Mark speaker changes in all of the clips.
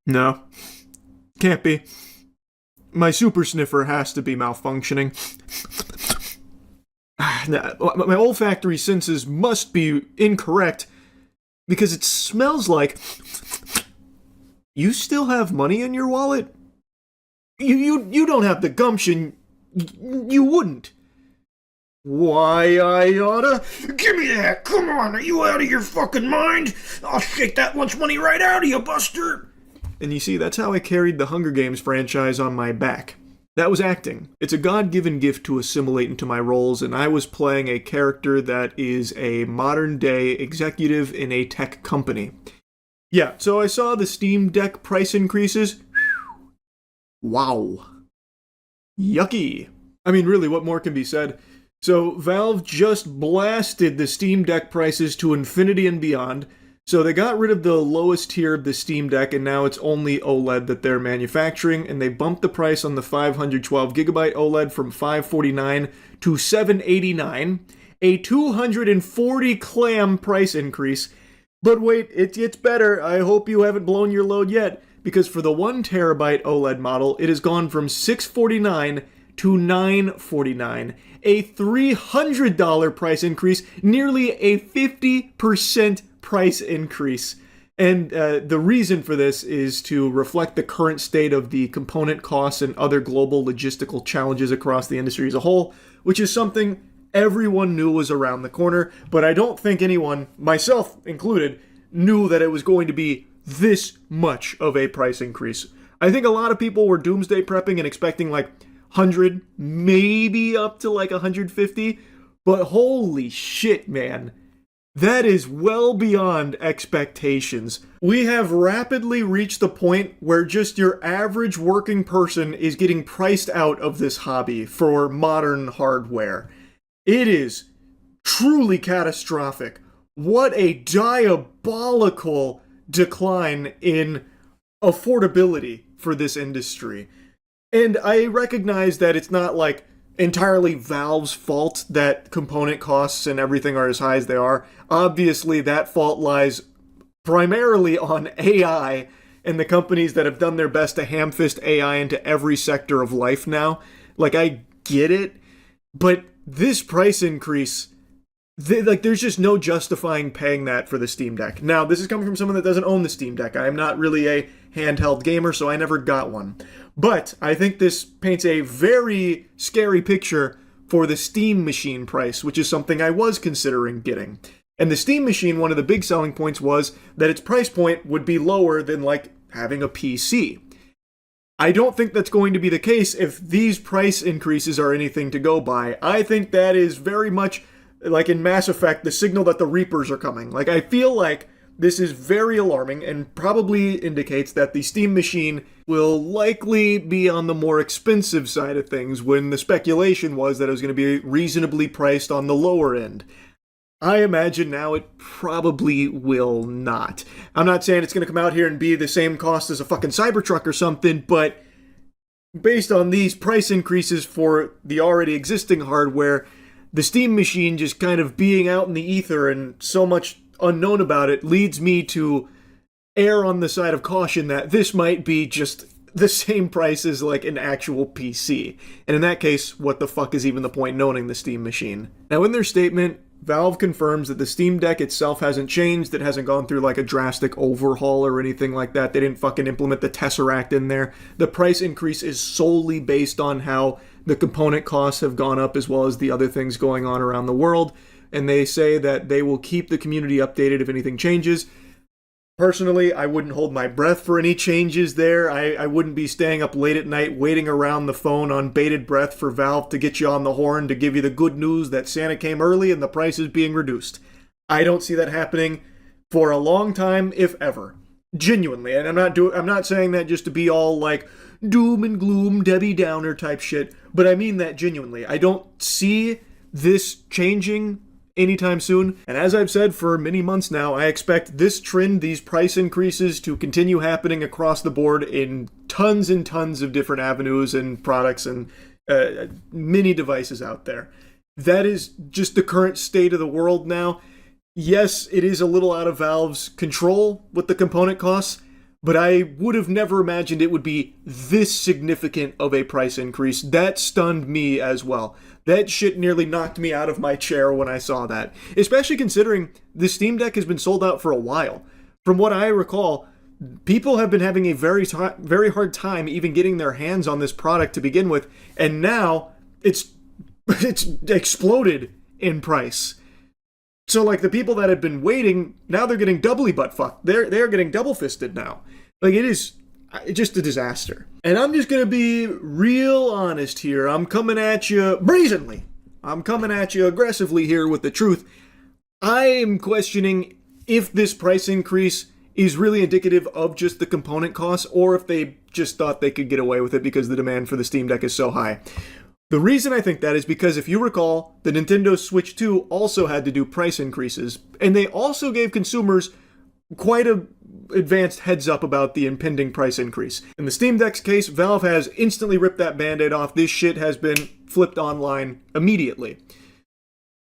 Speaker 1: No, can't be. My super sniffer has to be malfunctioning. My olfactory senses must be incorrect because it smells like. You still have money in your wallet? You don't have the gumption. You wouldn't. Why, I oughta.
Speaker 2: Give me that! Come on, are you out of your fucking mind? I'll shake that lunch money right out of you, Buster!
Speaker 1: And you see, that's how I carried the Hunger Games franchise on my back. That was acting. It's a God-given gift to assimilate into my roles, and I was playing a character that is a modern-day executive in a tech company. Yeah, so I saw the Steam Deck price increases. Wow. Yucky. I mean, really, what more can be said? So, Valve just blasted the Steam Deck prices to infinity and beyond. So they got rid of the lowest tier of the Steam Deck, and now it's only OLED that they're manufacturing, and they bumped the price on the 512GB OLED from $549 to $789, a 240 clam price increase. But wait, it gets better. I hope you haven't blown your load yet, because for the 1TB OLED model, it has gone from $649 to $949, a $300 price increase, nearly a 50% price increase. And the reason for this is to reflect the current state of the component costs and other global logistical challenges across the industry as a whole, which is something everyone knew was around the corner, but I don't think anyone, myself included, knew that it was going to be this much of a price increase. I think a lot of people were doomsday prepping and expecting like 100, maybe up to like 150, but holy shit, man. That is well beyond expectations. We have rapidly reached the point where just your average working person is getting priced out of this hobby for modern hardware. It is truly catastrophic. What a diabolical decline in affordability for this industry. And I recognize that it's not like entirely Valve's fault that component costs and everything are as high as they are. Obviously, that fault lies primarily on AI and the companies that have done their best to ham-fist AI into every sector of life now. Like, I get it, but this price increase, there's just no justifying paying that for the Steam Deck. Now, this is coming from someone that doesn't own the Steam Deck. I am not really a handheld gamer, so I never got one. But I think this paints a very scary picture for the Steam Machine price, which is something I was considering getting. And the Steam Machine, one of the big selling points was that its price point would be lower than, like, having a PC. I don't think that's going to be the case if these price increases are anything to go by. I think that is very much, like in Mass Effect, the signal that the Reapers are coming. Like, I feel like this is very alarming and probably indicates that the Steam Machine will likely be on the more expensive side of things when the speculation was that it was going to be reasonably priced on the lower end. I imagine now it probably will not. I'm not saying it's going to come out here and be the same cost as a fucking Cybertruck or something, but based on these price increases for the already existing hardware, the Steam Machine just kind of being out in the ether and so much unknown about it leads me to err on the side of caution that this might be just the same price as like an actual PC. And in that case, what the fuck is even the point in owning the Steam Machine? Now, in their statement, Valve confirms that the Steam Deck itself hasn't changed. It hasn't gone through like a drastic overhaul or anything like that. They didn't fucking implement the Tesseract in there. The price increase is solely based on how the component costs have gone up as well as the other things going on around the world. And they say that they will keep the community updated if anything changes. Personally, I wouldn't hold my breath for any changes there. I wouldn't be staying up late at night waiting around the phone on bated breath for Valve to get you on the horn to give you the good news that Santa came early and the price is being reduced. I don't see that happening for a long time, if ever. Genuinely. And I'm not saying that just to be all like doom and gloom, Debbie Downer type shit, but I mean that genuinely. I don't see this changing anytime soon. And as I've said for many months now, I expect this trend, these price increases, to continue happening across the board in tons and tons of different avenues and products and many devices out there. That is just the current state of the world now. Yes, it is a little out of Valve's control with the component costs, but I would have never imagined it would be this significant of a price increase. That stunned me as well. That shit nearly knocked me out of my chair when I saw that, especially considering the Steam Deck has been sold out for a while. From what I recall, people have been having a very hard time even getting their hands on this product to begin with, and now it's exploded in price. So like the people that had been waiting, now they're getting doubly butt fucked. They're getting double fisted now. Like it is just a disaster. And I'm just gonna be real honest here. I'm coming at you brazenly. I'm coming at you aggressively here with the truth. I am questioning if this price increase is really indicative of just the component costs, or if they just thought they could get away with it because the demand for the Steam Deck is so high. The reason I think that is because if you recall, the Nintendo Switch 2 also had to do price increases, and they also gave consumers quite a advanced heads up about the impending price increase. In the Steam Deck's case, Valve has instantly ripped that band-aid off. This shit has been flipped online immediately.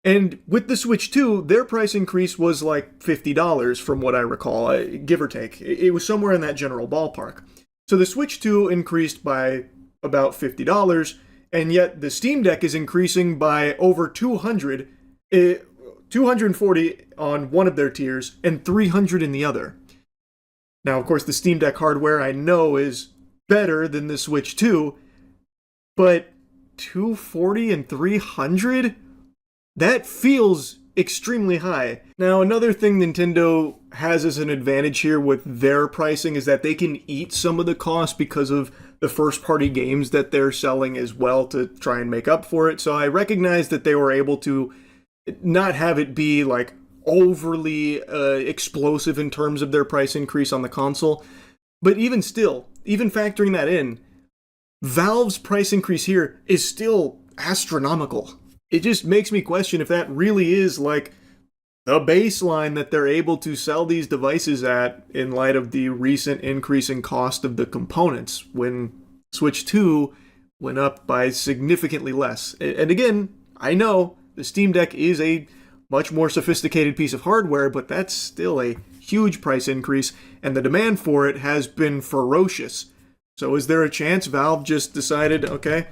Speaker 1: And with the Switch 2, their price increase was like $50 from what I recall, give or take. It was somewhere in that general ballpark. So the Switch 2 increased by about $50, and yet the Steam Deck is increasing by over 240 on one of their tiers and 300 in the other. Now, of course, the Steam Deck hardware I know is better than the Switch 2, but 240 and 300? That feels extremely high. Now, another thing Nintendo has as an advantage here with their pricing is that they can eat some of the cost because of the first-party games that they're selling as well to try and make up for it. So I recognize that they were able to not have it be like overly explosive in terms of their price increase on the console. But even still, even factoring that in, Valve's price increase here is still astronomical. It just makes me question if that really is like the baseline that they're able to sell these devices at in light of the recent increase in cost of the components when Switch 2 went up by significantly less. And again, I know the Steam Deck is a much more sophisticated piece of hardware, but that's still a huge price increase, and the demand for it has been ferocious. So is there a chance Valve just decided, okay,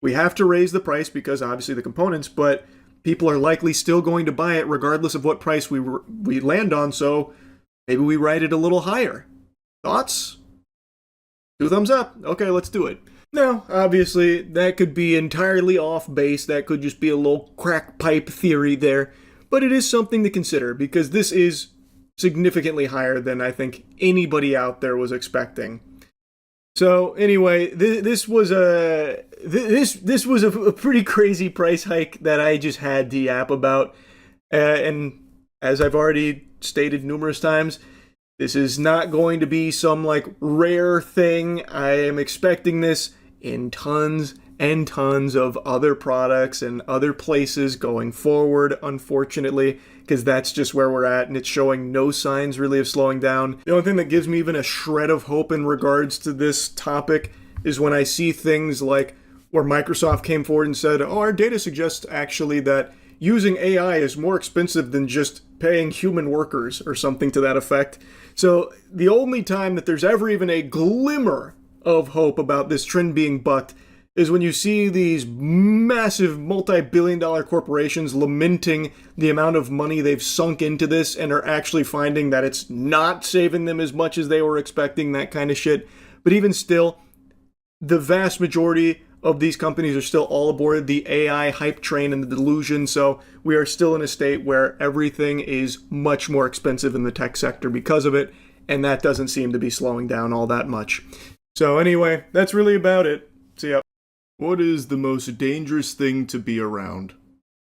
Speaker 1: we have to raise the price because obviously the components, but people are likely still going to buy it regardless of what price we land on, so maybe we write it a little higher. Thoughts? 2 thumbs up. Okay, let's do it. Now, obviously, that could be entirely off base. That could just be a little crack pipe theory there. But it is something to consider because this is significantly higher than I think anybody out there was expecting. So anyway, this was a pretty crazy price hike that I just had to yap about. And as I've already stated numerous times, this is not going to be some like rare thing. I am expecting this in tons and tons of other products and other places going forward, unfortunately, because that's just where we're at, and it's showing no signs really of slowing down. The only thing that gives me even a shred of hope in regards to this topic is when I see things like where Microsoft came forward and said, oh, our data suggests actually that using AI is more expensive than just paying human workers or something to that effect. So the only time that there's ever even a glimmer of hope about this trend being bucked is when you see these massive multi-billion-dollar corporations lamenting the amount of money they've sunk into this and are actually finding that it's not saving them as much as they were expecting, that kind of shit. But even still, the vast majority of these companies are still all aboard the AI hype train and the delusion, so we are still in a state where everything is much more expensive in the tech sector because of it, and that doesn't seem to be slowing down all that much. So anyway, that's really about it. See ya. What is the most dangerous thing to be around?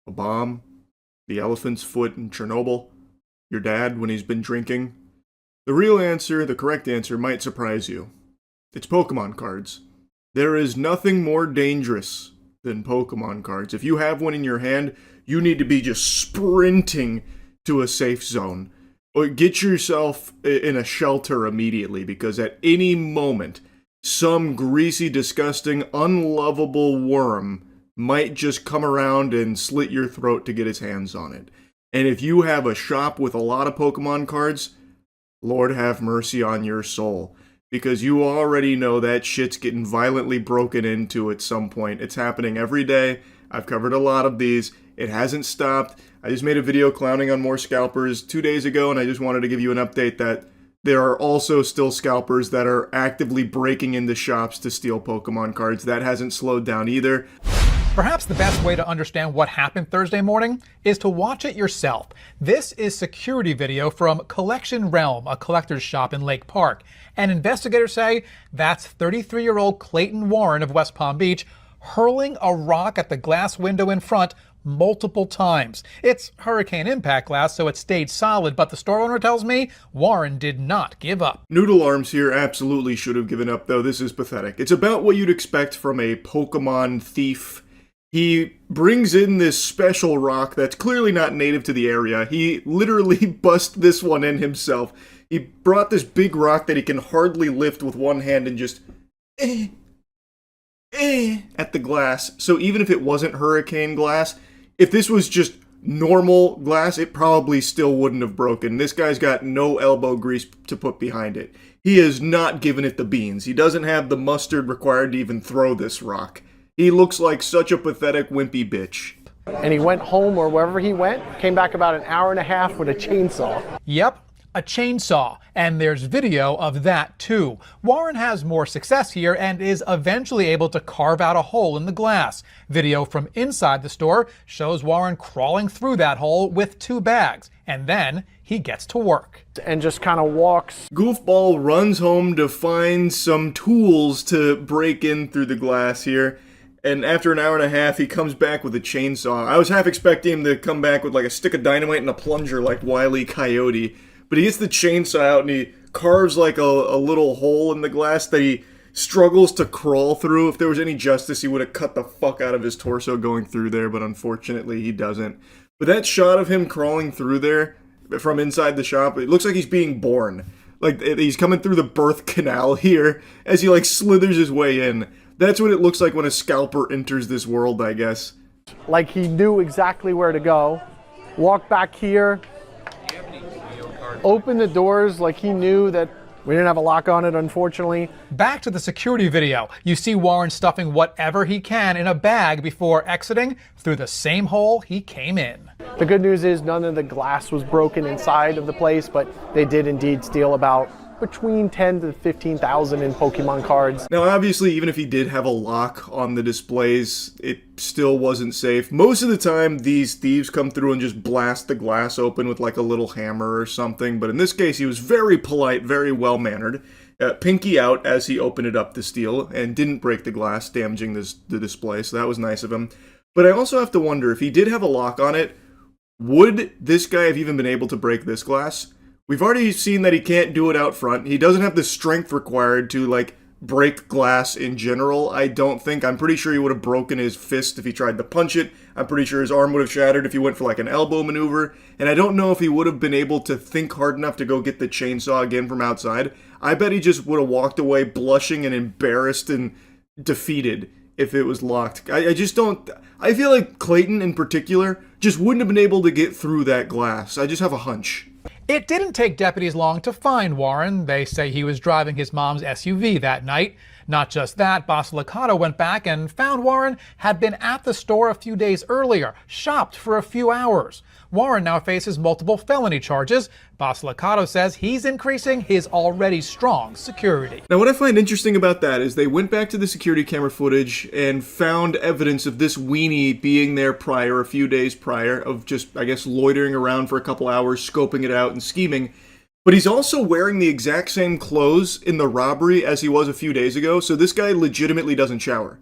Speaker 1: A bomb? The elephant's foot in Chernobyl? Your dad when he's been drinking? The real answer, the correct answer, might surprise you. It's Pokemon cards. There is nothing more dangerous than Pokemon cards. If you have one in your hand, you need to be just sprinting to a safe zone. Or get yourself in a shelter immediately, because at any moment, some greasy, disgusting, unlovable worm might just come around and slit your throat to get his hands on it. And if you have a shop with a lot of Pokemon cards, Lord have mercy on your soul. Because you already know that shit's getting violently broken into at some point. It's happening every day. I've covered a lot of these. It hasn't stopped. I just made a video clowning on more scalpers 2 days ago, and I just wanted to give you an update that there are also still scalpers that are actively breaking into shops to steal Pokemon cards. That hasn't slowed down either.
Speaker 3: Perhaps the best way to understand what happened Thursday morning is to watch it yourself. This is security video from Collection Realm, a collector's shop in Lake Park. And investigators say that's 33-year-old Clayton Warren of West Palm Beach hurling a rock at the glass window in front multiple times. It's hurricane impact glass, so it stayed solid, but the store owner tells me Warren did not give up.
Speaker 1: Noodle Arms here absolutely should have given up, though. This is pathetic. It's about what you'd expect from a Pokemon thief. He brings in this special rock that's clearly not native to the area. He literally bust this one in himself. He brought this big rock that he can hardly lift with one hand and just at the glass. So even if it wasn't hurricane glass, if this was just normal glass, it probably still wouldn't have broken. This guy's got no elbow grease to put behind it. He has not given it the beans. He doesn't have the mustard required to even throw this rock. He looks like such a pathetic, wimpy bitch.
Speaker 4: And he went home or wherever he went, came back about an hour and a half with a chainsaw.
Speaker 3: Yep, a chainsaw. And there's video of that too. Warren has more success here and is eventually able to carve out a hole in the glass. Video from inside the store shows Warren crawling through that hole with 2 bags. And then he gets to work.
Speaker 4: And just kind of walks.
Speaker 1: Goofball runs home to find some tools to break in through the glass here. And after an hour and a half, he comes back with a chainsaw. I was half expecting him to come back with like a stick of dynamite and a plunger like Wile E. Coyote. But he gets the chainsaw out and he carves like a little hole in the glass that he struggles to crawl through. If there was any justice, he would have cut the fuck out of his torso going through there, but unfortunately he doesn't. But that shot of him crawling through there from inside the shop, it looks like he's being born. Like he's coming through the birth canal here as he like slithers his way in. That's what it looks like when a scalper enters this world, I guess.
Speaker 4: Like he knew exactly where to go. Walk back here. Open the doors like he knew that we didn't have a lock on it, unfortunately.
Speaker 3: Back to the security video. You see Warren stuffing whatever he can in a bag before exiting through the same hole he came in.
Speaker 4: The good news is none of the glass was broken inside of the place, but they did indeed steal about between 10 to 15,000 in Pokemon cards.
Speaker 1: Now, obviously, even if he did have a lock on the displays, it still wasn't safe. Most of the time, these thieves come through and just blast the glass open with like a little hammer or something. But in this case, he was very polite, very well-mannered. Pinky out as he opened it up to steal and didn't break the glass, damaging the display. So that was nice of him. But I also have to wonder, if he did have a lock on it, would this guy have even been able to break this glass? We've already seen that he can't do it out front. He doesn't have the strength required to, like, break glass in general, I don't think. I'm pretty sure he would have broken his fist if he tried to punch it. I'm pretty sure his arm would have shattered if he went for, like, an elbow maneuver. And I don't know if he would have been able to think hard enough to go get the chainsaw again from outside. I bet he just would have walked away blushing and embarrassed and defeated if it was locked. I just don't... I feel like Clayton, in particular, just wouldn't have been able to get through that glass. I just have a hunch.
Speaker 3: It didn't take deputies long to find Warren. They say he was driving his mom's SUV that night. Not just that, Basilicata went back and found Warren had been at the store a few days earlier, shopped for a few hours. Warren now faces multiple felony charges. Basilicata says he's increasing his already strong security.
Speaker 1: Now, what I find interesting about that is they went back to the security camera footage and found evidence of this weenie being there prior, a few days prior, of just, I guess, loitering around for a couple hours, scoping it out and scheming. But he's also wearing the exact same clothes in the robbery as he was a few days ago, so this guy legitimately doesn't shower.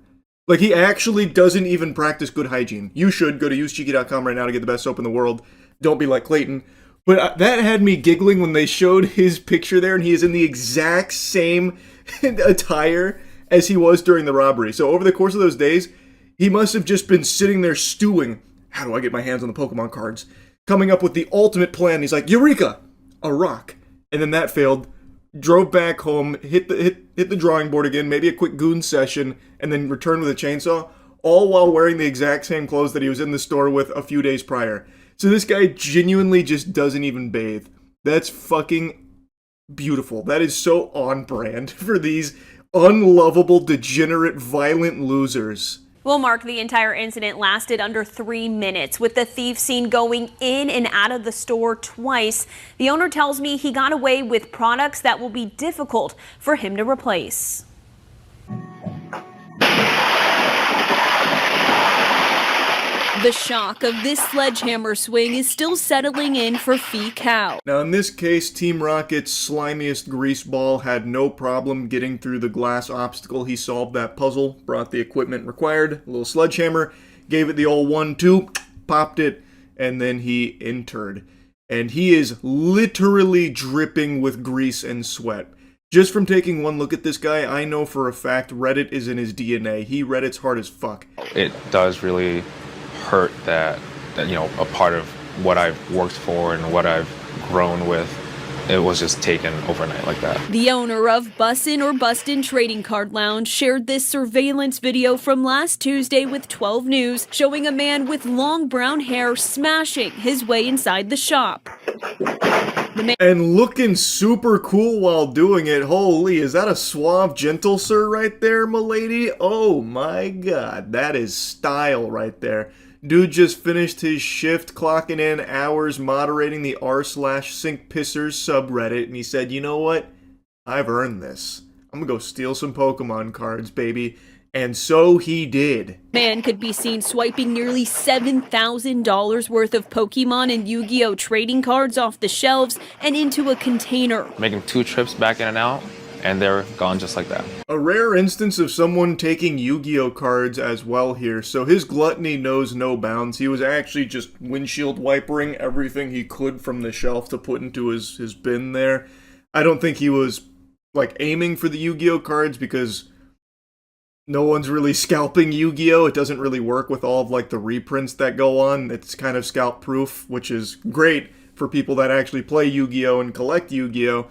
Speaker 1: Like, he actually doesn't even practice good hygiene. You should go to usecheeky.com right now to get the best soap in the world. Don't be like Clayton. But that had me giggling when they showed his picture there, and he is in the exact same attire as he was during the robbery. So over the course of those days, he must have just been sitting there stewing. How do I get my hands on the Pokemon cards? Coming up with the ultimate plan. He's like, Eureka! A rock. And then that failed. Drove back home, hit the drawing board again, maybe a quick goon session, and then returned with a chainsaw, all while wearing the exact same clothes that he was in the store with a few days prior. So this guy genuinely just doesn't even bathe. That's fucking beautiful. That is so on brand for these unlovable, degenerate, violent losers.
Speaker 5: Well, Mark, the entire incident lasted under 3 minutes, with the thief seen going in and out of the store twice. The owner tells me he got away with products that will be difficult for him to replace. The shock of this sledgehammer swing is still settling in for Fee Cow.
Speaker 1: Now in this case, Team Rocket's slimiest greaseball had no problem getting through the glass obstacle. He solved that puzzle, brought the equipment required, a little sledgehammer, gave it the old 1-2, popped it, and then he entered. And he is literally dripping with grease and sweat. Just from taking one look at this guy, I know for a fact Reddit is in his DNA. He Reddit's hard as fuck.
Speaker 6: It does really hurt that a part of what I've worked for and what I've grown with, it was just taken overnight like that.
Speaker 5: The owner of Bussin' or Bustin' Trading Card Lounge shared this surveillance video from last Tuesday with 12 News, showing a man with long brown hair smashing his way inside the shop.
Speaker 1: And looking super cool while doing it. Holy, is that a suave, gentle sir right there, milady? Oh my god, that is style right there. Dude just finished his shift, clocking in hours moderating the r/Sync Pissers subreddit, and he said, you know what? I've earned this. I'm gonna go steal some Pokemon cards, baby. And so he did.
Speaker 5: Man could be seen swiping nearly $7,000 worth of Pokemon and Yu-Gi-Oh! Trading cards off the shelves and into a container.
Speaker 6: Making 2 trips back in and out, and they're gone just like that.
Speaker 1: A rare instance of someone taking Yu-Gi-Oh! Cards as well here, so his gluttony knows no bounds. He was actually just windshield wipering everything he could from the shelf to put into his bin there. I don't think he was, aiming for the Yu-Gi-Oh! Cards because no one's really scalping Yu-Gi-Oh! It doesn't really work with all of, the reprints that go on. It's kind of scalp-proof, which is great for people that actually play Yu-Gi-Oh! And collect Yu-Gi-Oh!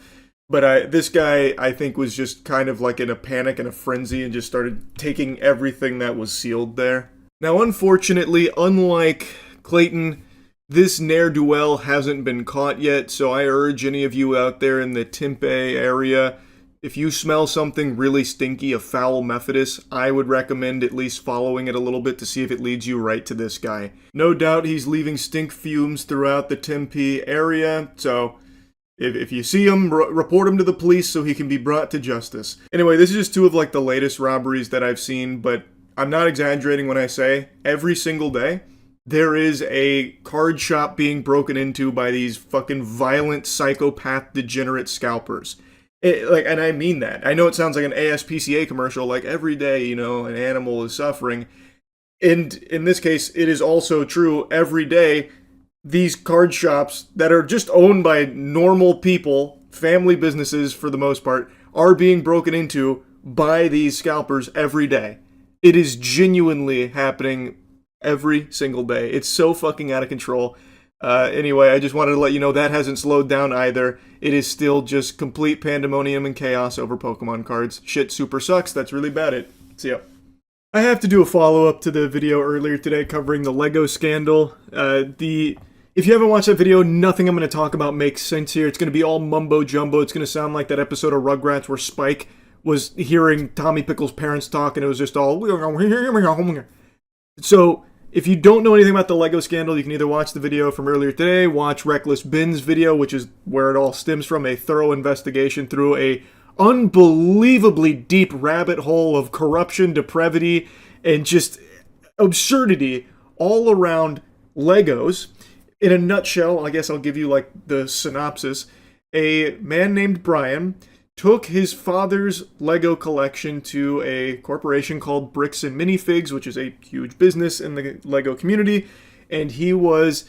Speaker 1: But this guy, I think, was just kind of in a panic and a frenzy and just started taking everything that was sealed there. Now, unfortunately, unlike Clayton, this ne'er-do-well hasn't been caught yet, so I urge any of you out there in the Tempe area, if you smell something really stinky, a foul Methodist, I would recommend at least following it a little bit to see if it leads you right to this guy. No doubt he's leaving stink fumes throughout the Tempe area, so if you see him, report him to the police so he can be brought to justice. Anyway, this is just 2 of the latest robberies that I've seen, but I'm not exaggerating when I say every single day there is a card shop being broken into by these fucking violent psychopath degenerate scalpers. And I mean that. I know it sounds like an ASPCA commercial, every day, an animal is suffering. And in this case, it is also true every day. These card shops that are just owned by normal people, family businesses for the most part, are being broken into by these scalpers every day. It is genuinely happening every single day. It's so fucking out of control. Anyway, I just wanted to let you know that hasn't slowed down either. It is still just complete pandemonium and chaos over Pokemon cards. Shit super sucks. That's really bad. See ya. I have to do a follow-up to the video earlier today covering the Lego scandal. If you haven't watched that video, nothing I'm going to talk about makes sense here. It's going to be all mumbo-jumbo. It's going to sound like that episode of Rugrats where Spike was hearing Tommy Pickles' parents talk and it was just all... So, if you don't know anything about the Lego scandal, you can either watch the video from earlier today, watch Reckless Ben's video, which is where it all stems from, a thorough investigation through a unbelievably deep rabbit hole of corruption, depravity, and just absurdity all around Legos. In a nutshell, I guess I'll give you the synopsis. A man named Brian took his father's Lego collection to a corporation called Bricks and Minifigs, which is a huge business in the Lego community, and he was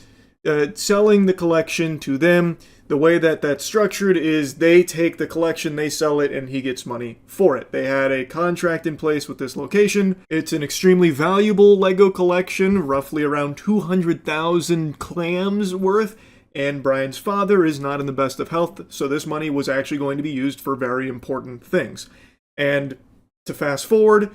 Speaker 1: selling the collection to them. The way that that's structured is they take the collection, they sell it, and he gets money for it. They had a contract in place with this location. It's an extremely valuable Lego collection, roughly around 200,000 clams worth, and Brian's father is not in the best of health, so this money was actually going to be used for very important things. And to fast forward,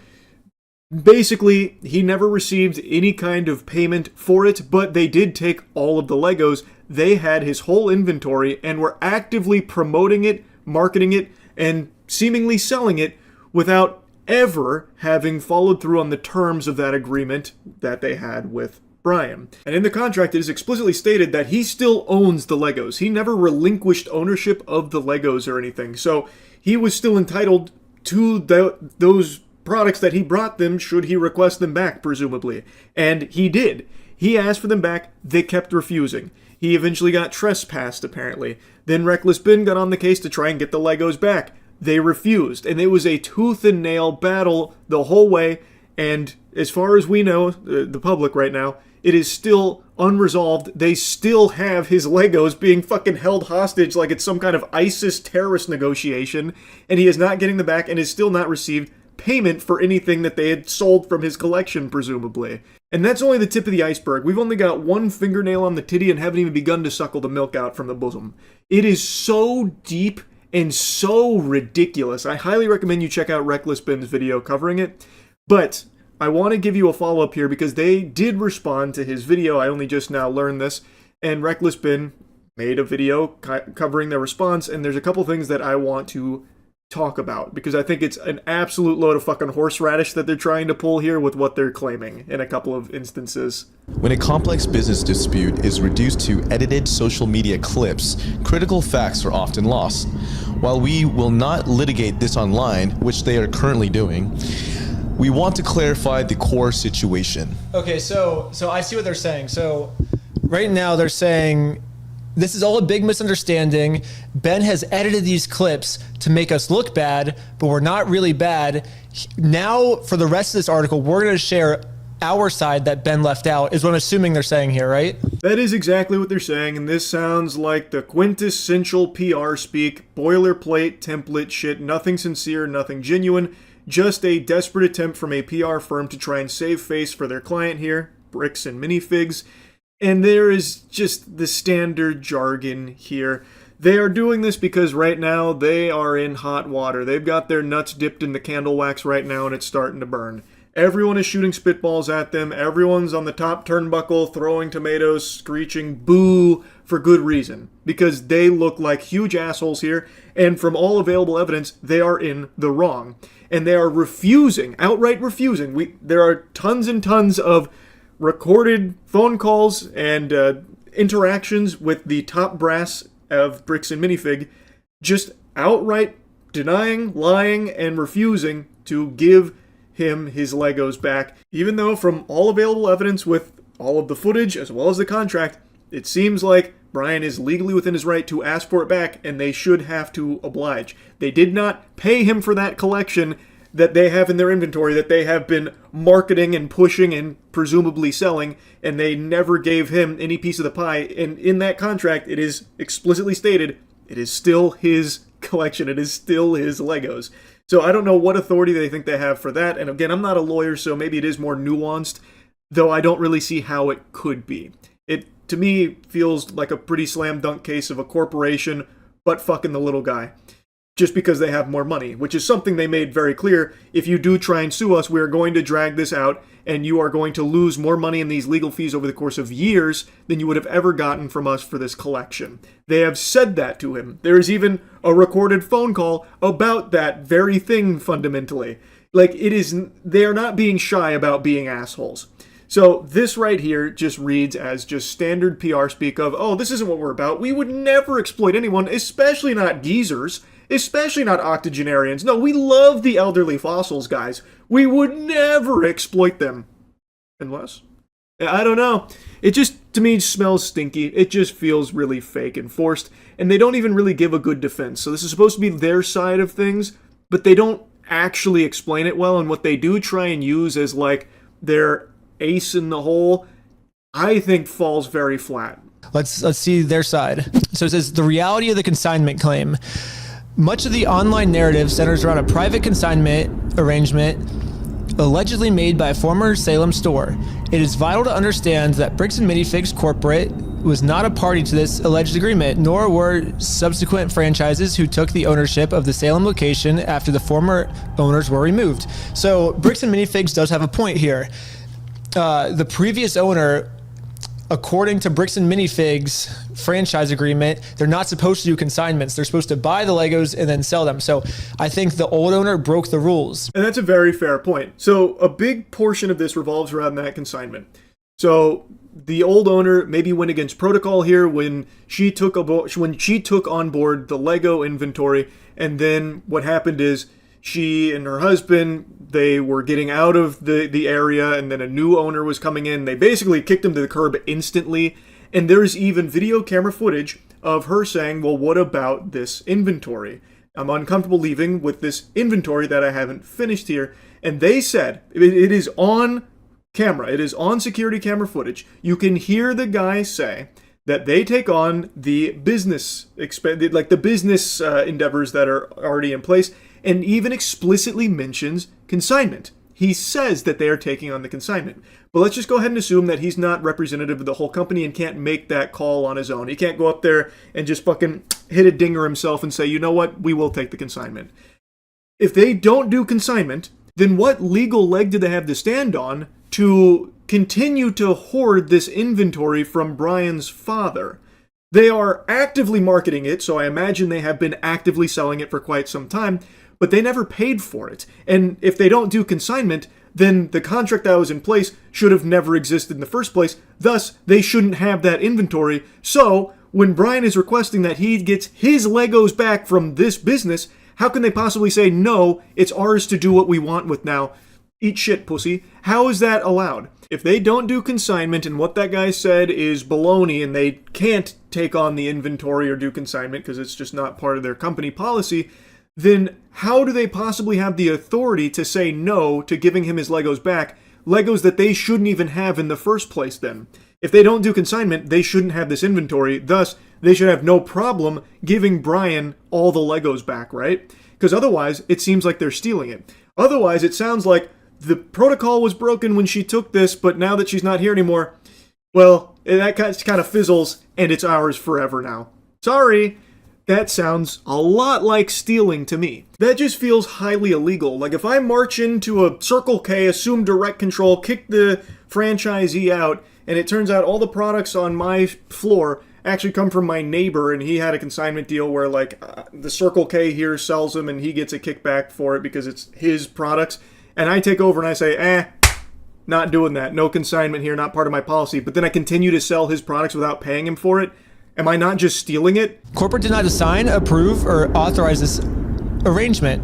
Speaker 1: basically, he never received any kind of payment for it, but they did take all of the Legos. They had his whole inventory and were actively promoting it, marketing it and seemingly selling it without ever having followed through on the terms of that agreement that they had with Brian. And in the contract, it is explicitly stated that he still owns the Legos. He never relinquished ownership of the Legos or anything. So he was still entitled to those products that he brought them should he request them back, presumably. And he did. He asked for them back. They kept refusing. He eventually got trespassed, apparently. Then Reckless Ben got on the case to try and get the Legos back. They refused. And it was a tooth and nail battle the whole way. And as far as we know, the public right now, it is still unresolved. They still have his Legos being fucking held hostage like it's some kind of ISIS terrorist negotiation. And he is not getting them back and has still not received payment for anything that they had sold from his collection, presumably. And that's only the tip of the iceberg. We've only got one fingernail on the titty and haven't even begun to suckle the milk out from the bosom. It is so deep and so ridiculous. I highly recommend you check out Reckless Ben's video covering it. But I want to give you a follow-up here because they did respond to his video. I only just now learned this. And Reckless Ben made a video covering their response. And there's a couple things that I want to talk about because I think it's an absolute load of fucking horseradish that they're trying to pull here with what they're claiming in a couple of instances.
Speaker 7: When a complex business dispute is reduced to edited social media clips, critical facts are often lost. While we will not litigate this online, which they are currently doing, we want to clarify the core situation.
Speaker 8: Okay, so I see what they're saying. So right now they're saying this is all a big misunderstanding. Ben has edited these clips to make us look bad, but we're not really bad. Now, for the rest of this article, we're going to share our side that Ben left out, is what I'm assuming they're saying here, right?
Speaker 1: That is exactly what they're saying, and this sounds like the quintessential PR speak, boilerplate, template shit, nothing sincere, nothing genuine, just a desperate attempt from a PR firm to try and save face for their client here, Bricks and Minifigs. And there is just the standard jargon here. They are doing this because right now they are in hot water. They've got their nuts dipped in the candle wax right now and it's starting to burn. Everyone is shooting spitballs at them. Everyone's on the top turnbuckle throwing tomatoes, screeching boo for good reason. Because they look like huge assholes here. And from all available evidence, they are in the wrong. And they are refusing, outright refusing. There are tons and tons of recorded phone calls and interactions with the top brass of Bricks and Minifig, just outright denying, lying, and refusing to give him his Legos back, even though from all available evidence with all of the footage as well as the contract, it seems like Brian is legally within his right to ask for it back, and they should have to oblige. They did not pay him for that collection that they have in their inventory that they have been marketing and pushing and presumably selling, and they never gave him any piece of the pie. And in that contract, it is explicitly stated it is still his collection. It is still his Legos. So I don't know what authority they think they have for that. And again, I'm not a lawyer, so maybe it is more nuanced, though I don't really see how it could be. It, to me, feels like a pretty slam dunk case of a corporation butt fucking the little guy, just because they have more money, which is something they made very clear. If you do try and sue us, we are going to drag this out, and you are going to lose more money in these legal fees over the course of years than you would have ever gotten from us for this collection. They have said that to him. There is even a recorded phone call about that very thing, fundamentally. Like, they are not being shy about being assholes. So this right here just reads as just standard PR speak of, oh, this isn't what we're about. We would never exploit anyone, especially not geezers. Especially not octogenarians. No, we love the elderly fossils, guys. We would never exploit them. Unless? I don't know. It just, to me, smells stinky. It just feels really fake and forced. And they don't even really give a good defense. So this is supposed to be their side of things, but they don't actually explain it well. And what they do try and use as, like, their ace in the hole, I think falls very flat.
Speaker 8: Let's see their side. So it says, the reality of the consignment claim. Much of the online narrative centers around a private consignment arrangement allegedly made by a former Salem store. It is vital to understand that Bricks and Minifigs Corporate was not a party to this alleged agreement, nor were subsequent franchises who took the ownership of the Salem location after the former owners were removed. So Bricks and Minifigs does have a point here. The previous owner according to Bricks and Minifigs franchise agreement, they're not supposed to do consignments. They're supposed to buy the Legos and then sell them. So I think the old owner broke the rules.
Speaker 1: And that's a very fair point. So a big portion of this revolves around that consignment. So the old owner maybe went against protocol here when she took on board the Lego inventory, and then what happened is she and her husband, they were getting out of the area, and then a new owner was coming in. They basically kicked him to the curb instantly, and there's even video camera footage of her saying, well, what about this inventory? I'm uncomfortable leaving with this inventory that I haven't finished here. And they said, it is on camera, it is on security camera footage. You can hear the guy say that they take on the business, like the business endeavors that are already in place, and even explicitly mentions consignment. He says that they are taking on the consignment. But let's just go ahead and assume that he's not representative of the whole company and can't make that call on his own. He can't go up there and just fucking hit a dinger himself and say, you know what, we will take the consignment. If they don't do consignment, then what legal leg do they have to stand on to continue to hoard this inventory from Brian's father? They are actively marketing it, so I imagine they have been actively selling it for quite some time, but they never paid for it. And if they don't do consignment, then the contract that was in place should have never existed in the first place. Thus, they shouldn't have that inventory. So, when Brian is requesting that he gets his Legos back from this business, how can they possibly say, no, it's ours to do what we want with now? Eat shit, pussy. How is that allowed? If they don't do consignment and what that guy said is baloney and they can't take on the inventory or do consignment because it's just not part of their company policy, then how do they possibly have the authority to say no to giving him his Legos back? Legos that they shouldn't even have in the first place then. If they don't do consignment, they shouldn't have this inventory. Thus, they should have no problem giving Brian all the Legos back, right? Because otherwise, it seems like they're stealing it. Otherwise, it sounds like the protocol was broken when she took this, but now that she's not here anymore, well, that kind of fizzles, and it's ours forever now. Sorry. That sounds a lot like stealing to me. That just feels highly illegal. Like if I march into a Circle K, assume direct control, kick the franchisee out, and it turns out all the products on my floor actually come from my neighbor, and he had a consignment deal where like the Circle K here sells them and he gets a kickback for it because it's his products, and I take over and I say, not doing that. No consignment here, not part of my policy. But then I continue to sell his products without paying him for it. Am I not just stealing it?
Speaker 8: Corporate did not assign, approve, or authorize this arrangement,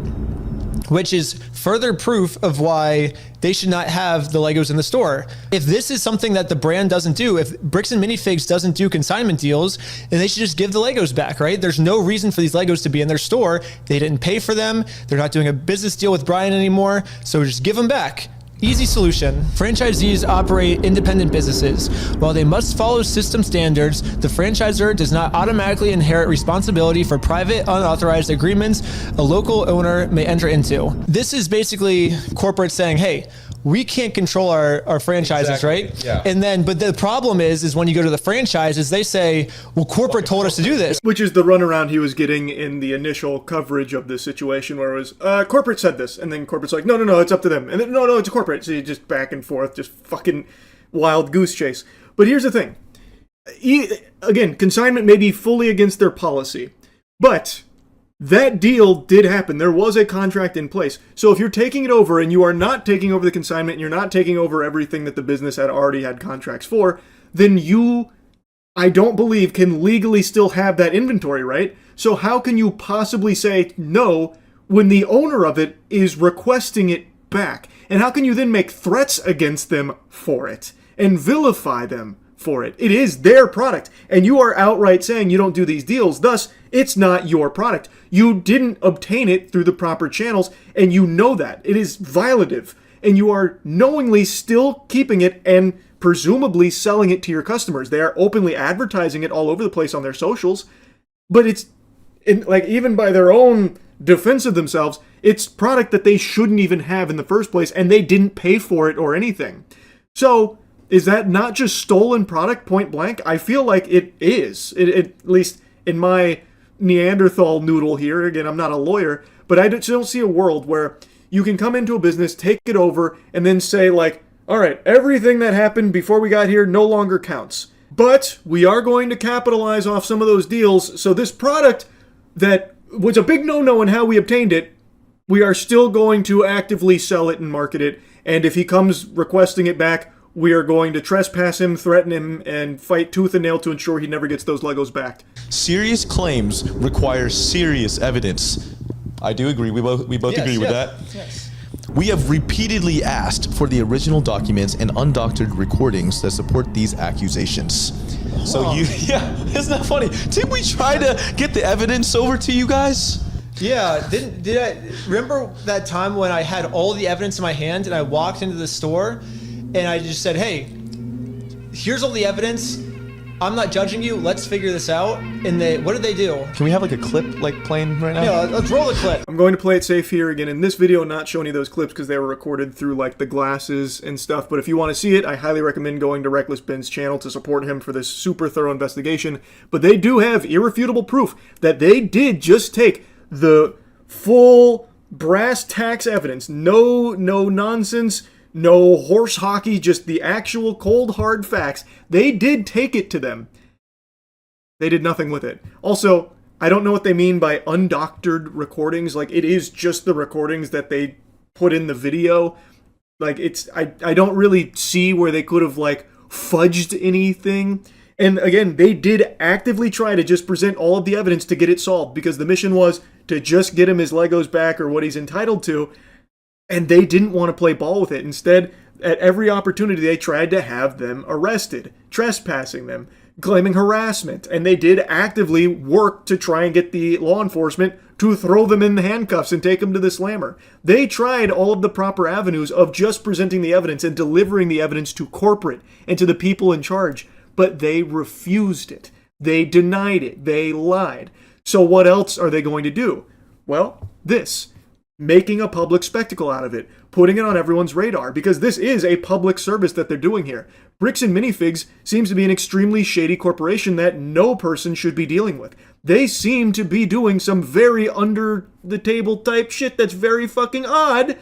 Speaker 8: which is further proof of why they should not have the Legos in the store. If this is something that the brand doesn't do, if Bricks and Minifigs doesn't do consignment deals, then they should just give the Legos back, right? There's no reason for these Legos to be in their store. They didn't pay for them. They're not doing a business deal with Brian anymore. So just give them back. Easy solution. Franchisees operate independent businesses. While they must follow system standards, the franchisor does not automatically inherit responsibility for private, unauthorized agreements a local owner may enter into. This is basically corporate saying, hey, we can't control our franchises, right?
Speaker 9: Yeah.
Speaker 8: And then, but the problem is when you go to the franchises, they say, well, corporate told us to do this.
Speaker 1: Which is the runaround he was getting in the initial coverage of this situation where it was, corporate said this, and then corporate's like, no, it's up to them. And then, no, it's a corporate. So you just back and forth, just fucking wild goose chase. But here's the thing. Again, consignment may be fully against their policy, but that deal did happen. There was a contract in place. So if you're taking it over and you are not taking over the consignment, and you're not taking over everything that the business had already had contracts for, then you, I don't believe, can legally still have that inventory, right? So how can you possibly say no when the owner of it is requesting it back? And how can you then make threats against them for it and vilify them for it? It is their product, and you are outright saying you don't do these deals. Thus, it's not your product. You didn't obtain it through the proper channels, and you know that. It is violative, and you are knowingly still keeping it and presumably selling it to your customers. They are openly advertising it all over the place on their socials, but it's even by their own defense of themselves, it's product that they shouldn't even have in the first place, and they didn't pay for it or anything. So, is that not just stolen product, point blank? I feel like it is. At least in my Neanderthal noodle here. Again, I'm not a lawyer, but I don't see a world where you can come into a business, take it over, and then say like, all right, everything that happened before we got here no longer counts. But we are going to capitalize off some of those deals. So this product that was a big no-no in how we obtained it, we are still going to actively sell it and market it. And if he comes requesting it back, we are going to trespass him, threaten him, and fight tooth and nail to ensure he never gets those Legos back.
Speaker 7: Serious claims require serious evidence. I do agree. We both agree with that.
Speaker 8: Yes.
Speaker 7: We have repeatedly asked for the original documents and undoctored recordings that support these accusations. So isn't that funny? Didn't we try to get the evidence over to you guys?
Speaker 8: Yeah, did I remember that time when I had all the evidence in my hand and I walked into the store and I just said, hey, here's all the evidence. I'm not judging you. Let's figure this out. And what did they do?
Speaker 7: Can we have like a clip playing right now?
Speaker 8: Yeah, let's roll the clip.
Speaker 1: I'm going to play it safe here again in this video, not show any of those clips because they were recorded through like the glasses and stuff. But if you want to see it, I highly recommend going to Reckless Ben's channel to support him for this super thorough investigation. But they do have irrefutable proof that they did just take the full brass tacks evidence. No nonsense. No horse hockey, just the actual cold hard facts. They did take it to them. They did nothing with it. Also, I don't know what they mean by undoctored recordings. Like, it is just the recordings that they put in the video. Like, I don't really see where they could have, like, fudged anything. And again, they did actively try to just present all of the evidence to get it solved, because the mission was to just get him his Legos back or what he's entitled to. And they didn't want to play ball with it. Instead, at every opportunity, they tried to have them arrested, trespassing them, claiming harassment. And they did actively work to try and get the law enforcement to throw them in the handcuffs and take them to the slammer. They tried all of the proper avenues of just presenting the evidence and delivering the evidence to corporate and to the people in charge. But they refused it. They denied it. They lied. So what else are they going to do? Well, this. Making a public spectacle out of it, putting it on everyone's radar, because this is a public service that they're doing here. Bricks and Minifigs seems to be an extremely shady corporation that no person should be dealing with. They seem to be doing some very under-the-table type shit that's very fucking odd,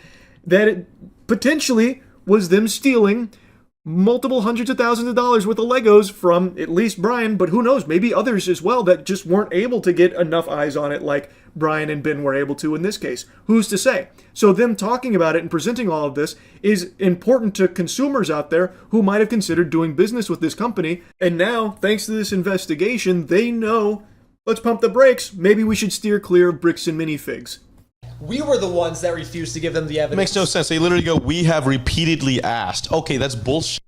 Speaker 1: that it potentially was them stealing multiple hundreds of thousands of dollars worth of Legos from at least Brian, but who knows, maybe others as well that just weren't able to get enough eyes on it like Brian and Ben were able to in this case. Who's to say? So them talking about it and presenting all of this is important to consumers out there who might have considered doing business with this company. And now, thanks to this investigation, they know, let's pump the brakes. Maybe we should steer clear of Bricks and Minifigs.
Speaker 8: We were the ones that refused to give them the evidence.
Speaker 7: It makes no sense. They literally go, we have repeatedly asked. Okay, that's bullshit.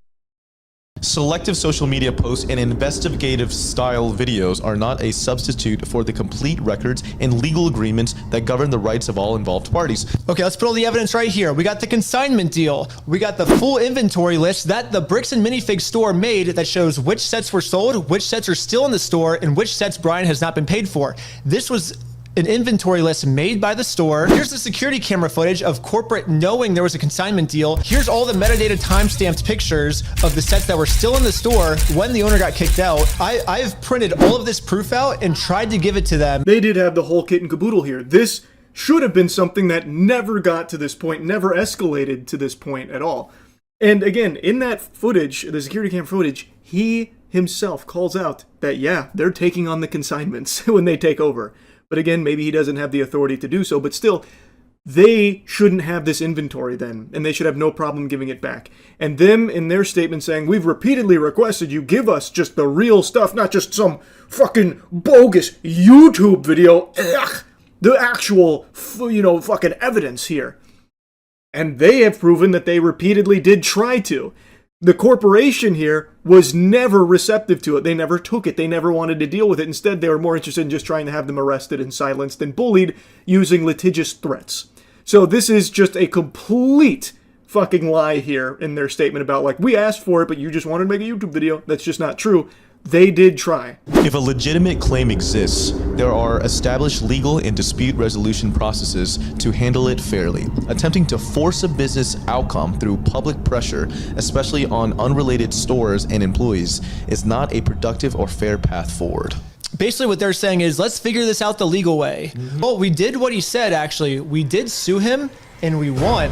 Speaker 7: Selective social media posts and investigative style videos are not a substitute for the complete records and legal agreements that govern the rights of all involved parties.
Speaker 8: Okay, let's put all the evidence right here. We got the consignment deal. We got the full inventory list that the Bricks and Minifig store made that shows which sets were sold, which sets are still in the store, and which sets Brian has not been paid for. This was an inventory list made by the store. Here's the security camera footage of corporate knowing there was a consignment deal. Here's all the metadata time-stamped pictures of the sets that were still in the store when the owner got kicked out. I've printed all of this proof out and tried to give it to them.
Speaker 1: They did have the whole kit and caboodle here. This should have been something that never got to this point, never escalated to this point at all. And again, in that footage, the security camera footage, he himself calls out that, yeah, they're taking on the consignments when they take over. But again, maybe he doesn't have the authority to do so. But still, they shouldn't have this inventory then, and they should have no problem giving it back. And them in their statement saying, we've repeatedly requested you give us just the real stuff, not just some fucking bogus YouTube video. Ugh, the actual, fucking evidence here. And they have proven that they repeatedly did try to. The corporation here was never receptive to it. They never took it. They never wanted to deal with it. Instead, they were more interested in just trying to have them arrested and silenced and bullied using litigious threats. So this is just a complete fucking lie here in their statement about, like, we asked for it, but you just wanted to make a YouTube video. That's just not true. They did try.
Speaker 7: If a legitimate claim exists, there are established legal and dispute resolution processes to handle it fairly. Attempting to force a business outcome through public pressure, especially on unrelated stores and employees, is not a productive or fair path forward.
Speaker 8: Basically what they're saying is, let's figure this out the legal way. Well, we did what he said, actually. We did sue him, and we won.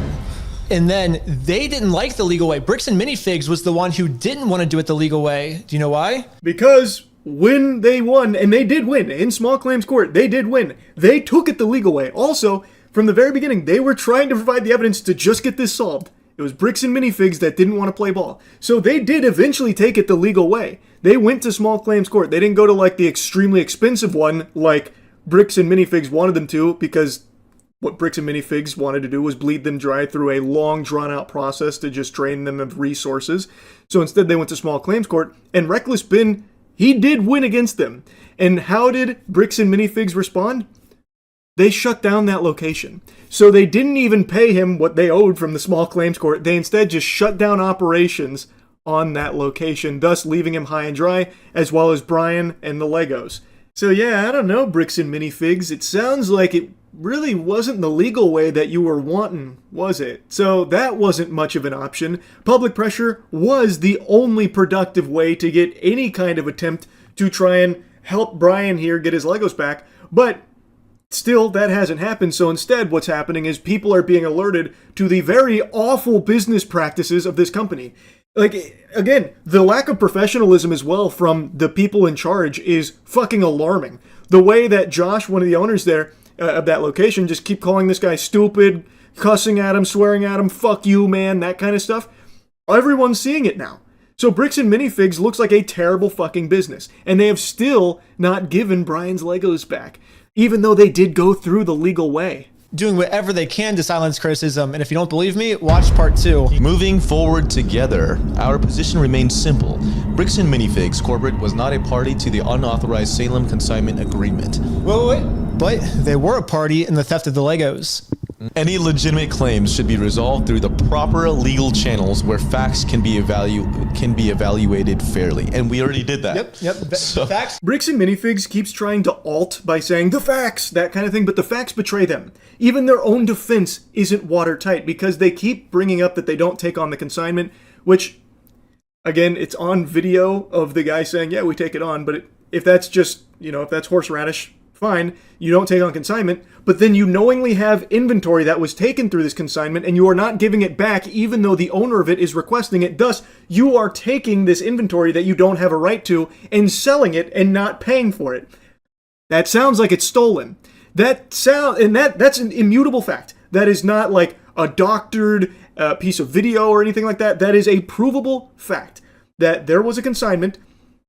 Speaker 8: And then they didn't like the legal way. Bricks and Minifigs was the one who didn't want to do it the legal way. Do you know why?
Speaker 1: Because when they won, and they did win in small claims court, they did win. They took it the legal way. Also, from the very beginning, they were trying to provide the evidence to just get this solved. It was Bricks and Minifigs that didn't want to play ball. So they did eventually take it the legal way. They went to small claims court. They didn't go to like the extremely expensive one like Bricks and Minifigs wanted them to, because what Bricks and Minifigs wanted to do was bleed them dry through a long, drawn-out process to just drain them of resources. So instead, they went to small claims court, and Reckless Ben, he did win against them. And how did Bricks and Minifigs respond? They shut down that location. So they didn't even pay him what they owed from the small claims court. They instead just shut down operations on that location, thus leaving him high and dry, as well as Brian and the Legos. So yeah, I don't know, Bricks and Minifigs. It sounds like it really wasn't the legal way that you were wanting, was it? So that wasn't much of an option. Public pressure was the only productive way to get any kind of attempt to try and help Brian here get his Legos back. But still, that hasn't happened. So instead, what's happening is people are being alerted to the very awful business practices of this company. Like, again, the lack of professionalism as well from the people in charge is fucking alarming. The way that Josh, one of the owners there, of that location, just keep calling this guy stupid, cussing at him, swearing at him, fuck you, man, that kind of stuff. Everyone's seeing it now. So Bricks and Minifigs looks like a terrible fucking business. And they have still not given Brian's Legos back, even though they did go through the legal way.
Speaker 8: Doing whatever they can to silence criticism. And if you don't believe me, watch part 2.
Speaker 7: Moving forward together, our position remains simple. Bricks and Minifigs Corporate was not a party to the unauthorized Salem consignment agreement.
Speaker 8: Wait. But they were a party in the theft of the Legos.
Speaker 7: Any legitimate claims should be resolved through the proper legal channels where facts can be evaluated fairly. And we already did that.
Speaker 8: Yep. Facts.
Speaker 1: Bricks and Minifigs keeps trying to alt by saying the facts, that kind of thing, but the facts betray them. Even their own defense isn't watertight because they keep bringing up that they don't take on the consignment, which, again, it's on video of the guy saying, yeah, we take it on, but if that's just, if that's horseradish, fine, you don't take on consignment, but then you knowingly have inventory that was taken through this consignment and you are not giving it back even though the owner of it is requesting it. Thus, you are taking this inventory that you don't have a right to and selling it and not paying for it. That sounds like it's stolen. That's an immutable fact. That is not like a doctored piece of video or anything like that. That is a provable fact that there was a consignment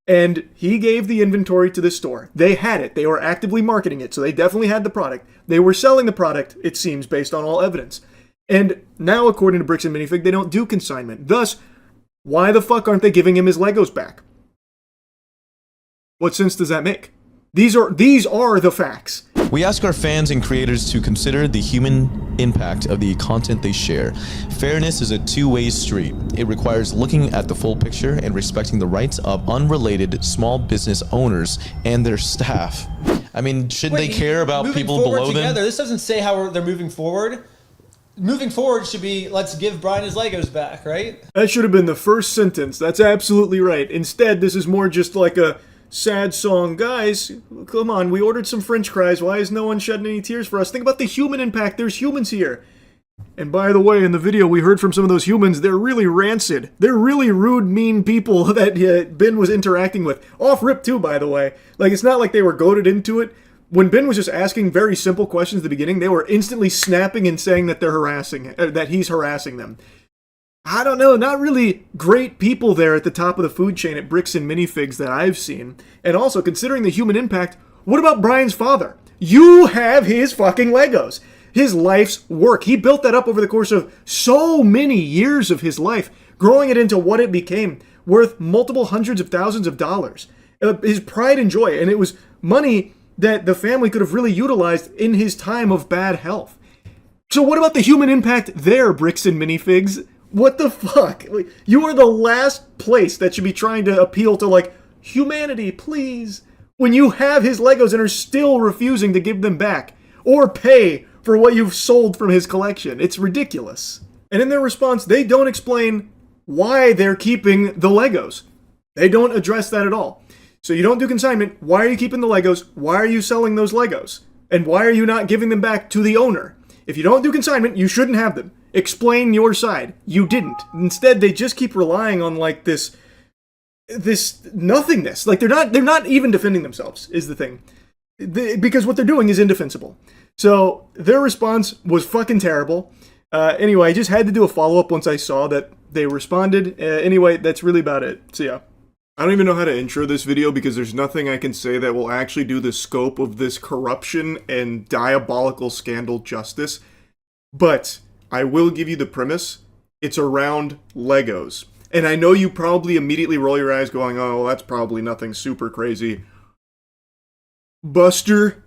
Speaker 1: and he gave the inventory to the store. They had it. They were actively marketing it, so they definitely had the product. They were selling the product, it seems, based on all evidence. And now, according to Bricks and Minifig, they don't do consignment. Thus, why the fuck aren't they giving him his Legos back? What sense does that make? These are the facts.
Speaker 7: We ask our fans and creators to consider the human impact of the content they share. Fairness is a two-way street. It requires looking at the full picture and respecting the rights of unrelated small business owners and their staff. I mean, shouldn't they care about people below them?
Speaker 8: This doesn't say how they're moving forward. Moving forward should be, let's give Brian his Legos back, right?
Speaker 1: That should have been the first sentence. That's absolutely right. Instead, this is more just like a sad song. Guys, come on, we ordered some french fries. Why is no one shedding any tears for us? Think about the human impact. There's humans here. And by the way, in the video we heard from some of those humans, they're really rancid. They're really rude, mean people that Ben was interacting with. Off rip too, by the way. Like, it's not like they were goaded into it. When Ben was just asking very simple questions at the beginning, they were instantly snapping and saying that that he's harassing them. I don't know, not really great people there at the top of the food chain at Bricks and Minifigs that I've seen. And also, considering the human impact, what about Brian's father? You have his fucking Legos. His life's work. He built that up over the course of so many years of his life, growing it into what it became, worth multiple hundreds of thousands of dollars. His pride and joy, and it was money that the family could have really utilized in his time of bad health. So what about the human impact there, Bricks and Minifigs? What the fuck? You are the last place that should be trying to appeal to, like, humanity, please. When you have his Legos and are still refusing to give them back or pay for what you've sold from his collection. It's ridiculous. And in their response, they don't explain why they're keeping the Legos. They don't address that at all. So you don't do consignment. Why are you keeping the Legos? Why are you selling those Legos? And why are you not giving them back to the owner? If you don't do consignment, you shouldn't have them. Explain your side. You didn't. Instead, they just keep relying on like this nothingness. Like they're not even defending themselves is the thing. Because what they're doing is indefensible. So their response was fucking terrible. Anyway, I just had to do a follow-up once I saw that they responded. Anyway, that's really about it. So yeah. I don't even know how to intro this video because there's nothing I can say that will actually do the scope of this corruption and diabolical scandal justice. But I will give you the premise. It's around Legos. And I know you probably immediately roll your eyes going, oh, that's probably nothing super crazy. Buster,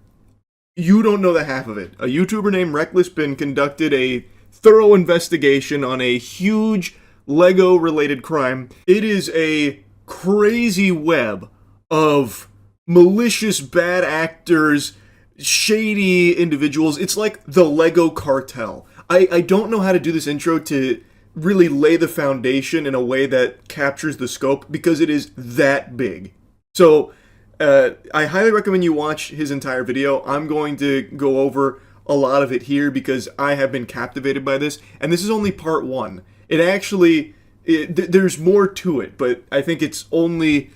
Speaker 1: you don't know the half of it. A YouTuber named Reckless conducted a thorough investigation on a huge Lego-related crime. It is a crazy web of malicious bad actors, shady individuals. It's like the Lego cartel. I don't know how to do this intro to really lay the foundation in a way that captures the scope because it is that big. So I highly recommend you watch his entire video. I'm going to go over a lot of it here because I have been captivated by this, and this is only part one. It actually, there's more to it, but I think it's only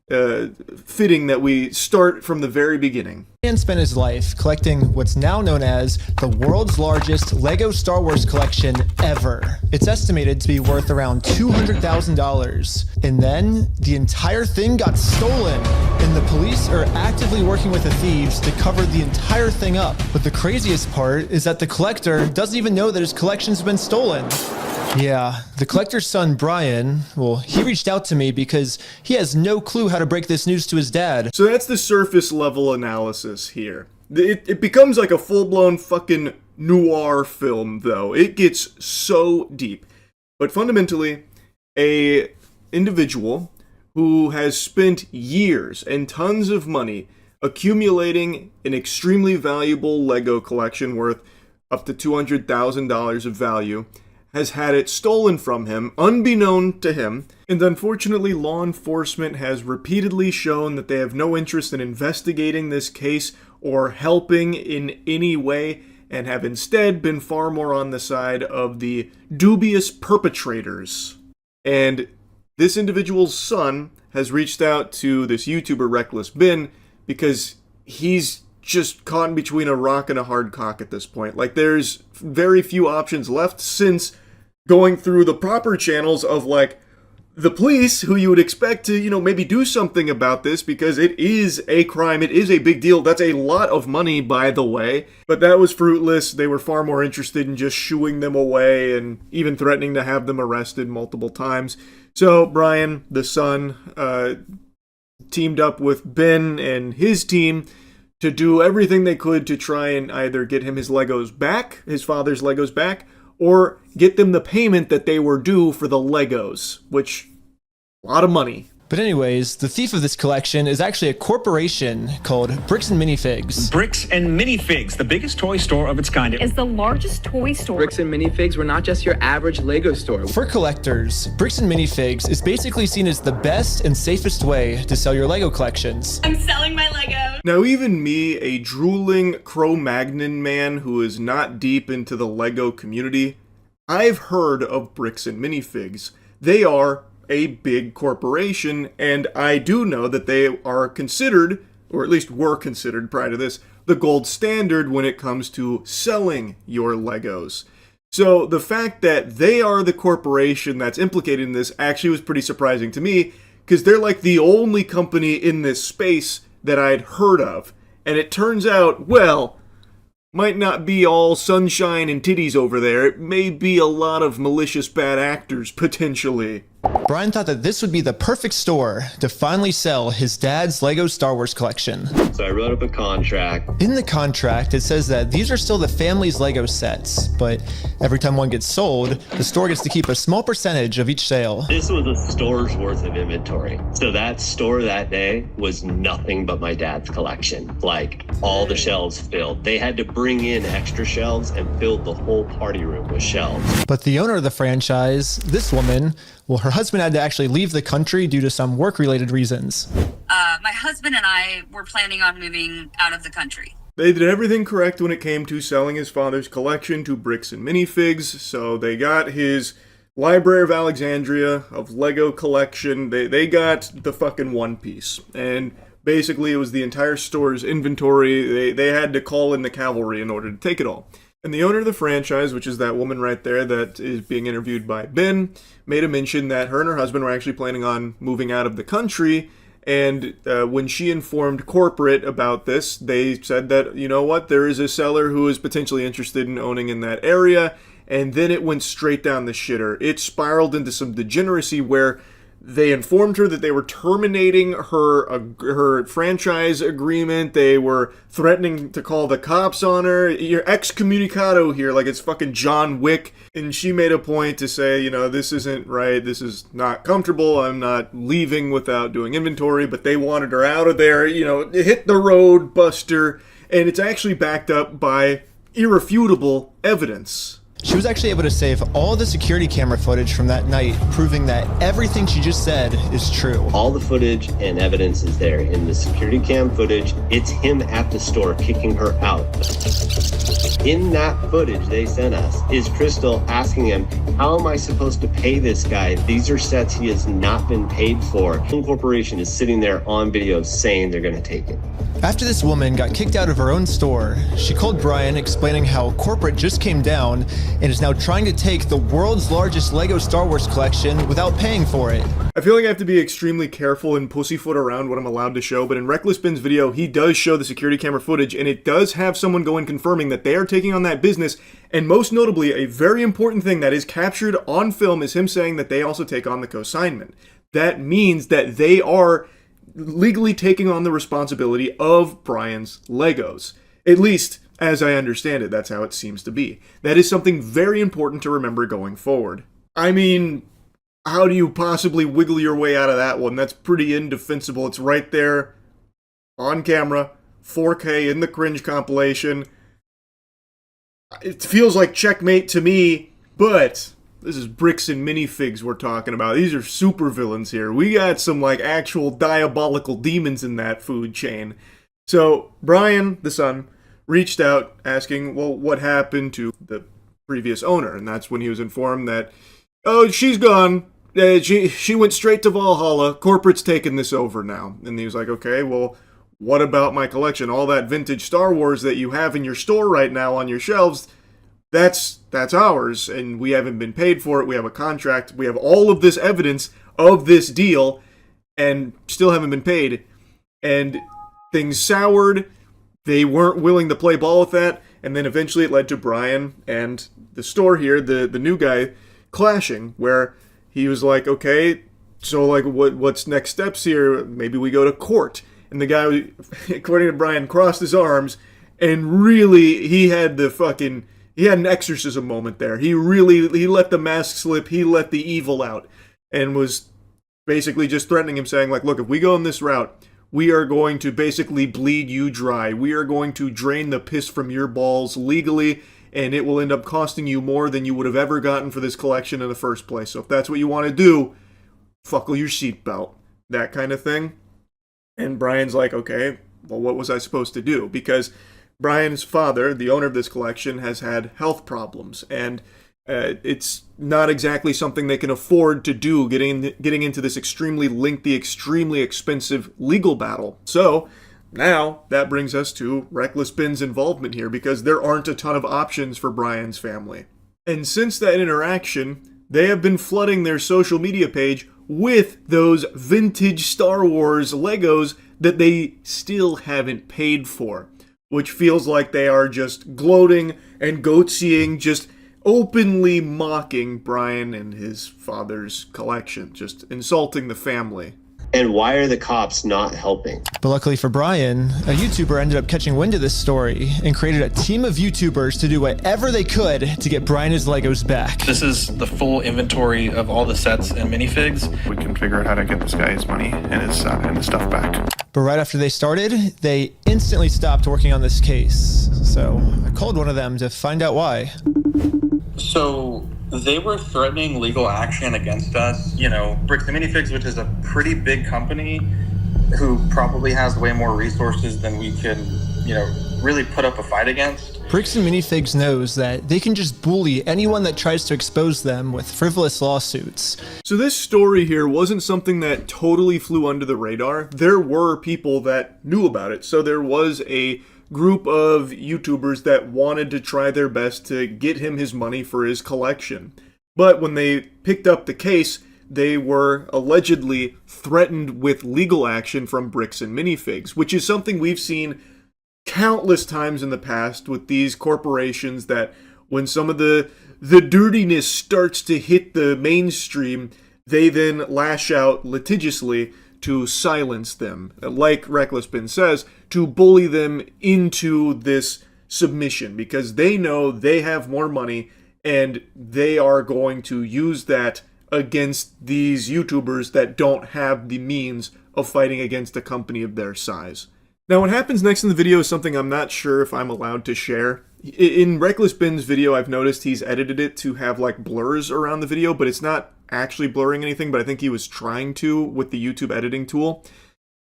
Speaker 1: fitting that we start from the very beginning.
Speaker 8: Man spent his life collecting what's now known as the world's largest Lego Star Wars collection ever. It's estimated to be worth around $200,000. And then the entire thing got stolen, and the police are actively working with the thieves to cover the entire thing up. But the craziest part is that the collector doesn't even know that his collection's been stolen. Yeah, the collector's son, Brian, well, he reached out to me because he has no clue how to break this news to his dad.
Speaker 1: So that's the surface level analysis here. It becomes like a full-blown fucking noir film, though. It gets so deep. But fundamentally, a individual who has spent years and tons of money accumulating an extremely valuable Lego collection worth up to $200,000 of value has had it stolen from him, unbeknown to him, and unfortunately law enforcement has repeatedly shown that they have no interest in investigating this case or helping in any way, and have instead been far more on the side of the dubious perpetrators. And this individual's son has reached out to this YouTuber Reckless because he's just caught in between a rock and a hard cock at this point. Like, there's very few options left since going through the proper channels of, like, the police, who you would expect to, maybe do something about this because it is a crime, it is a big deal. That's a lot of money, by the way. But that was fruitless. They were far more interested in just shooing them away and even threatening to have them arrested multiple times. So Brian, the son, teamed up with Ben and his team to do everything they could to try and either get him his Legos back, his father's Legos back, or get them the payment that they were due for the Legos, which, a lot of money.
Speaker 8: But anyways, the thief of this collection is actually a corporation called Bricks and Minifigs.
Speaker 9: Bricks and Minifigs, the biggest toy store of its kind.
Speaker 10: Is the largest toy store.
Speaker 11: Bricks and Minifigs were not just your average Lego store.
Speaker 8: For collectors, Bricks and Minifigs is basically seen as the best and safest way to sell your Lego collections.
Speaker 10: I'm selling my Legos.
Speaker 1: Now, even me, a drooling Cro-Magnon man who is not deep into the Lego community, I've heard of Bricks and Minifigs. They are a big corporation, and I do know that they are considered, or at least were considered prior to this, the gold standard when it comes to selling your Legos. So the fact that they are the corporation that's implicated in this actually was pretty surprising to me, because they're like the only company in this space that I'd heard of. And it turns out, well, might not be all sunshine and titties over there. It may be a lot of malicious bad actors, potentially.
Speaker 8: Brian thought that this would be the perfect store to finally sell his dad's Lego Star Wars collection.
Speaker 12: So I wrote up a contract.
Speaker 8: In the contract, it says that these are still the family's Lego sets, but every time one gets sold, the store gets to keep a small percentage of each sale.
Speaker 12: This was a store's worth of inventory. So that store that day was nothing but my dad's collection. Like, all the shelves filled. They had to bring in extra shelves and filled the whole party room with shelves.
Speaker 8: But the owner of the franchise, this woman, well, her husband had to actually leave the country due to some work-related reasons.
Speaker 10: My husband and I were planning on moving out of the country.
Speaker 1: They did everything correct when it came to selling his father's collection to Bricks and Minifigs, so they got his Library of Alexandria of Lego collection. They got the fucking One Piece. And basically it was the entire store's inventory. They had to call in the cavalry in order to take it all. And the owner of the franchise, which is that woman right there that is being interviewed by Ben, made a mention that her and her husband were actually planning on moving out of the country. And when she informed corporate about this, they said that, you know what, there is a seller who is potentially interested in owning in that area. And then it went straight down the shitter. It spiraled into some degeneracy where they informed her that they were terminating her franchise agreement. They were threatening to call the cops on her. You're excommunicado here, like it's fucking John Wick. And she made a point to say, you know, this isn't right. This is not comfortable. I'm not leaving without doing inventory. But they wanted her out of there. You know, hit the road, Buster. And it's actually backed up by irrefutable evidence.
Speaker 8: She was actually able to save all the security camera footage from that night, proving that everything she just said is true.
Speaker 12: All the footage and evidence is there. In the security cam footage, it's him at the store kicking her out. In that footage they sent us is Crystal asking him, how am I supposed to pay this guy? These are sets he has not been paid for. Home Corporation is sitting there on video saying they're going to take it.
Speaker 8: After this woman got kicked out of her own store, she called Brian explaining how corporate just came down and is now trying to take the world's largest Lego Star Wars collection without paying for it.
Speaker 1: I feel like I have to be extremely careful and pussyfoot around what I'm allowed to show, but in Reckless Ben's video, he does show the security camera footage, and it does have someone go in confirming that they are taking on that business, and most notably, a very important thing that is captured on film is him saying that they also take on the consignment. That means that they are legally taking on the responsibility of Brian's Legos. At least, as I understand it, that's how it seems to be. That is something very important to remember going forward. I mean, how do you possibly wiggle your way out of that one? That's pretty indefensible. It's right there on camera, 4K in the cringe compilation. It feels like checkmate to me, but this is Bricks and Minifigs we're talking about. These are supervillains here. We got some like actual diabolical demons in that food chain. So Brian, the son, reached out asking, well, what happened to the previous owner? And that's when he was informed that, oh, she's gone. She went straight to Valhalla. Corporate's taking this over now. And he was like, okay, well, what about my collection? All that vintage Star Wars that you have in your store right now on your shelves, that's ours, and we haven't been paid for it. We have a contract. We have all of this evidence of this deal, and still haven't been paid. And things soured. They weren't willing to play ball with that, and then eventually it led to Brian and the store here, the new guy, clashing, where he was like, okay, so like what's next steps here? Maybe we go to court. And the guy, according to Brian, crossed his arms, and really he had an exorcism moment there. He let the mask slip, he let the evil out, and was basically just threatening him, saying like, look, if we go in this route, we are going to basically bleed you dry. We are going to drain the piss from your balls legally, and it will end up costing you more than you would have ever gotten for this collection in the first place. So if that's what you want to do, buckle your seatbelt. That kind of thing. And Brian's like, okay, well, what was I supposed to do? Because Brian's father, the owner of this collection, has had health problems, and it's not exactly something they can afford to do, getting into this extremely lengthy, extremely expensive legal battle. So now that brings us to Reckless Ben's involvement here, because there aren't a ton of options for Brian's family. And since that interaction, they have been flooding their social media page with those vintage Star Wars Legos that they still haven't paid for, which feels like they are just gloating and goatseeing, just openly mocking Brian and his father's collection, just insulting the family.
Speaker 12: And why are the cops not helping?
Speaker 8: But luckily for Brian, a YouTuber ended up catching wind of this story and created a team of YouTubers to do whatever they could to get Brian his Legos back.
Speaker 13: This is the full inventory of all the sets and minifigs.
Speaker 14: We can figure out how to get this guy his money and his stuff back.
Speaker 8: But right after they started, they instantly stopped working on this case. So I called one of them to find out why.
Speaker 13: So they were threatening legal action against us. You know, Bricks and Minifigs, which is a pretty big company who probably has way more resources than we can, really put up a fight against.
Speaker 8: Bricks and Minifigs knows that they can just bully anyone that tries to expose them with frivolous lawsuits.
Speaker 1: So this story here wasn't something that totally flew under the radar. There were people that knew about it. So there was a group of YouTubers that wanted to try their best to get him his money for his collection. But when they picked up the case, they were allegedly threatened with legal action from Bricks and Minifigs, which is something we've seen countless times in the past with these corporations, that when some of the dirtiness starts to hit the mainstream, they then lash out litigiously to silence them, like Reckless Bin says, to bully them into this submission, because they know they have more money and they are going to use that against these YouTubers that don't have the means of fighting against a company of their size. Now, what happens next in the video is something I'm not sure if I'm allowed to share. In Reckless Bin's video, I've noticed he's edited it to have like blurs around the video, but it's not actually blurring anything, but I think he was trying to with the YouTube editing tool.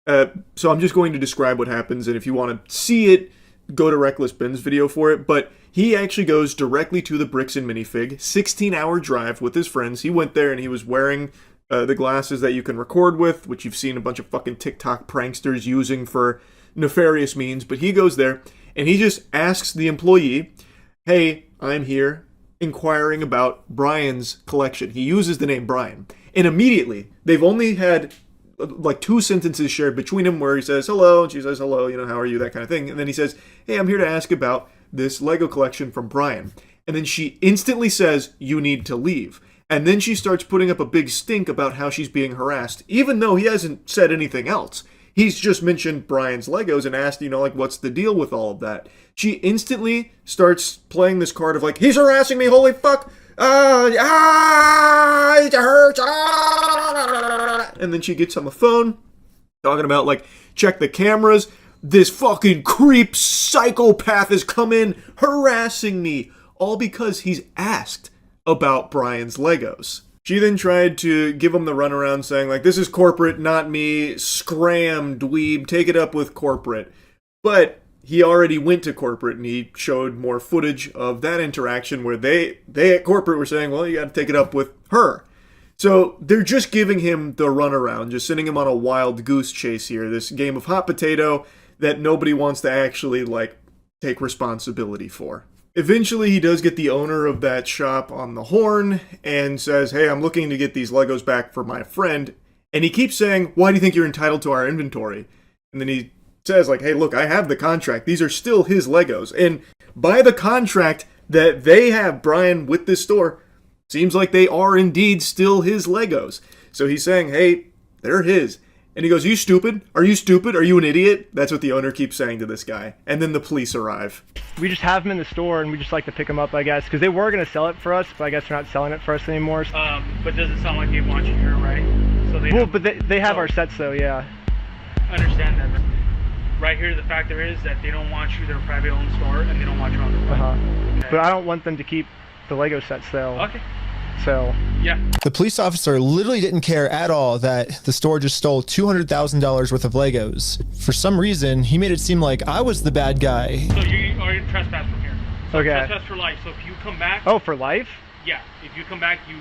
Speaker 1: So I'm just going to describe what happens, and if you want to see it, go to Reckless Bin's video for it. But he actually goes directly to the Bricks and Minifig, 16-hour drive with his friends. He went there and he was wearing the glasses that you can record with, which you've seen a bunch of fucking TikTok pranksters using for nefarious means. But he goes there and he just asks the employee, hey, I'm here inquiring about Brian's collection. He uses the name Brian. And immediately, they've only had like 2 sentences shared between him where he says hello and she says hello, you know, how are you, that kind of thing. And then he says, hey, I'm here to ask about this Lego collection from Brian. And then she instantly says, you need to leave. And then she starts putting up a big stink about how she's being harassed, even though he hasn't said anything else. He's just mentioned Brian's Legos and asked, you know, like, what's the deal with all of that? She instantly starts playing this card of like, he's harassing me, holy fuck! It hurts! And then she gets on the phone, talking about, like, check the cameras. This fucking creep psychopath has come in harassing me, all because he's asked about Brian's Legos. She then tried to give him the runaround, saying, like, this is corporate, not me. Scram, dweeb, take it up with corporate. But he already went to corporate, and he showed more footage of that interaction where they at corporate were saying, well, you got to take it up with her. So they're just giving him the runaround, just sending him on a wild goose chase here, this game of hot potato that nobody wants to actually, like, take responsibility for. Eventually, he does get the owner of that shop on the horn and says, hey, I'm looking to get these Legos back for my friend. And he keeps saying, why do you think you're entitled to our inventory? And then he says, like, hey, look, I have the contract. These are still his Legos. And by the contract that they have, Brian, with this store, seems like they are indeed still his Legos. So he's saying, hey, they're his. And he goes, you stupid? Are you stupid? Are you an idiot? That's what the owner keeps saying to this guy. And then the police arrive.
Speaker 4: We just have them in the store, and we just like to pick them up, I guess, because they were going to sell it for us, but I guess they're not selling it for us anymore.
Speaker 15: But does it sound like they want you here, right? So they
Speaker 4: but they have our sets, though, yeah.
Speaker 15: I understand that. Right here, the factor is that they don't want you, their private-owned store, and they don't want you on the web. Okay.
Speaker 4: But I don't want them to keep the Lego sets, though.
Speaker 15: Okay.
Speaker 4: So,
Speaker 15: yeah.
Speaker 8: The police officer literally didn't care at all that the store just stole $200,000 worth of Legos. For some reason, he made it seem like I was the bad guy.
Speaker 15: So you are trespass from here. So
Speaker 4: okay.
Speaker 15: Trespass for life. So if you come back...
Speaker 4: Oh, for life?
Speaker 15: Yeah. If you come back, you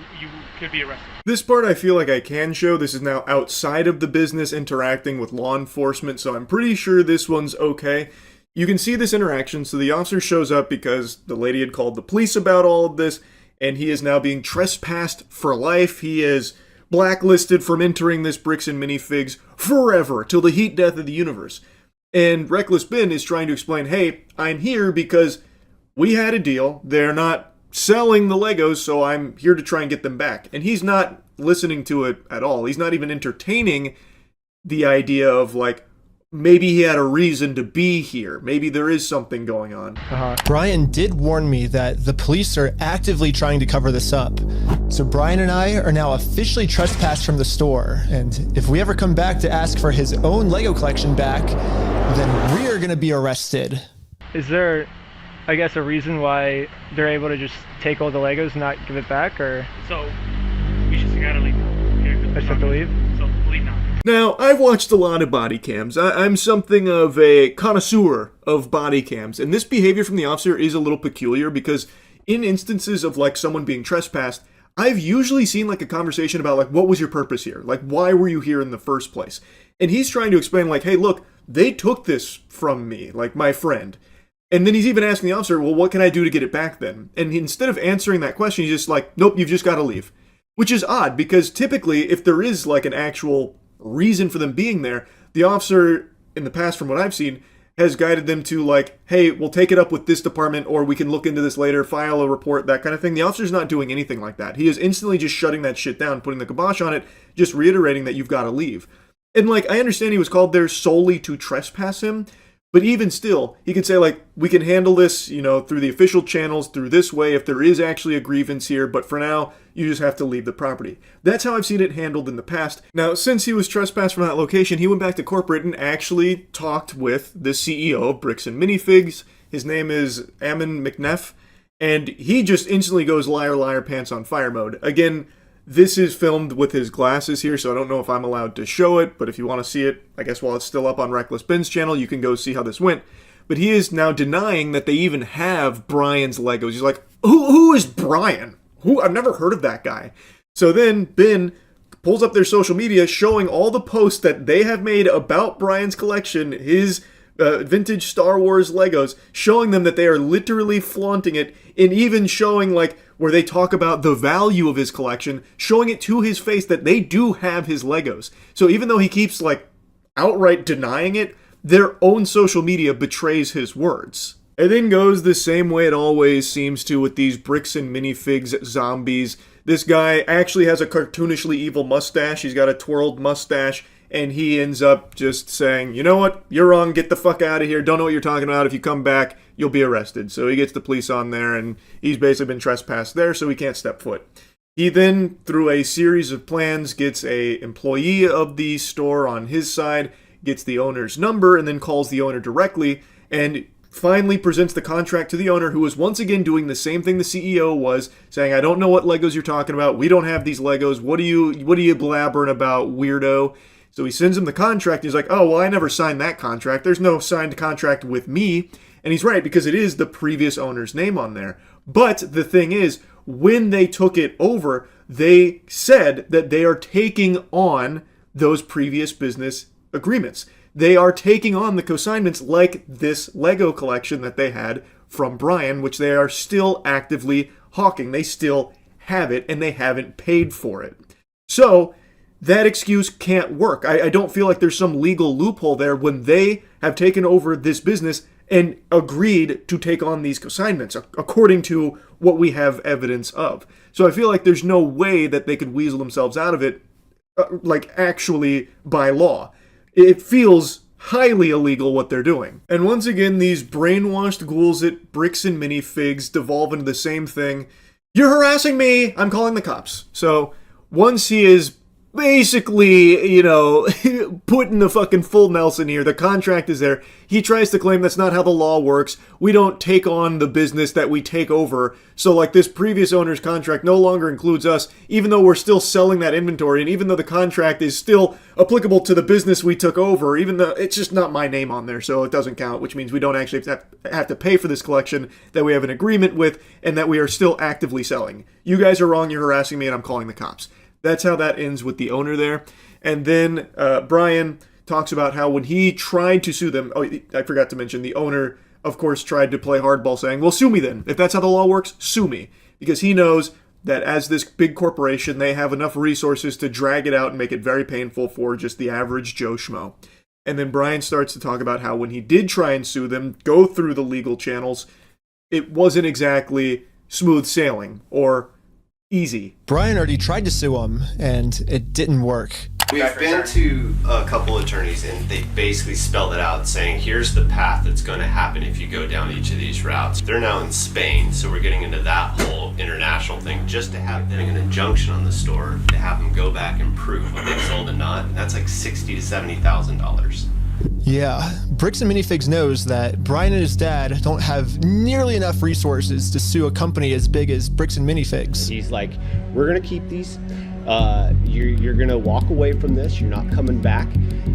Speaker 15: could be arrested.
Speaker 1: This part I feel like I can show. This is now outside of the business interacting with law enforcement, so I'm pretty sure this one's okay. You can see this interaction. So the officer shows up because the lady had called the police about all of this, and he is now being trespassed for life. He is blacklisted from entering this Bricks and Minifigs forever, till the heat death of the universe. And Reckless Bin is trying to explain, hey, I'm here because we had a deal. They're not selling the Legos, so I'm here to try and get them back. And he's not listening to it at all. He's not even entertaining the idea of, like, maybe he had a reason to be here. Maybe there is something going on.
Speaker 8: Brian did warn me that the police are actively trying to cover this up. So Brian and I are now officially trespassed from the store. And if we ever come back to ask for his own Lego collection back, then we're going to be arrested.
Speaker 4: Is there, I guess, a reason why they're able to just take all the Legos and not give it back, or?
Speaker 15: So, we just gotta leave.
Speaker 4: I just have to leave?
Speaker 15: So, leave now.
Speaker 1: Now, I've watched a lot of body cams. I'm something of a connoisseur of body cams, and this behavior from the officer is a little peculiar because in instances of like someone being trespassed, I've usually seen like a conversation about like, what was your purpose here? Like, why were you here in the first place? And he's trying to explain like, hey, look, they took this from me, like my friend. And then he's even asking the officer, well, what can I do to get it back then? And instead of answering that question, he's just like, nope, you've just got to leave. Which is odd because typically if there is like an actual reason for them being there, the officer in the past, from what I've seen, has guided them to like, hey, we'll take it up with this department or we can look into this later, file a report, that kind of thing. The officer's not doing anything like that. He is instantly just shutting that shit down, putting the kibosh on it, just reiterating that you've got to leave. And like, I understand he was called there solely to trespass him, but even still, he could say like, we can handle this, you know, through the official channels, through this way, if there is actually a grievance here, but for now, you just have to leave the property. That's how I've seen it handled in the past. Now, since he was trespassed from that location, he went back to corporate and actually talked with the CEO of Bricks and Minifigs. His name is Ammon McNeff, and he just instantly goes liar, liar, pants on fire mode. Again, this is filmed with his glasses here, so I don't know if I'm allowed to show it, but if you want to see it, I guess while it's still up on Reckless Ben's channel, you can go see how this went. But he is now denying that they even have Brian's Legos. He's like, who is Brian? I've never heard of that guy. So then Ben pulls up their social media showing all the posts that they have made about Brian's collection, his vintage Star Wars Legos, showing them that they are literally flaunting it, and even showing like where they talk about the value of his collection, showing it to his face that they do have his Legos. So even though he keeps like outright denying it, their own social media betrays his words. It then goes the same way it always seems to with these Bricks and Minifigs zombies. This guy actually has a cartoonishly evil mustache. He's got a twirled mustache, and he ends up just saying, you know what, you're wrong, get the fuck out of here, don't know what you're talking about, if you come back, you'll be arrested. So he gets the police on there, and he's basically been trespassed there, so he can't step foot. He then, through a series of plans, gets a employee of the store on his side, gets the owner's number, and then calls the owner directly, and finally presents the contract to the owner, who is once again doing the same thing the CEO was, saying, I don't know what Legos you're talking about, we don't have these Legos, what are you blabbering about, weirdo? So he sends him the contract, and he's like, oh, well, I never signed that contract, there's no signed contract with me. And he's right, because it is the previous owner's name on there. But the thing is, when they took it over, they said that they are taking on those previous business agreements. They are taking on the consignments like this Lego collection that they had from Brian, which they are still actively hawking. They still have it, and they haven't paid for it. So that excuse can't work. I don't feel like there's some legal loophole there when they have taken over this business and agreed to take on these consignments, according to what we have evidence of. So I feel like there's no way that they could weasel themselves out of it, like actually by law. It feels highly illegal what they're doing. And once again, these brainwashed ghouls at Bricks and Minifigs devolve into the same thing. You're harassing me! I'm calling the cops. So once he is basically, you know, putting the fucking full Nelson here, the contract is there, he tries to claim that's not how the law works. We don't take on the business that we take over. So like this previous owner's contract no longer includes us, even though we're still selling that inventory, and even though the contract is still applicable to the business we took over, even though it's just not my name on there, so it doesn't count, which means we don't actually have to pay for this collection that we have an agreement with and that we are still actively selling. You guys are wrong, you're harassing me, and I'm calling the cops. That's how that ends with the owner there. And then Brian talks about how when he tried to sue them, I forgot to mention, the owner, of course, tried to play hardball, saying, well, sue me then. If that's how the law works, sue me. Because he knows that as this big corporation, they have enough resources to drag it out and make it very painful for just the average Joe Schmo. And then Brian starts to talk about how when he did try and sue them, go through the legal channels, it wasn't exactly smooth sailing or easy.
Speaker 8: Brian already tried to sue him, and it didn't work.
Speaker 12: We've been to a couple attorneys, and they basically spelled it out, saying here's the path that's going to happen if you go down each of these routes. They're now in Spain, so we're getting into that whole international thing just to have them an injunction on the store to have them go back and prove what they sold and not. And that's like $60,000 to $70,000.
Speaker 8: Yeah, Bricks and Minifigs knows that Brian and his dad don't have nearly enough resources to sue a company as big as Bricks and Minifigs.
Speaker 16: He's like, we're gonna keep these. You're gonna walk away from this. You're not coming back.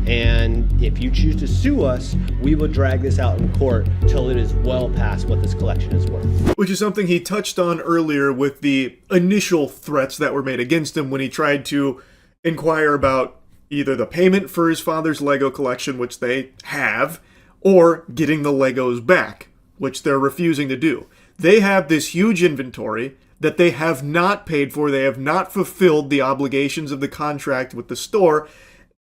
Speaker 16: And if you choose to sue us, we will drag this out in court till it is well past what this collection is worth.
Speaker 1: Which is something he touched on earlier with the initial threats that were made against him when he tried to inquire about either the payment for his father's Lego collection, which they have, or getting the Legos back, which they're refusing to do. They have this huge inventory that they have not paid for. They have not fulfilled the obligations of the contract with the store,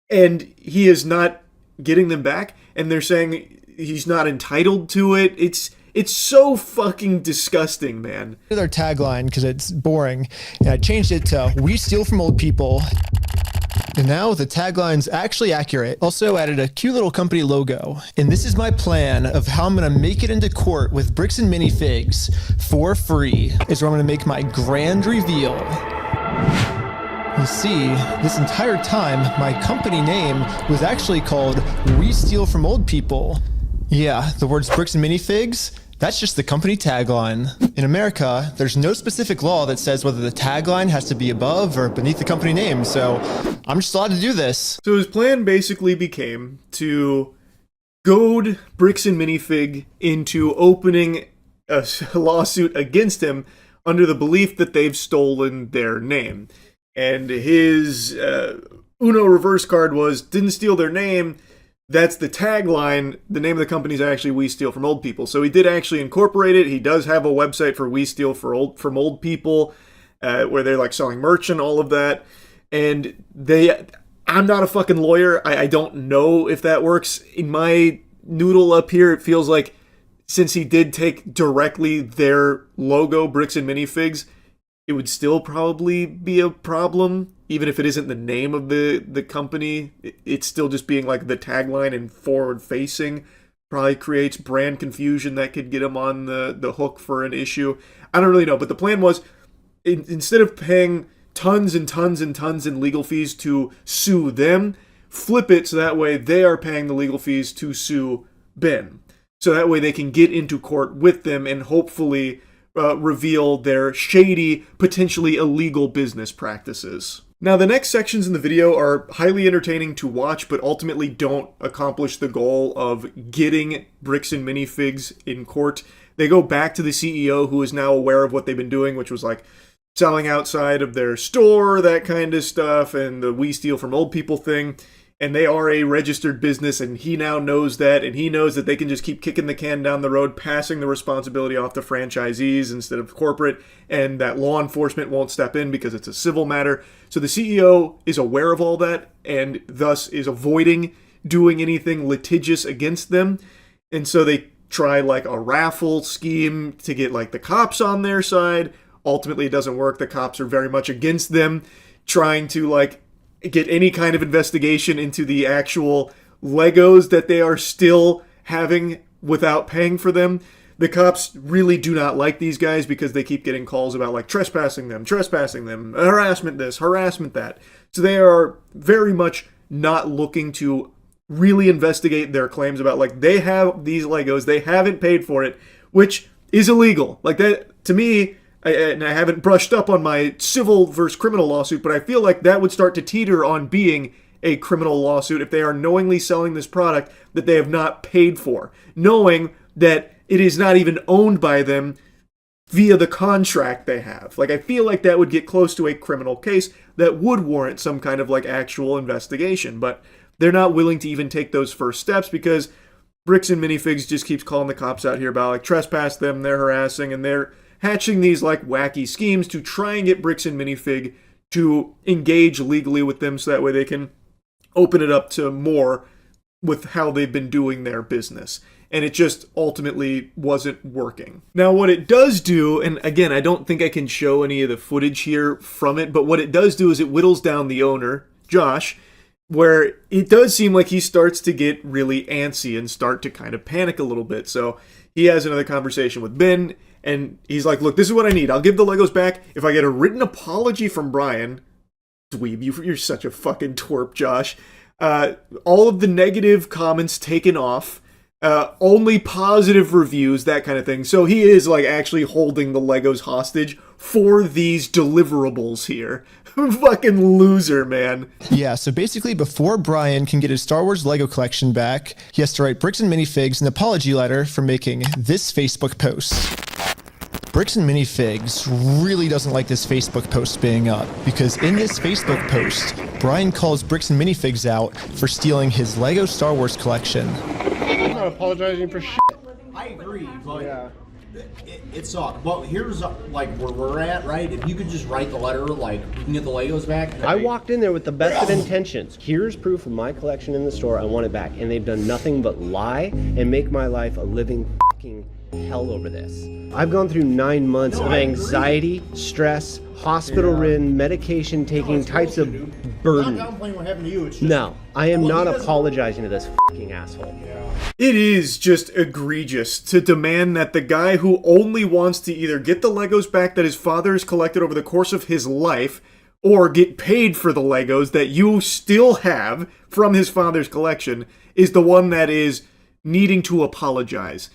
Speaker 1: and he is not getting them back, and they're saying he's not entitled to it. It's so fucking disgusting, man.
Speaker 8: Their tagline, because it's boring, and I changed it to "We steal from old people." And now the tagline's actually accurate. Also added a cute little company logo. And this is my plan of how I'm gonna make it into court with Bricks and Minifigs for free, is where I'm gonna make my grand reveal. You see, this entire time, my company name was actually called We Steal From Old People. Yeah, the words Bricks and Minifigs, that's just the company tagline. In America, there's no specific law that says whether the tagline has to be above or beneath the company name, so I'm just allowed to do this.
Speaker 1: So his plan basically became to goad Bricks and Minifig into opening a lawsuit against him under the belief that they've stolen their name. And his Uno reverse card was, didn't steal their name. That's the tagline. The name of the company is actually We Steal From Old People. So he did actually incorporate it. He does have a website for We Steal From Old People, where they're like selling merch and all of that. And I'm not a fucking lawyer. I don't know if that works. In my noodle up here, it feels like since he did take directly their logo, Bricks and Minifigs, it would still probably be a problem. Even if it isn't the name of the company, it's still just being like the tagline and forward-facing probably creates brand confusion that could get him on the hook for an issue. I don't really know, but the plan was, instead of paying tons and tons and tons in legal fees to sue them, flip it so that way they are paying the legal fees to sue Ben. So that way they can get into court with them and hopefully reveal their shady, potentially illegal business practices. Now, the next sections in the video are highly entertaining to watch, but ultimately don't accomplish the goal of getting Bricks and Minifigs in court. They go back to the CEO, who is now aware of what they've been doing, which was like selling outside of their store, that kind of stuff, and the We Steal From Old People thing. And they are a registered business, and he now knows that, and he knows that they can just keep kicking the can down the road, passing the responsibility off to franchisees instead of corporate, and that law enforcement won't step in because it's a civil matter. So the CEO is aware of all that, and thus is avoiding doing anything litigious against them. And so they try like a raffle scheme to get like the cops on their side. Ultimately, it doesn't work. The cops are very much against them, trying to like get any kind of investigation into the actual Legos that they are still having without paying for them. The cops really do not like these guys because they keep getting calls about like trespassing them, harassment this, harassment that. So they are very much not looking to really investigate their claims about like they have these Legos, they haven't paid for it, which is illegal. Like that, to me, and I haven't brushed up on my civil versus criminal lawsuit, but I feel like that would start to teeter on being a criminal lawsuit if they are knowingly selling this product that they have not paid for, knowing that it is not even owned by them via the contract they have. Like, I feel like that would get close to a criminal case that would warrant some kind of like actual investigation, but they're not willing to even take those first steps because Bricks and Minifigs just keeps calling the cops out here about like trespass them, they're harassing, and they're hatching these like wacky schemes to try and get Bricks and Minifig to engage legally with them so that way they can open it up to more with how they've been doing their business. And it just ultimately wasn't working. Now, what it does do, and again, I don't think I can show any of the footage here from it, but what it does do is it whittles down the owner, Josh, where it does seem like he starts to get really antsy and start to kind of panic a little bit. So he has another conversation with Ben, and he's like, look, this is what I need. I'll give the Legos back if I get a written apology from Brian. Dweeb, you're such a fucking twerp, Josh. All of the negative comments taken off. Only positive reviews, that kind of thing. So he is like actually holding the Legos hostage for these deliverables here. Fucking loser, man.
Speaker 8: Yeah, so basically before Brian can get his Star Wars Lego collection back, he has to write Bricks and Minifigs an apology letter for making this Facebook post. Bricks and Minifigs really doesn't like this Facebook post being up, because in this Facebook post, Brian calls Bricks and Minifigs out for stealing his Lego Star Wars collection.
Speaker 4: I'm not apologizing for shit.
Speaker 17: I agree, but it sucked. But here's like where we're at, right? If you could just write the letter, like we can get the Legos back.
Speaker 16: I walked in there with the best of intentions. Here's proof of my collection in the store. I want it back, and they've done nothing but lie and make my life a living fucking hell over this. I've gone through 9 months of anxiety, stress, hospital-ridden, medication-taking types of burden.
Speaker 17: I'm not downplaying what happened to you. It's just,
Speaker 16: No, I am not apologizing to this fucking asshole.
Speaker 1: It is just egregious to demand that the guy who only wants to either get the Legos back that his father has collected over the course of his life, or get paid for the Legos that you still have from his father's collection, is the one that is needing to apologize.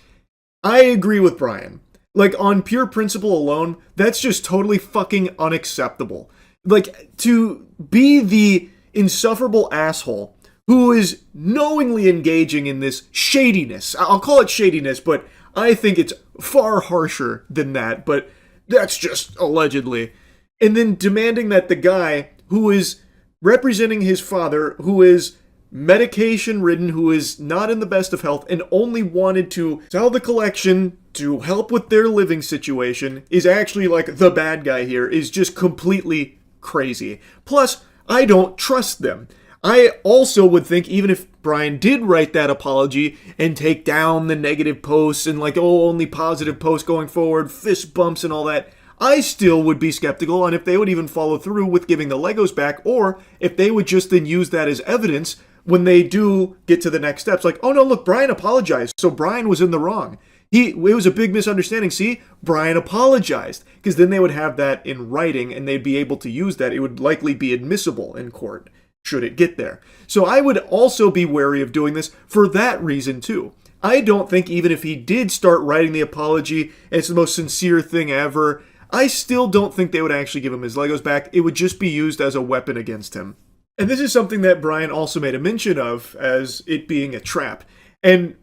Speaker 1: I agree with Brian. Like, on pure principle alone, that's just totally fucking unacceptable. Like, to be the insufferable asshole who is knowingly engaging in this shadiness. I'll call it shadiness, but I think it's far harsher than that, but that's just allegedly. And then demanding that the guy who is representing his father, who is medication-ridden, who is not in the best of health, and only wanted to sell the collection to help with their living situation, is actually like the bad guy here, is just completely crazy. Plus, I don't trust them. I also would think, even if Brian did write that apology and take down the negative posts and like, oh, only positive posts going forward, fist bumps and all that, I still would be skeptical on if they would even follow through with giving the Legos back, or if they would just then use that as evidence when they do get to the next steps. Like, oh no, look, Brian apologized, so Brian was in the wrong. It was a big misunderstanding. See, Brian apologized. Because then they would have that in writing and they'd be able to use that. It would likely be admissible in court, should it get there. So I would also be wary of doing this for that reason too. I don't think even if he did start writing the apology and it's the most sincere thing ever, I still don't think they would actually give him his Legos back. It would just be used as a weapon against him. And this is something that Brian also made a mention of as it being a trap. And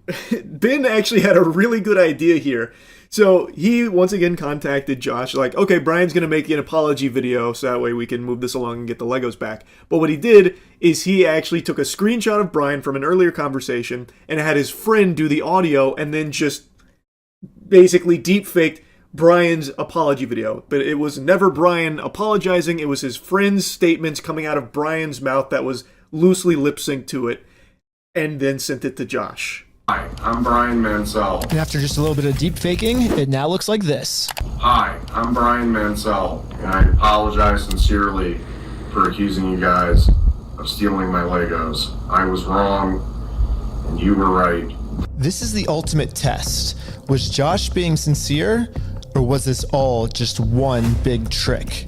Speaker 1: Ben actually had a really good idea here. So he once again contacted Josh, like, okay, Brian's going to make an apology video so that way we can move this along and get the Legos back. But what he did is he actually took a screenshot of Brian from an earlier conversation and had his friend do the audio and then just basically deep-faked Brian's apology video. But it was never Brian apologizing. It was his friend's statements coming out of Brian's mouth that was loosely lip-synced to it, and then sent it to Josh.
Speaker 18: Hi, I'm Brian Mansell.
Speaker 8: And after just a little bit of deep faking, it now looks like this.
Speaker 18: Hi, I'm Brian Mansell, and I apologize sincerely for accusing you guys of stealing my Legos. I was wrong, and you were right.
Speaker 8: This is the ultimate test. Was Josh being sincere, or was this all just one big trick?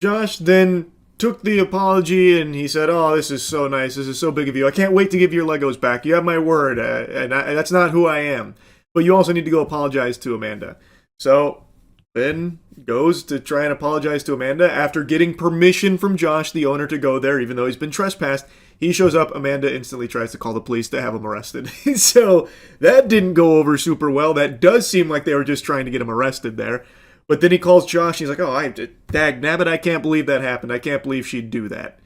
Speaker 1: Josh then took the apology and he said, oh, this is so nice. This is so big of you. I can't wait to give your Legos back. You have my word, and that's not who I am. But you also need to go apologize to Amanda. So Ben goes to try and apologize to Amanda after getting permission from Josh, the owner, to go there, even though he's been trespassed. He shows up. Amanda instantly tries to call the police to have him arrested. So that didn't go over super well. That does seem like they were just trying to get him arrested there. But then he calls Josh, and he's like, oh, dag nabbit, I can't believe that happened. I can't believe she'd do that.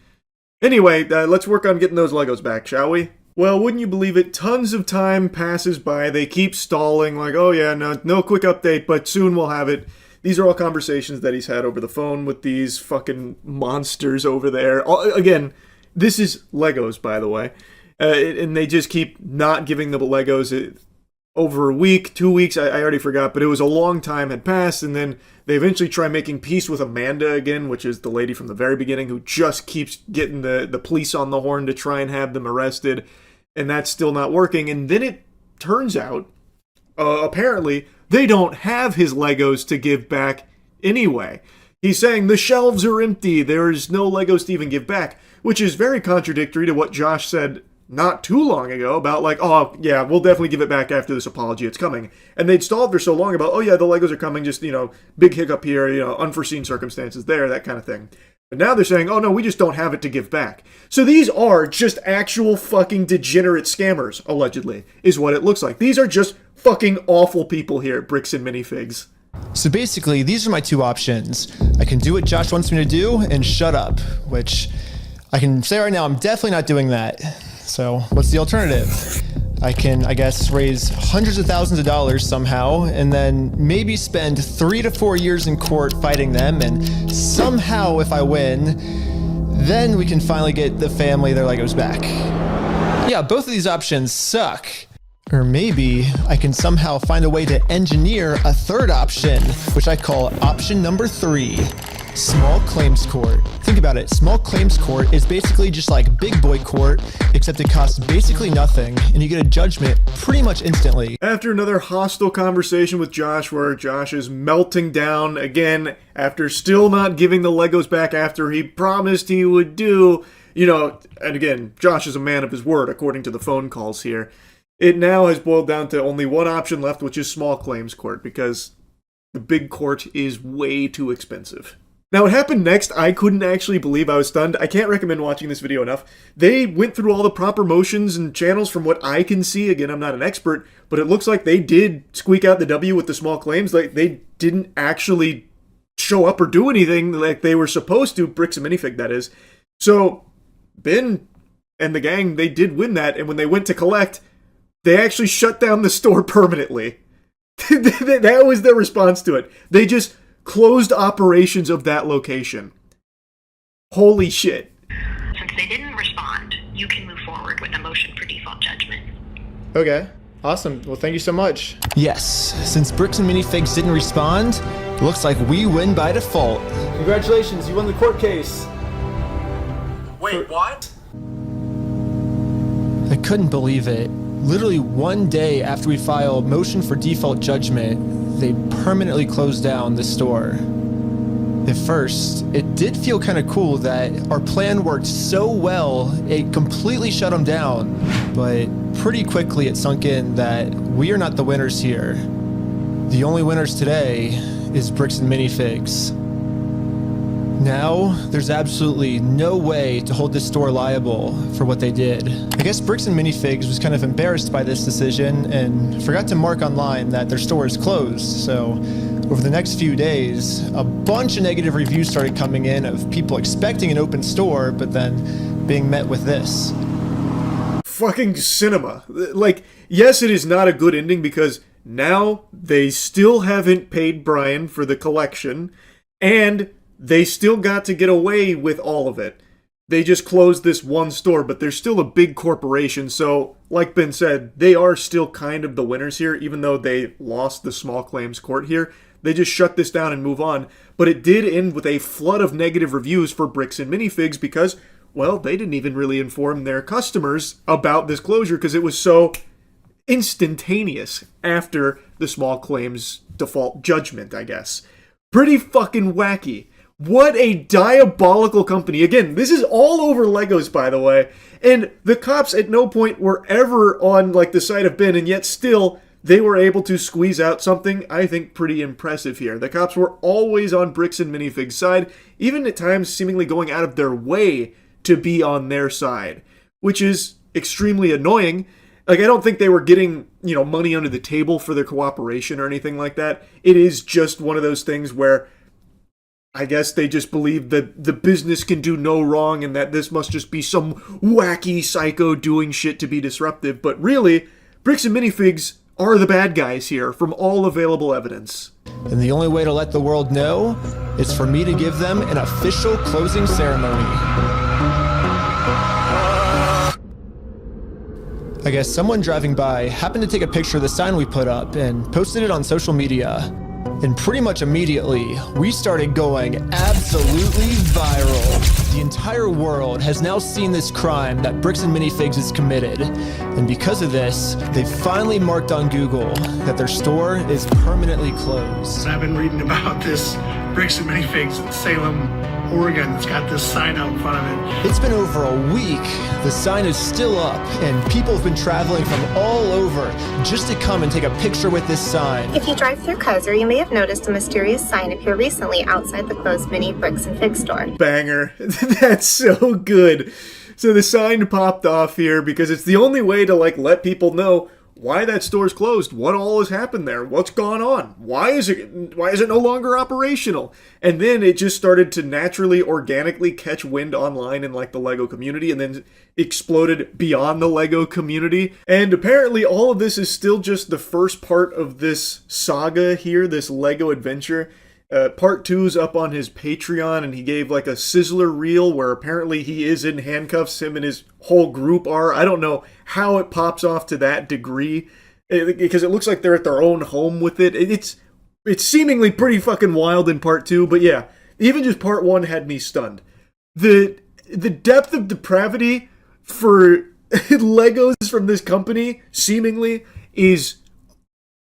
Speaker 1: Anyway, let's work on getting those Legos back, shall we? Well, wouldn't you believe it, tons of time passes by. They keep stalling, like, oh yeah, no quick update, but soon we'll have it. These are all conversations that he's had over the phone with these fucking monsters over there. Again, this is Legos, by the way. And they just keep not giving the Legos over a week, 2 weeks, I already forgot, but it was a long time had passed, and then they eventually try making peace with Amanda again, which is the lady from the very beginning who just keeps getting the police on the horn to try and have them arrested, and that's still not working. And then it turns out, apparently, they don't have his Legos to give back anyway. He's saying the shelves are empty, there's no Legos to even give back, which is very contradictory to what Josh said not too long ago about like, oh yeah, we'll definitely give it back after this apology, it's coming. And they'd stalled for so long about, oh yeah, the Legos are coming, just, big hiccup here, unforeseen circumstances there, that kind of thing. But now they're saying, oh no, we just don't have it to give back. So these are just actual fucking degenerate scammers, allegedly, is what it looks like. These are just fucking awful people here at Bricks and Minifigs.
Speaker 8: So basically, these are my two options. I can do what Josh wants me to do and shut up, which I can say right now, I'm definitely not doing that. So what's the alternative? I can, I guess, raise hundreds of thousands of dollars somehow, and then maybe spend 3 to 4 years in court fighting them, and somehow if I win, then we can finally get the family their Legos back. Yeah, both of these options suck. Or maybe I can somehow find a way to engineer a third option, which I call option number 3. Small claims court. Think about it. Small claims court is basically just like big boy court, except it costs basically nothing, and you get a judgment pretty much instantly.
Speaker 1: After another hostile conversation with Josh, where Josh is melting down again after still not giving the Legos back after he promised he would do, and again, Josh is a man of his word, according to the phone calls here. It now has boiled down to only one option left, which is small claims court, because the big court is way too expensive. Now, what happened next, I couldn't actually believe. I was stunned. I can't recommend watching this video enough. They went through all the proper motions and channels from what I can see. Again, I'm not an expert, but it looks like they did squeak out the W with the small claims. Like, they didn't actually show up or do anything like they were supposed to. Bricks and Minifig, that is. So, Ben and the gang, they did win that, and when they went to collect, they actually shut down the store permanently. That was their response to it. They just closed operations of that location. Holy shit.
Speaker 10: Since they didn't respond, you can move forward with a motion for default judgment.
Speaker 8: Okay, awesome. Well, thank you so much. Yes, since Bricks and Minifigs didn't respond, it looks like we win by default. Congratulations, you won the court case.
Speaker 13: Wait, what?
Speaker 8: I couldn't believe it. Literally one day after we filed motion for default judgment, they permanently closed down the store. At first, it did feel kind of cool that our plan worked so well, it completely shut them down. But pretty quickly it sunk in that we are not the winners here. The only winners today is Bricks and Minifigs. Now, there's absolutely no way to hold this store liable for what they did. I guess Bricks and Minifigs was kind of embarrassed by this decision and forgot to mark online that their store is closed. So, over the next few days, a bunch of negative reviews started coming in of people expecting an open store, but then being met with this.
Speaker 1: Fucking cinema. Like, yes, it is not a good ending because now they still haven't paid Brian for the collection, and they still got to get away with all of it. They just closed this one store, but they're still a big corporation, so, like Ben said, they are still kind of the winners here, even though they lost the small claims court here. They just shut this down and move on, but it did end with a flood of negative reviews for Bricks and Minifigs because, well, they didn't even really inform their customers about this closure because it was so instantaneous after the small claims default judgment, I guess. Pretty fucking wacky. What a diabolical company. Again, this is all over Legos, by the way. And the cops at no point were ever on like the side of Ben, and yet still they were able to squeeze out something I think pretty impressive here. The cops were always on Bricks and Minifig's side, even at times seemingly going out of their way to be on their side, which is extremely annoying. Like, I don't think they were getting, money under the table for their cooperation or anything like that. It is just one of those things where I guess they just believe that the business can do no wrong and that this must just be some wacky psycho doing shit to be disruptive. But really, Bricks and Minifigs are the bad guys here from all available evidence.
Speaker 8: And the only way to let the world know is for me to give them an official closing ceremony. I guess someone driving by happened to take a picture of the sign we put up and posted it on social media. And pretty much immediately, we started going absolutely viral. The entire world has now seen this crime that Bricks and Minifigs has committed. And because of this, they finally marked on Google that their store is permanently closed.
Speaker 2: I've been reading about this
Speaker 19: Bricks and Minifigs in Salem, Oregon that's got this sign out in front of it.
Speaker 8: It's been over a week. The sign is still up, and people have been traveling from all over just to come and take a picture with this sign.
Speaker 20: If you drive through Kaiser, you may have noticed a mysterious sign appear recently outside the closed Mini Bricks and Fig store.
Speaker 1: Banger. That's so good. So the sign popped off here because it's the only way to let people know why that store's closed, what all has happened there, what's gone on, why is it no longer operational? And then it just started to naturally, organically catch wind online in the Lego community, and then exploded beyond the Lego community. And apparently all of this is still just the first part of this saga here, this Lego adventure. Part 2's up on his Patreon, and he gave a sizzler reel where apparently he is in handcuffs, him and his whole group are. I don't know how it pops off to that degree, because it looks like they're at their own home with it. It's seemingly pretty fucking wild in Part 2, but yeah, even just Part 1 had me stunned. The depth of depravity for Legos from this company, seemingly, is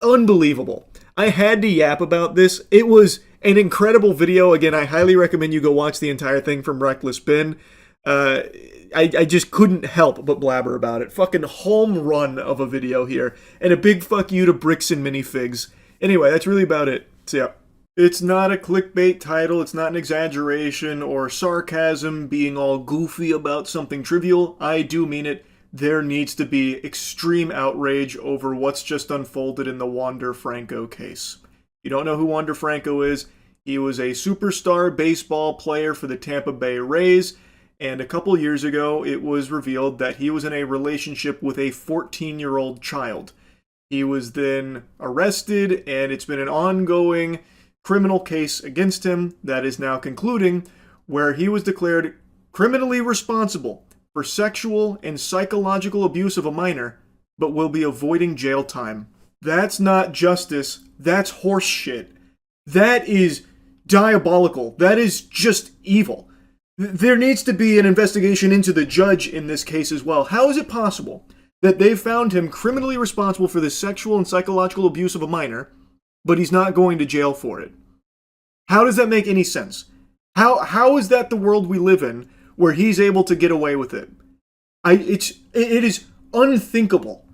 Speaker 1: unbelievable. I had to yap about this. It was an incredible video. Again, I highly recommend you go watch the entire thing from Reckless Ben. I just couldn't help but blabber about it. Fucking home run of a video here. And a big fuck you to Bricks and Minifigs. Anyway, that's really about it. So yeah. It's not a clickbait title. It's not an exaggeration or sarcasm being all goofy about something trivial. I do mean it. There needs to be extreme outrage over what's just unfolded in the Wander Franco case. You don't know who Wander Franco is? He was a superstar baseball player for the Tampa Bay Rays, and a couple years ago it was revealed that he was in a relationship with a 14-year-old child. He was then arrested, and it's been an ongoing criminal case against him that is now concluding, where he was declared criminally responsible for sexual and psychological abuse of a minor, but will be avoiding jail time. That's not justice. That's horse shit. That is diabolical. That is just evil. There needs to be an investigation into the judge in this case as well. How is it possible that they found him criminally responsible for the sexual and psychological abuse of a minor, but he's not going to jail for it? How does that make any sense? How is that the world we live in, where he's able to get away with it? It is unthinkable.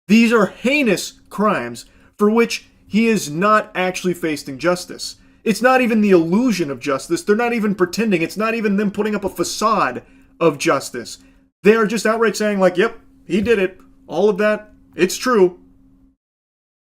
Speaker 1: These are heinous crimes for which he is not actually facing justice. It's not even the illusion of justice. They're not even pretending. It's not even them putting up a facade of justice. They are just outright saying yep, he did it. All of that, it's true.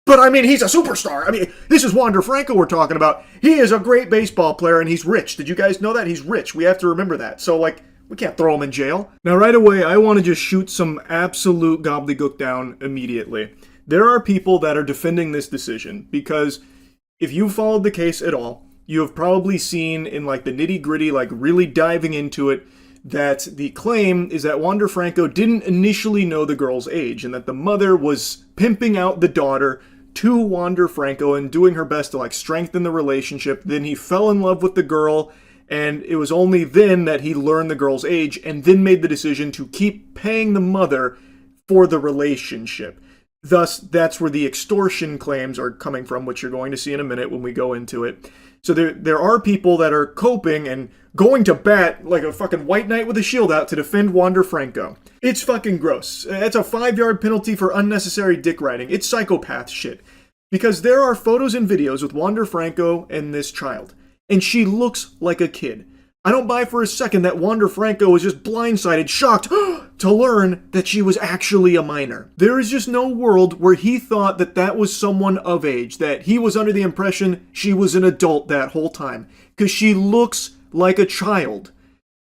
Speaker 1: But he's a superstar. This is Wander Franco we're talking about. He is a great baseball player and he's rich. Did you guys know that? He's rich. We have to remember that. So we can't throw him in jail. Now right away, I want to just shoot some absolute gobbledygook down immediately. There are people that are defending this decision because if you followed the case at all, you have probably seen in the nitty-gritty, really diving into it, that the claim is that Wander Franco didn't initially know the girl's age and that the mother was pimping out the daughter to Wander Franco and doing her best to strengthen the relationship. Then he fell in love with the girl, and it was only then that he learned the girl's age and then made the decision to keep paying the mother for the relationship. Thus, that's where the extortion claims are coming from, which you're going to see in a minute when we go into it. So there are people that are coping and going to bat like a fucking white knight with a shield out to defend Wander Franco. It's fucking gross. It's a 5-yard penalty for unnecessary dick riding. It's psychopath shit. Because there are photos and videos with Wander Franco and this child, and she looks like a kid. I don't buy for a second that Wander Franco was just blindsided, shocked to learn that she was actually a minor. There is just no world where he thought that that was someone of age, that he was under the impression she was an adult that whole time, because she looks like a child.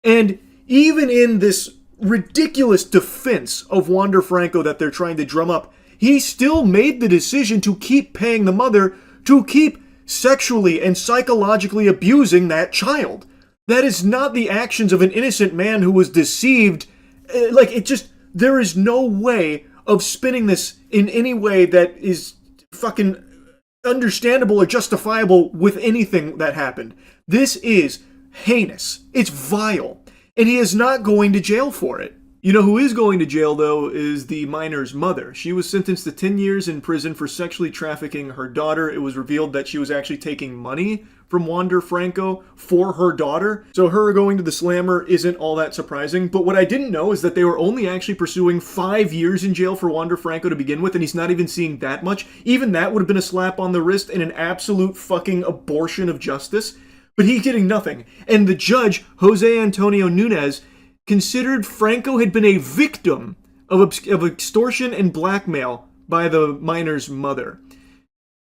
Speaker 1: And even in this ridiculous defense of Wander Franco that they're trying to drum up, he still made the decision to keep paying the mother to keep sexually and psychologically abusing that child. That is not the actions of an innocent man who was deceived. There is no way of spinning this in any way that is fucking understandable or justifiable with anything that happened. This is heinous. It's vile. And he is not going to jail for it. You know who is going to jail, though, is the minor's mother. She was sentenced to 10 years in prison for sexually trafficking her daughter. It was revealed that she was actually taking money from Wander Franco for her daughter. So her going to the slammer isn't all that surprising. But what I didn't know is that they were only actually pursuing 5 years in jail for Wander Franco to begin with, and he's not even seeing that much. Even that would have been a slap on the wrist and an absolute fucking abortion of justice. But he's getting nothing. And the judge, Jose Antonio Nunez, considered Franco had been a victim of extortion and blackmail by the minor's mother.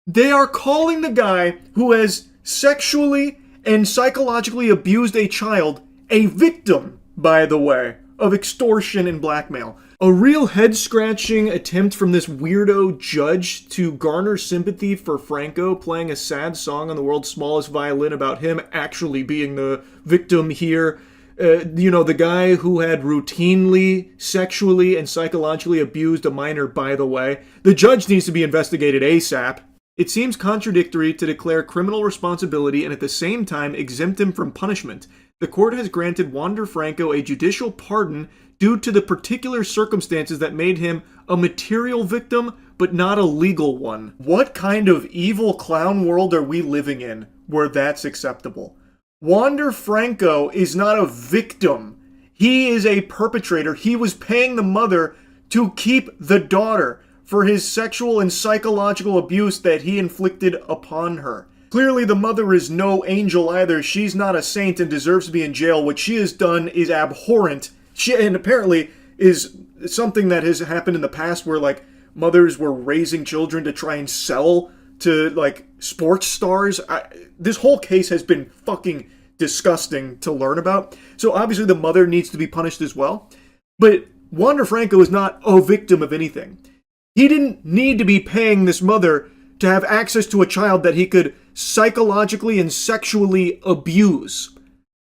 Speaker 1: They are calling the guy who has sexually and psychologically abused a child a victim, by the way, of extortion and blackmail. A real head-scratching attempt from this weirdo judge to garner sympathy for Franco, playing a sad song on the world's smallest violin about him actually being the victim here. The guy who had routinely sexually and psychologically abused a minor, by the way. The judge needs to be investigated ASAP. It seems contradictory to declare criminal responsibility and at the same time exempt him from punishment. The court has granted Wander Franco a judicial pardon due to the particular circumstances that made him a material victim, but not a legal one. What kind of evil clown world are we living in where that's acceptable? Wander Franco is not a victim. He is a perpetrator. He was paying the mother to keep the daughter for his sexual and psychological abuse that he inflicted upon her. Clearly, the mother is no angel either. She's not a saint and deserves to be in jail. What she has done is abhorrent. And apparently is something that has happened in the past where, like, mothers were raising children to try and sell to, like, sports stars. This whole case has been fucking disgusting to learn about. So obviously the mother needs to be punished as well. But Wander Franco is not a victim of anything. He didn't need to be paying this mother to have access to a child that he could psychologically and sexually abuse.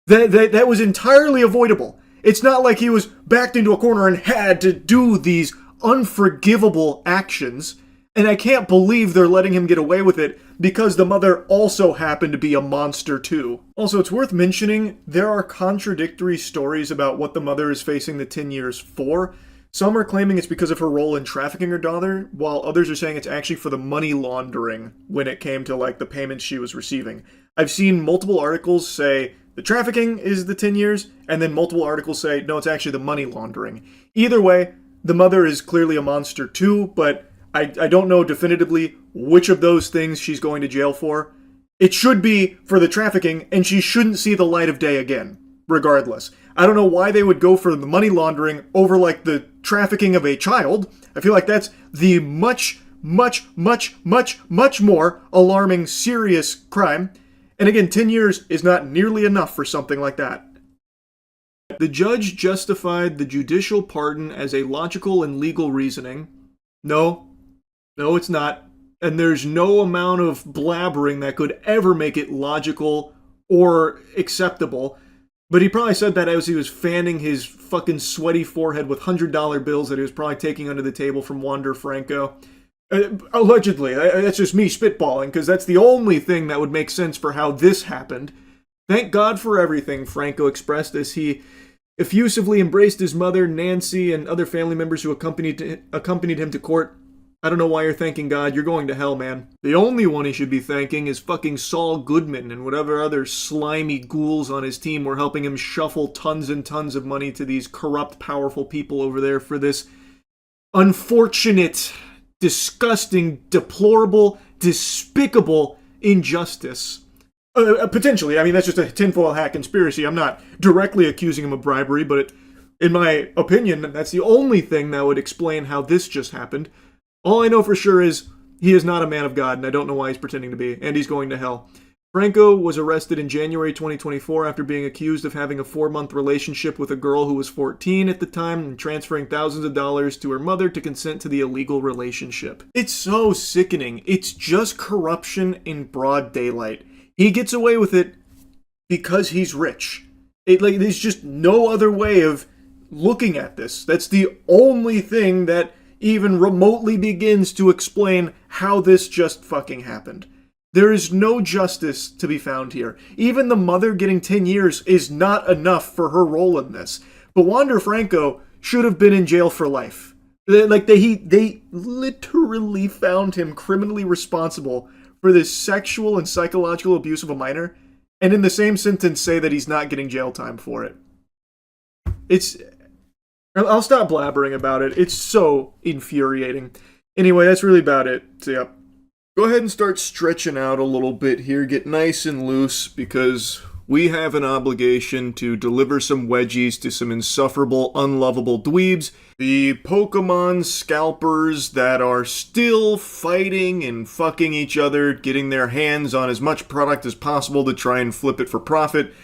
Speaker 1: That was entirely avoidable. It's not like he was backed into a corner and had to do these unforgivable actions. And I can't believe they're letting him get away with it because the mother also happened to be a monster too. Also, it's worth mentioning there are contradictory stories about what the mother is facing the 10 years for. Some are claiming it's because of her role in trafficking her daughter, while others are saying it's actually for the money laundering when it came to, like, the payments she was receiving. I've seen multiple articles say the trafficking is the 10 years, and then multiple articles say, no, it's actually the money laundering. Either way, the mother is clearly a monster too, but I don't know definitively which of those things she's going to jail for. It should be for the trafficking, and she shouldn't see the light of day again, regardless. I don't know why they would go for the money laundering over, like, the trafficking of a child. I feel like that's the much more alarming, serious crime. And again, 10 years is not nearly enough for something like that. The judge justified the judicial pardon as a logical and legal reasoning. No, it's not. And there's no amount of blabbering that could ever make it logical or acceptable. But he probably said that as he was fanning his fucking sweaty forehead with $100 bills that he was probably taking under the table from Wander Franco. Allegedly. That's just me spitballing, because that's the only thing that would make sense for how this happened. Thank God for everything, Franco expressed as he effusively embraced his mother, Nancy, and other family members who accompanied him to court. I don't know why you're thanking God. You're going to hell, man. The only one he should be thanking is fucking Saul Goodman and whatever other slimy ghouls on his team were helping him shuffle tons and tons of money to these corrupt, powerful people over there for this unfortunate, disgusting, deplorable, despicable injustice. Potentially. I mean, that's just a tinfoil hat conspiracy. I'm not directly accusing him of bribery, but in my opinion, that's the only thing that would explain how this just happened. All I know for sure is he is not a man of God, and I don't know why he's pretending to be, and he's going to hell. Franco was arrested in January 2024 after being accused of having a 4-month relationship with a girl who was 14 at the time and transferring thousands of dollars to her mother to consent to the illegal relationship. It's so sickening. It's just corruption in broad daylight. He gets away with it because he's rich. There's just no other way of looking at this. That's the only thing that even remotely begins to explain how this just fucking happened. There is no justice to be found here. Even the mother getting 10 years is not enough for her role in this. But Wander Franco should have been in jail for life. They literally found him criminally responsible for this sexual and psychological abuse of a minor, and in the same sentence say that he's not getting jail time for it. I'll stop blabbering about it. It's so infuriating. Anyway, that's really about it. So yeah, go ahead and start stretching out a little bit here. Get nice and loose, because we have an obligation to deliver some wedgies to some insufferable, unlovable dweebs. The Pokemon scalpers that are still fighting and fucking each other, getting their hands on as much product as possible to try and flip it for profit.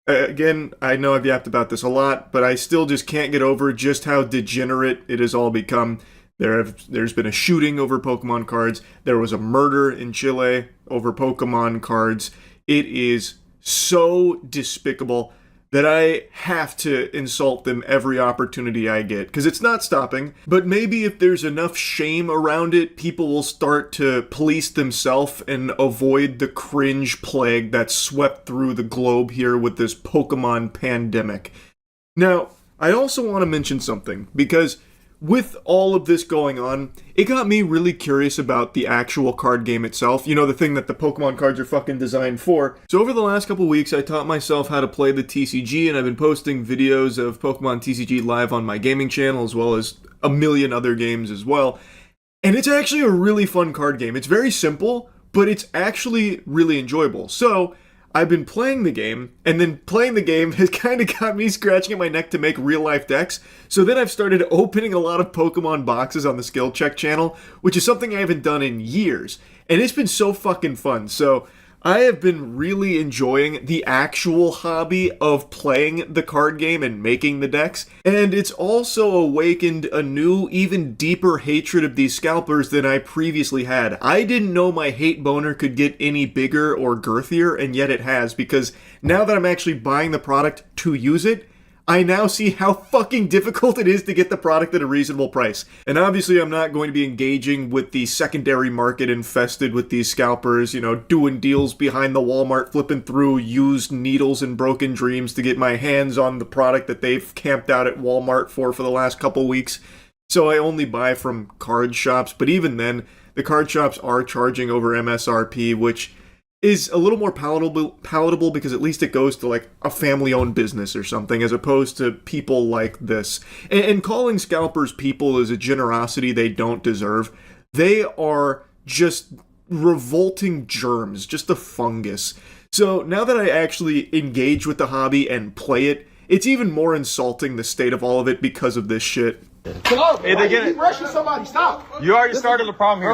Speaker 1: Again, I know I've yapped about this a lot, but I still just can't get over just how degenerate it has all become. There's been a shooting over Pokemon cards. There was a murder in Chile over Pokemon cards. It is so despicable that I have to insult them every opportunity I get, because it's not stopping. But maybe if there's enough shame around it, people will start to police themselves and avoid the cringe plague that swept through the globe here with this Pokemon pandemic. Now, I also want to mention something, because with all of this going on, it got me really curious about the actual card game itself. You know, the thing that the Pokemon cards are fucking designed for. So over the last couple weeks, I taught myself how to play the TCG, and I've been posting videos of Pokemon TCG live on my gaming channel, as well as a million other games as well. And it's actually a really fun card game. It's very simple, but it's actually really enjoyable. So I've been playing the game, and then playing the game has kind of got me scratching at my neck to make real-life decks. So then I've started opening a lot of Pokemon boxes on the Skill Check channel, which is something I haven't done in years. And it's been so fucking fun. So I have been really enjoying the actual hobby of playing the card game and making the decks. And it's also awakened a new, even deeper hatred of these scalpers than I previously had. I didn't know my hate boner could get any bigger or girthier, and yet it has, because now that I'm actually buying the product to use it, I now see how fucking difficult it is to get the product at a reasonable price. And obviously I'm not going to be engaging with the secondary market infested with these scalpers, you know, doing deals behind the Walmart, flipping through used needles and broken dreams to get my hands on the product that they've camped out at Walmart for the last couple weeks. So I only buy from card shops, but even then, the card shops are charging over MSRP, which is a little more palatable because at least it goes to like a family-owned business or something, as opposed to people like this. And calling scalpers people is a generosity they don't deserve. They are just revolting germs, just a fungus. So now that I actually engage with the hobby and play it, it's even more insulting, the state of all of it, because of this shit.
Speaker 21: Hey, they get it.
Speaker 2: Rushing somebody, stop.
Speaker 21: You already started the problem here.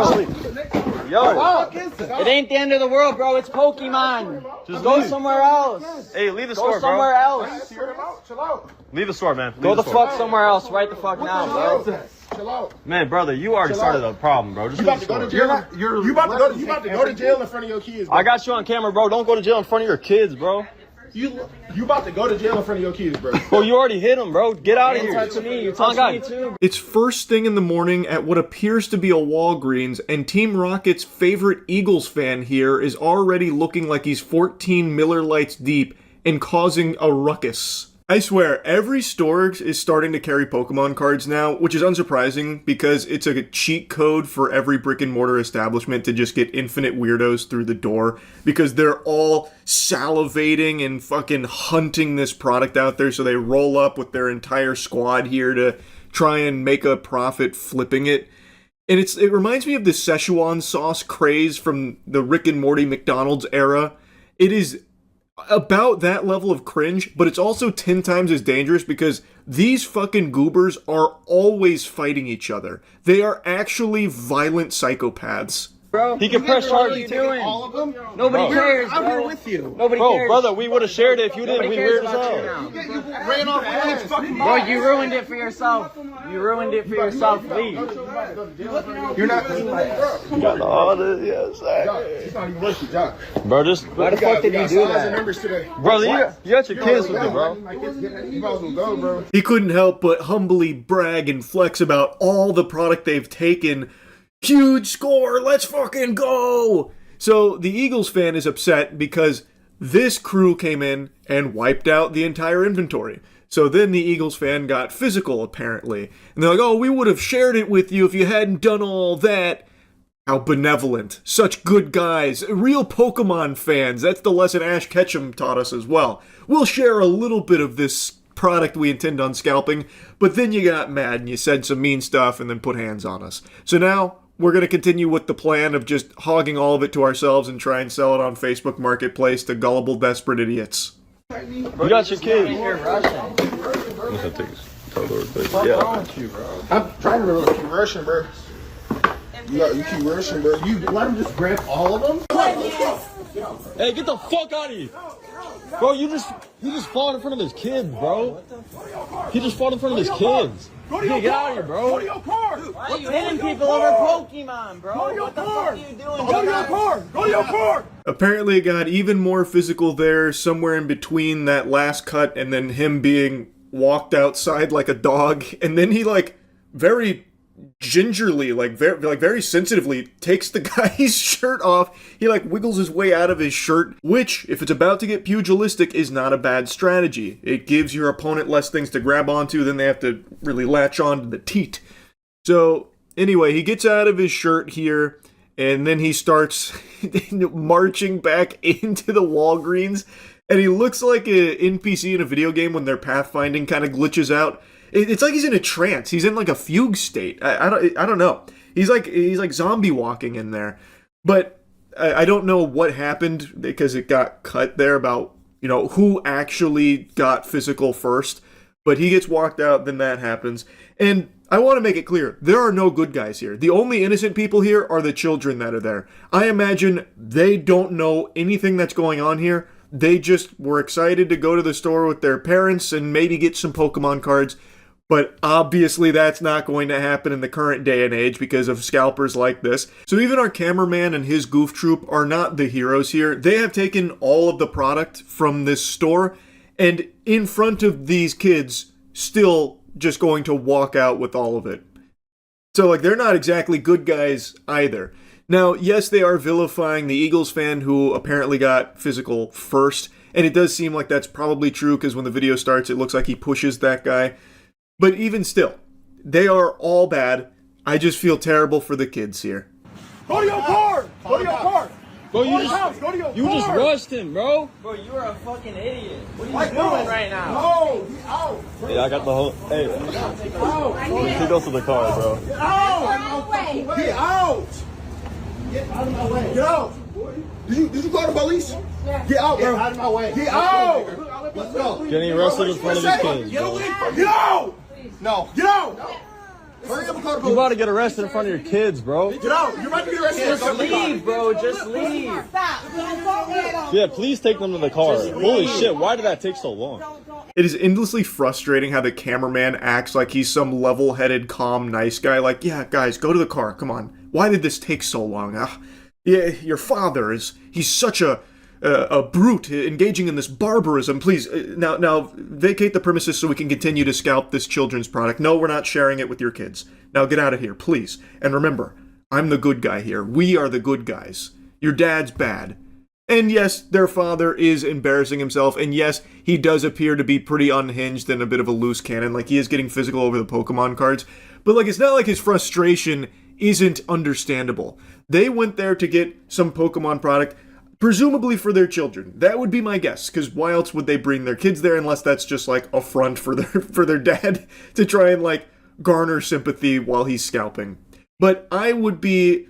Speaker 21: Yo,
Speaker 22: it ain't the end of the world, bro. It's Pokemon.
Speaker 21: Just
Speaker 22: go
Speaker 21: leave.
Speaker 22: somewhere else.
Speaker 21: Hey, leave the
Speaker 22: Go
Speaker 21: store, bro.
Speaker 22: somewhere else.
Speaker 2: Chill out.
Speaker 21: Leave the store, man. Leave
Speaker 22: Go the
Speaker 21: store.
Speaker 22: fuck somewhere else right the fuck now, bro.
Speaker 2: Chill out.
Speaker 21: Man, brother, you already started the problem, bro. Just
Speaker 2: You
Speaker 21: leave
Speaker 2: about
Speaker 21: the
Speaker 2: to go
Speaker 21: store.
Speaker 2: to jail? You about to go to jail in front of your kids, bro.
Speaker 21: I got you on camera, bro. Don't go to jail in front of your kids, bro.
Speaker 2: You about to go to jail in front of your kids, bro.
Speaker 21: Well, you already hit him, bro. Get out of here.
Speaker 22: Touch me. You touch me too.
Speaker 1: It's first thing in the morning at what appears to be a Walgreens, and Team Rocket's favorite Eagles fan here is already looking like he's 14 Miller Lights deep and causing a ruckus. I swear, every store is starting to carry Pokemon cards now, which is unsurprising because it's a cheat code for every brick and mortar establishment to just get infinite weirdos through the door, because they're all salivating and fucking hunting this product out there, so they roll up with their entire squad here to try and make a profit flipping it. And it reminds me of the Szechuan sauce craze from the Rick and Morty McDonald's era. It is about that level of cringe, but it's also 10 times as dangerous because these fucking goobers are always fighting each other. They are actually violent psychopaths.
Speaker 22: Bro,
Speaker 21: he can press charges.
Speaker 22: What are you doing?
Speaker 2: All of them?
Speaker 22: Nobody cares, bro.
Speaker 2: I'm here with you.
Speaker 22: Nobody
Speaker 21: Bro,
Speaker 22: cares.
Speaker 21: brother, we would have shared it if you didn't.
Speaker 22: Nobody
Speaker 21: We
Speaker 22: cares
Speaker 21: weird as
Speaker 22: about
Speaker 21: hell.
Speaker 22: you now.
Speaker 2: You ran off the fucking
Speaker 22: Bro, you ruined it for yourself. You ruined it for yourself. Leave.
Speaker 2: You're not.
Speaker 21: You got all this, yes, sir.
Speaker 2: It's not even worth it, Jock.
Speaker 21: Bro, just
Speaker 22: Why the fuck did you do that?
Speaker 2: Numbers today.
Speaker 21: brother, you got your kids with you, bro.
Speaker 2: You might as well go, bro.
Speaker 1: He couldn't help but humbly brag and flex about all the product they've taken. Huge score, let's fucking go! So the Eagles fan is upset because This crew came in and wiped out the entire inventory. So then the Eagles fan got physical, apparently. And they're like, oh, we would have shared it with you if you hadn't done all that. How benevolent. Such good guys. Real Pokemon fans. That's the lesson Ash Ketchum taught us as well. We'll share a little bit of this product we intend on scalping, but then you got mad and you said some mean stuff and then put hands on us. So now we're going to continue with the plan of just hogging all of it to ourselves and try and sell it on Facebook Marketplace to gullible, desperate idiots.
Speaker 21: You got your kids.
Speaker 22: You're Russian.
Speaker 21: What's wrong with you, bro? I'm trying to remember. Keep rushing, bro. You keep rushing, bro. You let him just grab all of them? Hey, get the fuck out of here. Bro, you just fought in front of his kids, bro. He just fought in front of his kids.
Speaker 22: Hey, get out of here, bro.
Speaker 21: Go to your car.
Speaker 22: Why are you hitting people over Pokemon, bro?
Speaker 21: Go to your
Speaker 22: What the
Speaker 21: car.
Speaker 22: fuck are you doing,
Speaker 21: Go to your car. Go to your car.
Speaker 1: Apparently it got even more physical there, somewhere in between that last cut and then him being walked outside like a dog. And then he, like, very gingerly, very sensitively takes the guy's shirt off. He like wiggles his way out of his shirt, which, if it's about to get pugilistic, is not a bad strategy. It gives your opponent less things to grab onto, then they have to really latch on to the teat. So anyway, he gets out of his shirt here, and then he starts marching back into the Walgreens, and he looks like an NPC in a video game when their pathfinding kind of glitches out. It's like he's in a trance. He's in like a fugue state. I don't know. He's like zombie walking in there. But I don't know what happened because it got cut there about, you know, who actually got physical first. But he gets walked out, then that happens. And I want to make it clear, there are no good guys here. The only innocent people here are the children that are there. I imagine they don't know anything that's going on here. They just were excited to go to the store with their parents and maybe get some Pokemon cards. But obviously that's not going to happen in the current day and age because of scalpers like this. So even our cameraman and his goof troop are not the heroes here. They have taken all of the product from this store and in front of these kids still just going to walk out with all of it. So like they're not exactly good guys either. Now, yes, they are vilifying the Eagles fan who apparently got physical first. And it does seem like that's probably true because when the video starts it looks like he pushes that guy. But even still, they are all bad. I just feel terrible for the kids here.
Speaker 21: Go to your car. Go to your car. Bro, you just rushed him, bro.
Speaker 22: Bro, you are a fucking idiot. What are you doing right now?
Speaker 21: No, he out. Yeah, I got the whole. Hey, he goes to the car, bro. Get out. Get out. Get out of my way. Get out. Did you call the police? Get out, bro. Get out of my way. Get out. Let's go. Getting arrested in front of his kids. Get away from me. Get out. No. Get out. Hurry up and call the police. You about to get arrested in front of your kids, bro. Get out. You're about to get arrested.
Speaker 22: Just leave, bro. Just leave.
Speaker 21: Yeah, please take them to the car. Holy shit, why did that take so long?
Speaker 1: It is endlessly frustrating how the cameraman acts like he's some level-headed, calm, nice guy. Like, yeah, guys, go to the car. Come on. Why did this take so long? Yeah, your father he's such a brute engaging in this barbarism. Please, now vacate the premises so we can continue to scalp this children's product. No, we're not sharing it with your kids. Now get out of here, please. And remember, I'm the good guy here. We are the good guys. Your dad's bad. And yes, their father is embarrassing himself. And yes, he does appear to be pretty unhinged and a bit of a loose cannon. Like, he is getting physical over the Pokemon cards. But, like, it's not like his frustration isn't understandable. They went there to get some Pokemon product, presumably for their children. That would be my guess, because why else would they bring their kids there unless that's just, like, a front for their dad to try and, like, garner sympathy while he's scalping. But I would be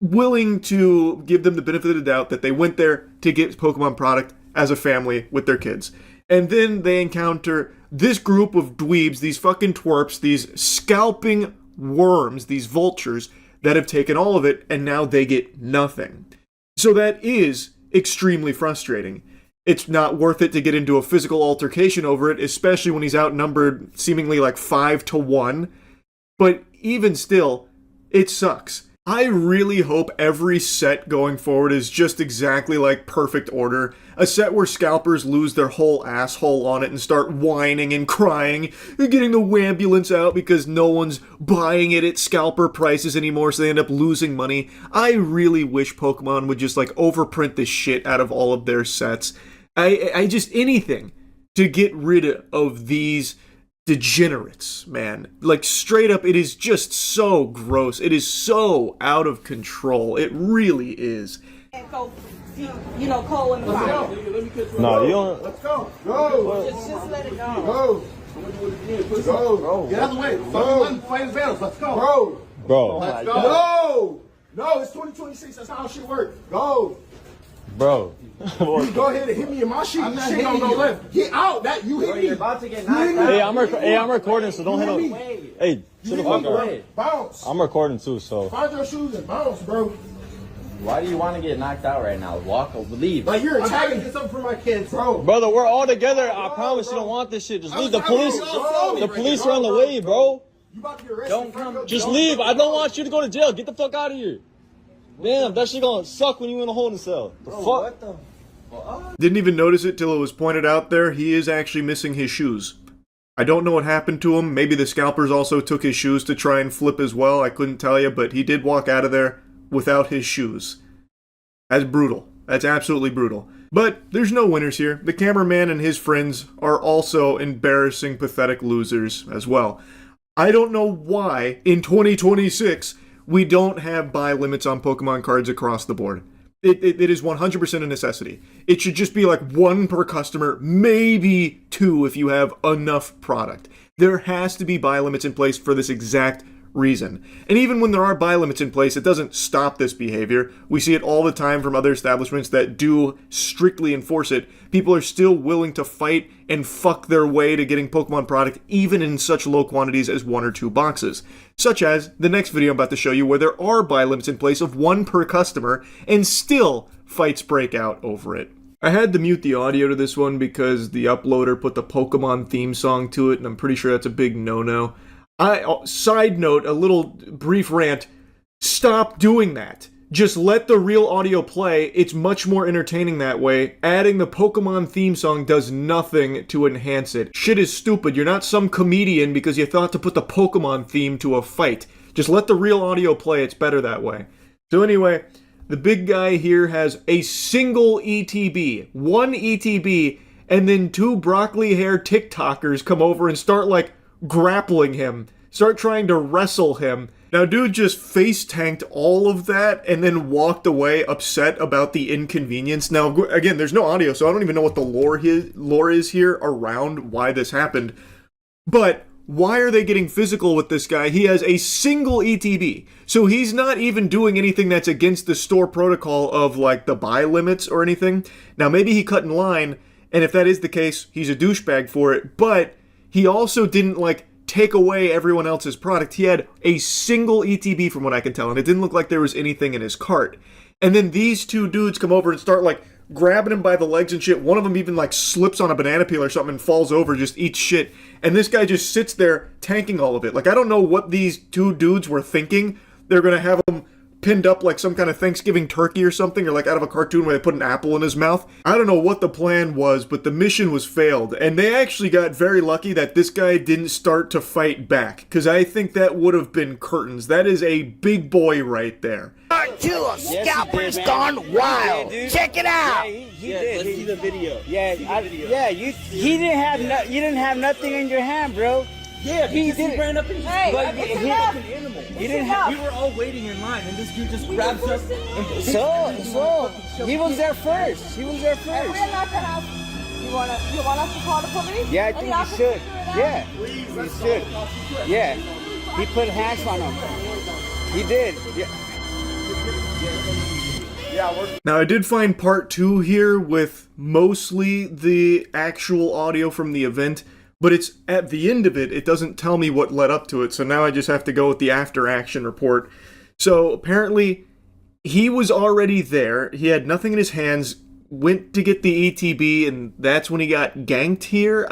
Speaker 1: willing to give them the benefit of the doubt that they went there to get Pokemon product as a family with their kids. And then they encounter this group of dweebs, these fucking twerps, these scalping worms, these vultures that have taken all of it, and now they get nothing. So that is extremely frustrating. It's not worth it to get into a physical altercation over it, especially when he's outnumbered seemingly like 5-1. But even still, it sucks. I really hope every set going forward is just exactly like Perfect Order. A set where scalpers lose their whole asshole on it and start whining and crying, and getting the wambulance out because no one's buying it at scalper prices anymore, so they end up losing money. I really wish Pokemon would just like overprint the shit out of all of their sets. I just anything to get rid of these degenerates, man. Like, straight up, it is just so gross. It is so out of control. It really is.
Speaker 3: Cole in the fire.
Speaker 21: No, you don't.
Speaker 17: Let's go. Go.
Speaker 3: Just let it go.
Speaker 17: Go. Get out of the way. Go. Fight his battles. Let's go.
Speaker 21: Bro.
Speaker 17: Let's go. No, it's 2026. That's how shit works. Go.
Speaker 21: Bro.
Speaker 17: You go ahead and hit me in my shit. Shit gonna go left. Get out. That you hit me. You're about to get knocked out.
Speaker 21: Hey, I'm recording, so don't hit him. Hey, shut the fuck up.
Speaker 17: Bounce.
Speaker 21: I'm recording too, so.
Speaker 17: Find your shoes and bounce, bro.
Speaker 22: Why do you want to get knocked out right now? Walk or leave.
Speaker 17: Like, you're attacking. Get something for my kids, bro.
Speaker 21: Brother, we're all together. I promise you don't want this shit. Just leave. The police are on the way, bro.
Speaker 17: You about to get arrested.
Speaker 22: Don't come.
Speaker 21: Just leave. I don't want you to go to jail. Get the fuck out of here. Damn, that shit gonna suck when you in a holding cell. The fuck?
Speaker 22: What the?
Speaker 1: Didn't even notice it till it was pointed out there. He is actually missing his shoes. I don't know what happened to him. Maybe the scalpers also took his shoes to try and flip as well. I couldn't tell you, but he did walk out of there without his shoes. That's brutal. That's absolutely brutal. But there's no winners here. The cameraman and his friends are also embarrassing, pathetic losers as well. I don't know why, in 2026, we don't have buy limits on Pokemon cards across the board. It is 100% a necessity. It should just be like 1 per customer, maybe 2 if you have enough product. There has to be buy limits in place for this exact reason. And even when there are buy limits in place, it doesn't stop this behavior. We see it all the time from other establishments that do strictly enforce it. People are still willing to fight and fuck their way to getting Pokemon product even in such low quantities as 1 or 2 boxes. Such as the next video I'm about to show you where there are buy limits in place of 1 per customer and still fights break out over it. I had to mute the audio to this one because the uploader put the Pokemon theme song to it, and I'm pretty sure that's a big no-no. Side note, a little brief rant, stop doing that. Just let the real audio play. It's much more entertaining that way. Adding the Pokemon theme song does nothing to enhance it. Shit is stupid. You're not some comedian because you thought to put the Pokemon theme to a fight. Just let the real audio play. It's better that way. So anyway, the big guy here has a single ETB. 1 ETB, and then 2 broccoli hair TikTokers come over and start like grappling him, start trying to wrestle him. Now, dude just face tanked all of that and then walked away upset about the inconvenience. Now, again, there's no audio, so I don't even know what the lore is here around why this happened. But why are they getting physical with this guy? He has a single ETB, so he's not even doing anything that's against the store protocol of like the buy limits or anything. Now, maybe he cut in line, and if that is the case, he's a douchebag for it, but he also didn't, like, take away everyone else's product. He had a single ETB from what I can tell, and it didn't look like there was anything in his cart. And then these 2 dudes come over and start, like, grabbing him by the legs and shit. One of them even, like, slips on a banana peel or something and falls over, just eats shit. And this guy just sits there tanking all of it. Like, I don't know what these 2 dudes were thinking. They're gonna have him pinned up like some kind of Thanksgiving turkey or something, or like out of a cartoon where they put an apple in his mouth. I don't know what the plan was, but the mission was failed, and they actually got very lucky that this guy didn't start to fight back, because I think that would have been curtains. That is a big boy right there.
Speaker 3: Killer scalper's gone wild. Check it out.
Speaker 22: He did.
Speaker 3: Let's see the video.
Speaker 22: He didn't have you didn't have nothing in your hand, bro.
Speaker 3: Yeah,
Speaker 22: he did.
Speaker 3: ran up and
Speaker 22: Hey,
Speaker 3: like,
Speaker 22: he
Speaker 3: hit
Speaker 22: enough.
Speaker 3: like an animal.
Speaker 22: He didn't have.
Speaker 3: We were all waiting in line, and this dude just grabs us. And
Speaker 22: So he was there first. He was there first.
Speaker 3: We're not gonna have. You want us to call the police?
Speaker 22: Yeah, I think you should. Yeah, you should. Yeah, he put hands on him. He did. Yeah.
Speaker 1: Now, I did find part 2 here with mostly the actual audio from the event, but it's at the end of it, it doesn't tell me what led up to it, so now I just have to go with the after action report. So apparently, he was already there, he had nothing in his hands, went to get the ETB, and that's when he got ganked here?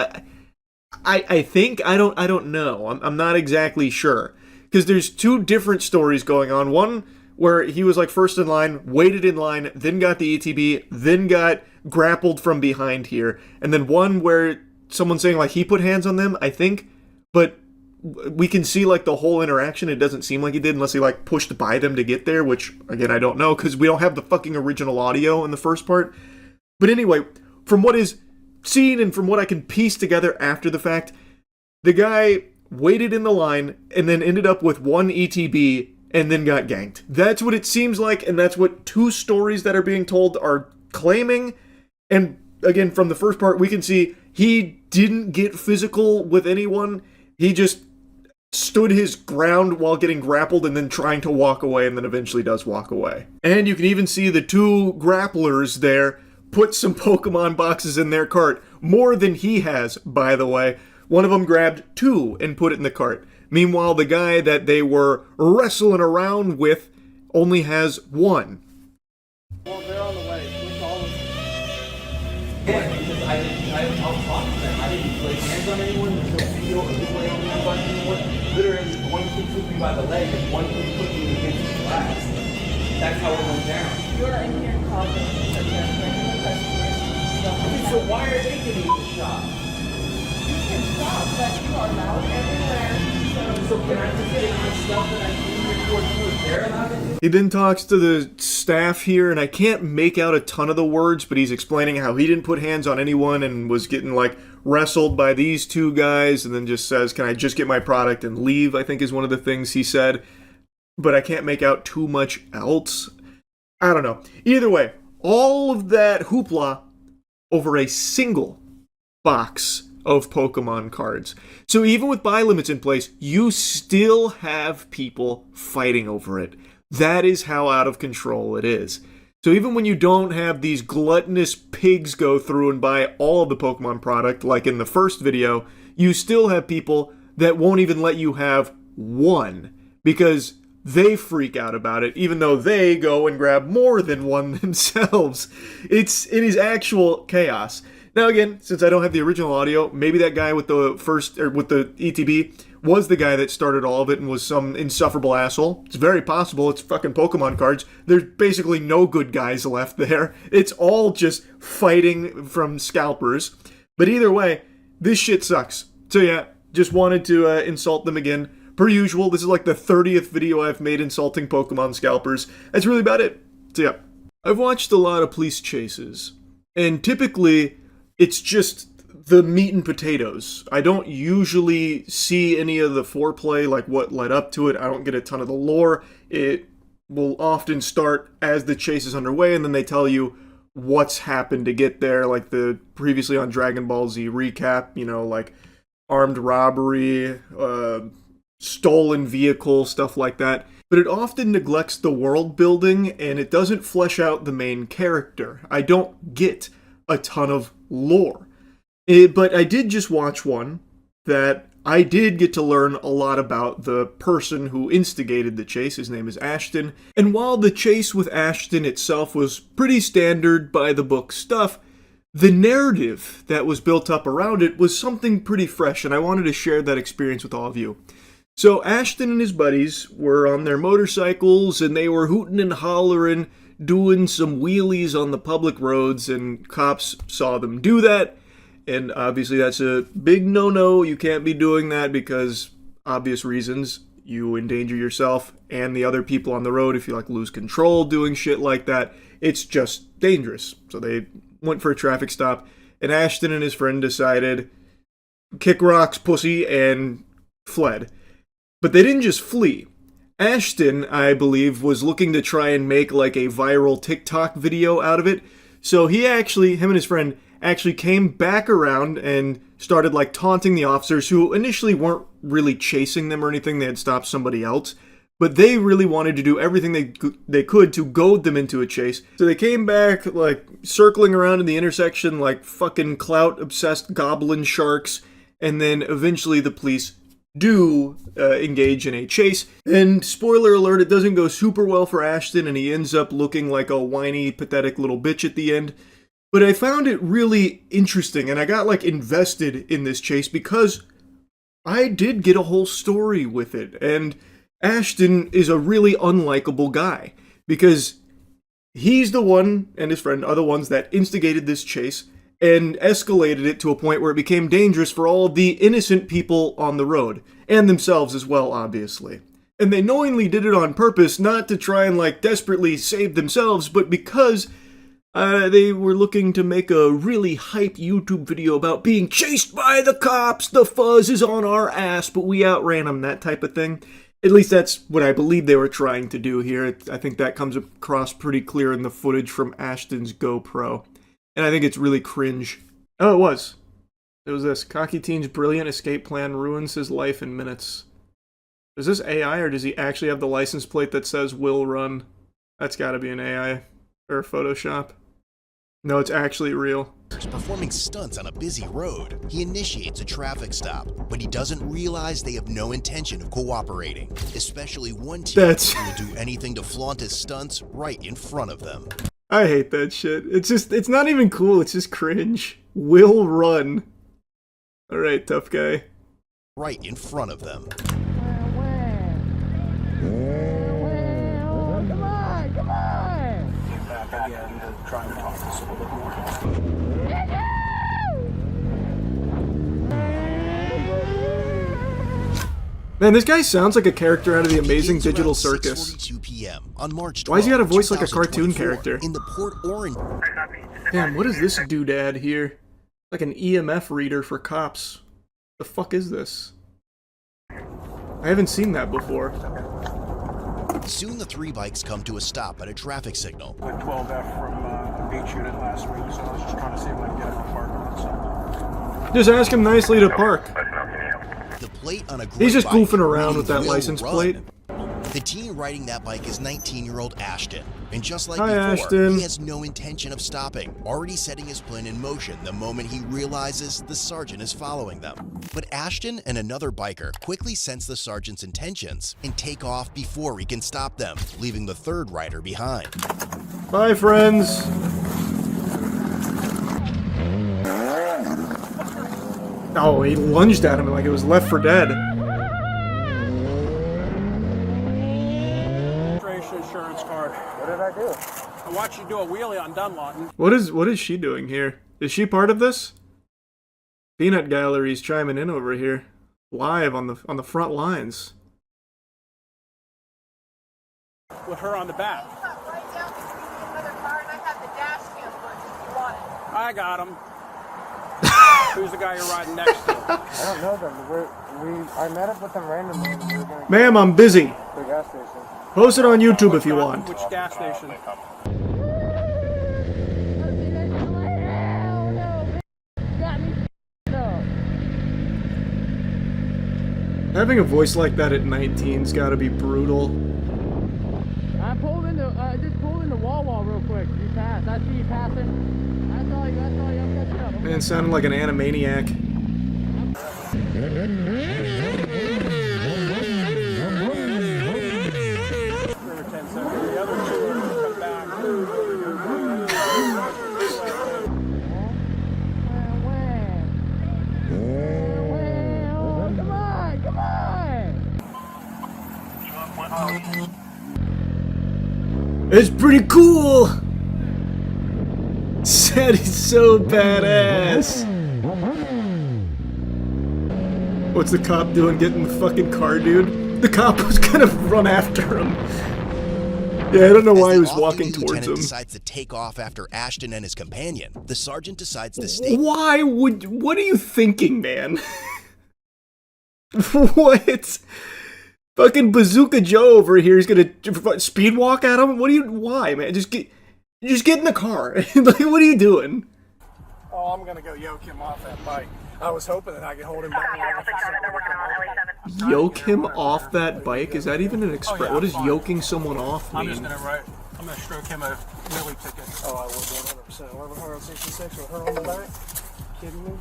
Speaker 1: I think? I don't know. I'm not exactly sure. Because there's 2 different stories going on. One where he was like first in line, waited in line, then got the ETB, then got grappled from behind here, and then one where someone's saying like he put hands on them, I think, but we can see like the whole interaction. It doesn't seem like he did unless he like pushed by them to get there, which again I don't know because we don't have the fucking original audio in the first part. But anyway, from what is seen and from what I can piece together after the fact, the guy waited in the line and then ended up with one ETB and then got ganked. That's what it seems like, and that's what two stories that are being told are claiming. And again, from the first part, we can see he didn't get physical with anyone. He just stood his ground while getting grappled and then trying to walk away, and then eventually does walk away. And you can even see the two grapplers there put some Pokemon boxes in their cart. More than he has, by the way. One of them grabbed 2 and put it in the cart. Meanwhile, the guy that they were wrestling around with only has 1.
Speaker 22: Well, they're on the way. With all of them.
Speaker 5: Yeah, because I'll talk to them. I didn't lay hands on anyone. There's no video of me laying hands on anyone. Literally, one kid took me by the leg and one kid put me against the glass. That's how it went down. You're in here calling. So why are they getting the shot? You can stop, but you are loud everywhere. So can I just get my stuff that I can record through there allowed to?
Speaker 1: He then talks to the staff here, and I can't make out a ton of the words, but he's explaining how he didn't put hands on anyone and was getting like wrestled by these 2 guys, and then just says, "Can I just get my product and leave?" I think is one of the things he said, but I can't make out too much else. I don't know. Either way, all of that hoopla over a single box of Pokemon cards. So even with buy limits in place, you still have people fighting over it. That is how out of control it is. So even when you don't have these gluttonous pigs go through and buy all of the Pokemon product, like in the first video, you still have people that won't even let you have 1 because they freak out about it, even though they go and grab more than 1 themselves. It is actual chaos. Now again, since I don't have the original audio, maybe that guy with the with the ETB was the guy that started all of it and was some insufferable asshole. It's very possible. It's fucking Pokemon cards. There's basically no good guys left there. It's all just fighting from scalpers. But either way, this shit sucks. So yeah, just wanted to insult them again. Per usual, this is like the 30th video I've made insulting Pokemon scalpers. That's really about it. So yeah, I've watched a lot of police chases, and typically it's just the meat and potatoes. I don't usually see any of the foreplay, like what led up to it. I don't get a ton of the lore. It will often start as the chase is underway, and then they tell you what's happened to get there, like the previously on Dragon Ball Z recap, you know, like armed robbery, stolen vehicle, stuff like that. But it often neglects the world building, and it doesn't flesh out the main character. I don't get a ton of lore. But I did just watch one that I did get to learn a lot about the person who instigated the chase. His name is Ashton. And while the chase with Ashton itself was pretty standard by the book stuff, the narrative that was built up around it was something pretty fresh, and I wanted to share that experience with all of you. So Ashton and his buddies were on their motorcycles, and they were hooting and hollering, doing some wheelies on the public roads, and cops saw them do that. And obviously that's a big no-no. You can't be doing that because obvious reasons. You endanger yourself and the other people on the road if you like lose control doing shit like that. It's just dangerous. So they went for a traffic stop, and Ashton and his friend decided kick rocks, pussy, and fled. But they didn't just flee. Ashton, I believe, was looking to try and make like a viral TikTok video out of it. So him and his friend actually came back around and started like taunting the officers, who initially weren't really chasing them or anything. They had stopped somebody else, but they really wanted to do everything they could to goad them into a chase. So they came back like circling around in the intersection like fucking clout obsessed goblin sharks, and then eventually the police do engage in a chase. And spoiler alert, it doesn't go super well for Ashton, and he ends up looking like a whiny, pathetic little bitch at the end. But I found it really interesting, and I got like invested in this chase because I did get a whole story with it. And Ashton is a really unlikable guy because he's the one and his friend are the ones that instigated this chase and escalated it to a point where it became dangerous for all of the innocent people on the road, and themselves as well, obviously. And they knowingly did it on purpose, not to try and, like, desperately save themselves, but because they were looking to make a really hype YouTube video about being chased by the cops, the fuzz is on our ass, but we outran them, that type of thing. At least that's what I believe they were trying to do here. I think that comes across pretty clear in the footage from Ashton's GoPro. And I think it's really cringe. Oh, it was. It was this. Cocky teen's brilliant escape plan ruins his life in minutes. Is this AI, or does he actually have the license plate that says will run? That's gotta be an AI. Or Photoshop. No, it's actually real.
Speaker 6: Performing stunts on a busy road. He initiates a traffic stop, but he doesn't realize they have no intention of cooperating. Especially one team who will do anything to flaunt his stunts right in front of them.
Speaker 1: I hate that shit. It's not even cool, it's just cringe. Will run. Alright, tough guy.
Speaker 6: Right in front of them.
Speaker 22: Come on! Get back again to try and talk us a little bit more.
Speaker 1: Man, this guy sounds like a character out of the Amazing Digital Circus.
Speaker 6: 6:42 p.m. on March 12,
Speaker 1: Why has he got a voice like a cartoon
Speaker 6: 2024,
Speaker 1: character?
Speaker 6: in the Port Orange.
Speaker 1: Damn, what is this doodad here? Like an EMF reader for cops. The fuck is this? I haven't seen that before.
Speaker 6: Soon the three bikes come to a stop at a traffic signal.
Speaker 22: The 12F from a beach unit last week, so I was just trying to see if I can get him to park on.
Speaker 1: Just ask him nicely to park.
Speaker 6: The plate on a
Speaker 1: He's just
Speaker 6: bike
Speaker 1: goofing around with that
Speaker 6: will
Speaker 1: license
Speaker 6: run.
Speaker 1: plate.
Speaker 6: The teen riding that bike is 19-year-old Ashton. And just like
Speaker 1: Hi,
Speaker 6: before,
Speaker 1: Ashton.
Speaker 6: he has no intention of stopping, already setting his plan in motion the moment he realizes the sergeant is following them. But Ashton and another biker quickly sense the sergeant's intentions and take off before he can stop them, leaving the third rider behind.
Speaker 1: Bye, friends. Oh, he lunged at him like it was Left 4 Dead.
Speaker 22: Insurance card. What did I do? I watched you do a wheelie on Dunlawton.
Speaker 1: What is she doing here? Is she part of this? Peanut Gallery's chiming in over here, live on the front lines.
Speaker 22: With her on the back. I got him. Who's the guy you're riding next to?
Speaker 4: I don't know them. I met up with them randomly. And we were gonna
Speaker 1: Ma'am, I'm busy.
Speaker 4: go to the gas station.
Speaker 1: Post it on YouTube if you want.
Speaker 22: Which gas station?
Speaker 1: Having a voice like that at 19's gotta be brutal.
Speaker 22: I just pulled in the wall real quick. You passed. I see you passing. I saw you. I'm catching up.
Speaker 1: Man, sounding like an animaniac.
Speaker 22: The other two are going to come back. Come on!
Speaker 1: It's pretty cool! Said he's so badass. What's the cop doing getting the fucking car, dude? The cop was gonna run after him. Yeah, I don't know why he was walking towards him.
Speaker 6: The lieutenant decides to take off after Ashton and his companion. The sergeant decides to stay.
Speaker 1: Why would... What are you thinking, man? What? Fucking Bazooka Joe over here is gonna speed walk at him? What do you... Why, man? Just get in the car. Like, what are you doing?
Speaker 22: Oh, I'm gonna go yoke him off that bike. I was hoping that I could hold him back.
Speaker 1: Yoke him off that bike? Is that even an express? What does yoking someone off mean?
Speaker 22: I'm gonna stroke him a Millie ticket. Oh, I would 100%. 1166 with her on the back. Kidding me?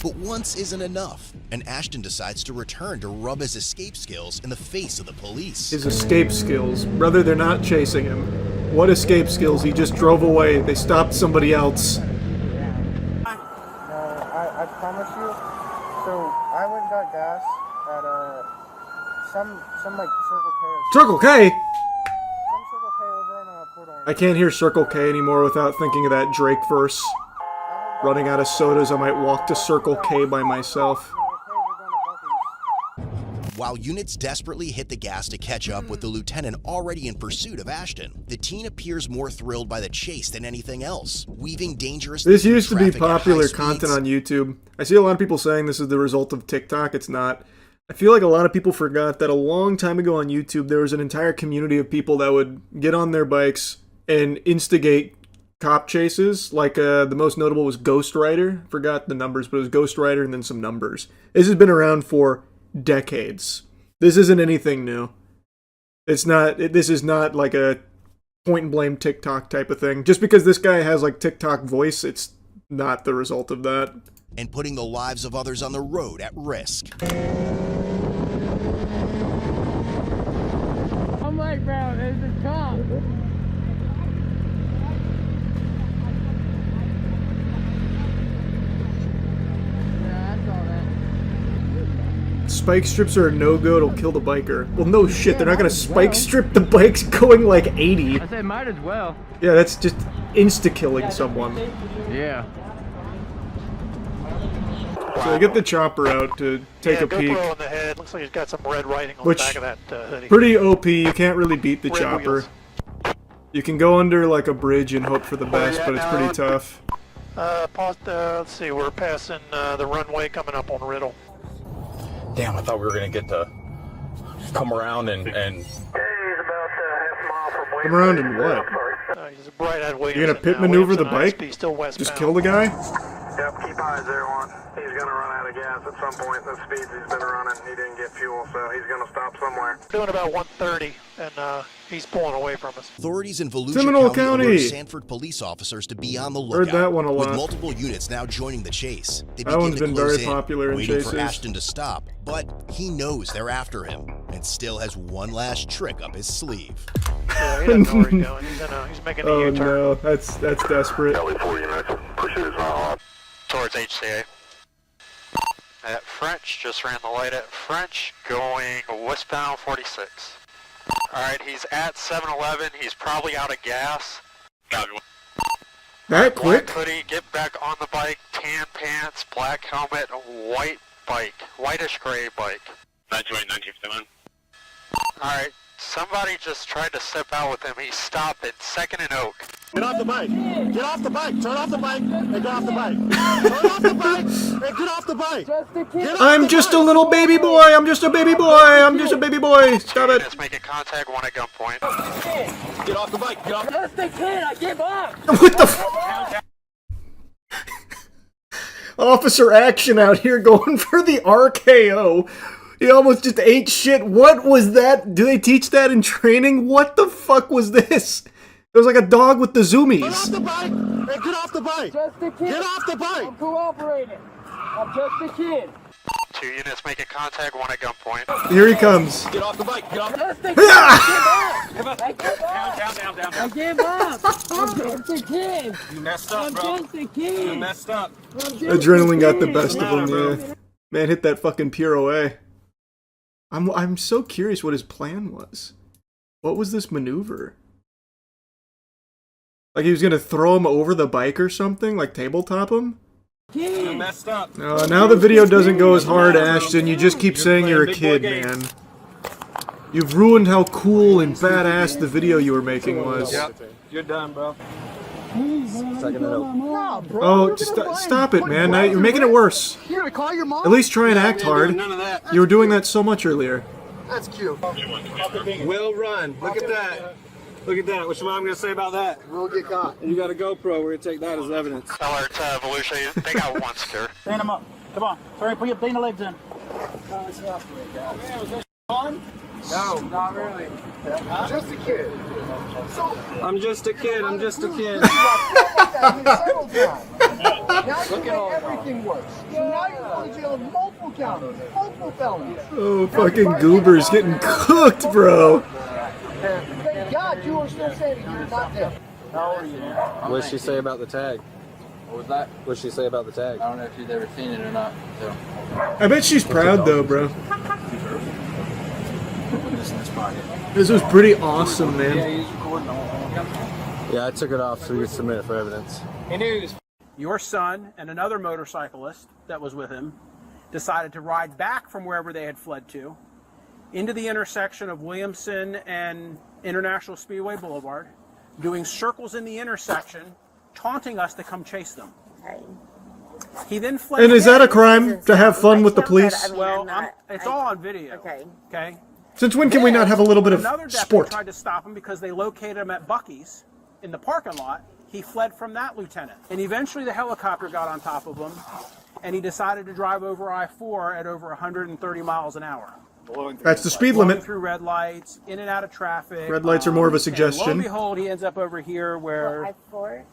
Speaker 6: But once isn't enough, and Ashton decides to return to rub his escape skills in the face of the police.
Speaker 1: His escape skills. Brother, they're not chasing him. What escape skills? He just drove away. They stopped somebody else.
Speaker 4: I promise you. So I went and got gas at Some like Circle K.
Speaker 1: Circle K?
Speaker 4: Some Circle K over on Port Orange.
Speaker 1: I can't hear Circle K anymore without thinking of that Drake verse. Running out of sodas, I might walk to Circle K by myself.
Speaker 6: While units desperately hit the gas to catch up with the lieutenant already in pursuit of Ashton, the teen appears more thrilled by the chase than anything else, weaving dangerous.
Speaker 1: This used to be popular content on YouTube. I see a lot of people saying this is the result of TikTok. It's not. I feel like a lot of people forgot that a long time ago on YouTube, there was an entire community of people that would get on their bikes and instigate cop chases. Like, the most notable was Ghost Rider. Forgot the numbers, but it was Ghost Rider and then some numbers. This has been around for decades. This isn't anything new. It's not. This is not like a point and blame TikTok type of thing. Just because this guy has like TikTok voice, it's not the result of that.
Speaker 6: And putting the lives of others on the road at risk.
Speaker 22: I'm like, bro, there's a cop.
Speaker 1: Spike strips are a no-go, it'll kill the biker. Well, no shit, they're not gonna spike strip the bikes going like 80.
Speaker 22: I said might as well.
Speaker 1: Yeah, that's just insta-killing someone.
Speaker 22: Yeah.
Speaker 1: So I get the chopper out to take a peek.
Speaker 7: GoPro on the head. Looks like he's got some red writing on
Speaker 1: Which,
Speaker 7: the back of that hoodie.
Speaker 1: pretty OP, you can't really beat the
Speaker 7: Red
Speaker 1: chopper.
Speaker 7: wheels.
Speaker 1: You can go under like a bridge and hope for the best, but it's pretty tough.
Speaker 7: Let's see, we're passing the runway coming up on Riddle.
Speaker 9: Damn, I thought we were gonna get to come around and
Speaker 1: Come around and what?
Speaker 7: He's a bright-eyed
Speaker 1: You're gonna pit maneuver the bike?
Speaker 7: Still westbound.
Speaker 1: Just kill the guy?
Speaker 23: Yep, keep eyes there on. He's gonna run out of gas at some point. The speeds he's been running, he didn't get fuel, so he's gonna stop somewhere.
Speaker 7: Doing about 130, and he's pulling away from us.
Speaker 6: Authorities in Volusia
Speaker 1: Seminole
Speaker 6: County
Speaker 1: County.
Speaker 6: alert Sanford police officers to be on the lookout.
Speaker 1: Heard that one a lot.
Speaker 6: With multiple units now joining the chase. They
Speaker 1: That
Speaker 6: begin
Speaker 1: one's
Speaker 6: to
Speaker 1: been
Speaker 6: close
Speaker 1: very popular in
Speaker 6: waiting
Speaker 1: chases.
Speaker 6: for Ashton to stop, but he knows they're after him and still has one last trick up his sleeve.
Speaker 7: Yeah, he doesn't know where he's going. He's making a
Speaker 1: Oh
Speaker 7: U-turn.
Speaker 1: no, that's desperate.
Speaker 7: Towards HCA. At French, just ran the light at French, going westbound 46. Alright, he's at 7-Eleven, he's probably out of gas.
Speaker 1: That quick?
Speaker 7: Black hoodie, get back on the bike, tan pants, black helmet, white bike, whitish gray bike.
Speaker 24: 927.
Speaker 7: Alright, somebody just tried to step out with him, he stopped at 2nd and Oak.
Speaker 25: Get off the bike! Get off the bike! Turn off the bike and get off the bike! Turn off the bike and get off the bike!
Speaker 1: I'm just a little baby boy! I'm just a baby boy! I'm just a baby boy! Stop it!
Speaker 7: Let's make a contact, one at gunpoint.
Speaker 25: Get off the bike! Get off
Speaker 22: Just a kid, I give up!
Speaker 1: What the f- Officer Action out here going for the RKO. He almost just ate shit. What was that? Do they teach that in training? What the fuck was this? It was like a dog with the zoomies.
Speaker 25: Get off the bike and get off the bike!
Speaker 22: Just a kid.
Speaker 25: Get off the bike!
Speaker 22: I'm cooperating. I'm just a kid.
Speaker 7: 2 units making contact, one at gunpoint.
Speaker 1: Here he comes.
Speaker 25: Get off the bike! Get off the
Speaker 22: Just a kid. I give up. I give up. I'm just a kid.
Speaker 24: You messed up, bro.
Speaker 22: I'm just a kid.
Speaker 24: You messed up.
Speaker 1: Adrenaline got the best of him, yeah. Man, hit that fucking pure away. I'm so curious what his plan was. What was this maneuver? Like he was gonna throw him over the bike or something? Like tabletop him?
Speaker 24: You messed up.
Speaker 1: Now the video doesn't go as hard, Ashton. You just keep saying you're a kid, man. You've ruined how cool and badass the video you were making was.
Speaker 24: Yep. You're done, bro.
Speaker 1: Oh, stop it, man. Now you're making it worse.
Speaker 25: You gonna call your mom?
Speaker 1: At least try and act hard.
Speaker 24: None of that.
Speaker 1: You were doing that so much earlier.
Speaker 25: That's cute.
Speaker 24: Will run. Look at that. Look at that. What's your mom gonna say about that?
Speaker 25: We'll get caught.
Speaker 24: You got a GoPro. We're gonna take that as evidence.
Speaker 7: Alert Volusia, they got one scare.
Speaker 22: Stand him up. Come on. Sorry, put your legs in.
Speaker 24: No, not really.
Speaker 25: Just a kid. So,
Speaker 24: I'm just a kid. I'm just a kid.
Speaker 25: now you make everything worse. So now you're going to jail on multiple counties, multiple felonies.
Speaker 1: Oh, fucking Goober's getting cooked, bro.
Speaker 25: Thank God you are still standing here, not dead.
Speaker 22: How are you?
Speaker 9: What did she say about the tag?
Speaker 22: What was that?
Speaker 9: What did she say about the tag?
Speaker 22: I don't know if you've ever seen it or not. So.
Speaker 1: I bet she's proud though, bro.
Speaker 9: putting this in his pocket.
Speaker 1: This was pretty awesome, man.
Speaker 9: Yeah, he's recording the whole thing. Yeah, I took it off so we could submit it for evidence.
Speaker 11: Hey, news. Your son and another motorcyclist that was with him decided to ride back from wherever they had fled to into the intersection of Williamson and International Speedway Boulevard, doing circles in the intersection, taunting us to come chase them.
Speaker 12: Okay.
Speaker 11: He then fled.
Speaker 1: And is that a crime to have fun with the police?
Speaker 11: Well, it's all on video. Okay.
Speaker 1: Since when can we not have a little bit of
Speaker 11: Another deputy
Speaker 1: sport?
Speaker 11: tried to stop him because they located him at Buc-ee's in the parking lot. He fled from that lieutenant. And eventually the helicopter got on top of him, and he decided to drive over I-4 at over 130 miles an hour.
Speaker 1: That's the speed
Speaker 11: Blowing
Speaker 1: limit.
Speaker 11: through red lights, in and out of traffic.
Speaker 1: Red lights are more of a
Speaker 11: And lo
Speaker 1: suggestion.
Speaker 11: and behold, he ends up over here where
Speaker 12: I-4?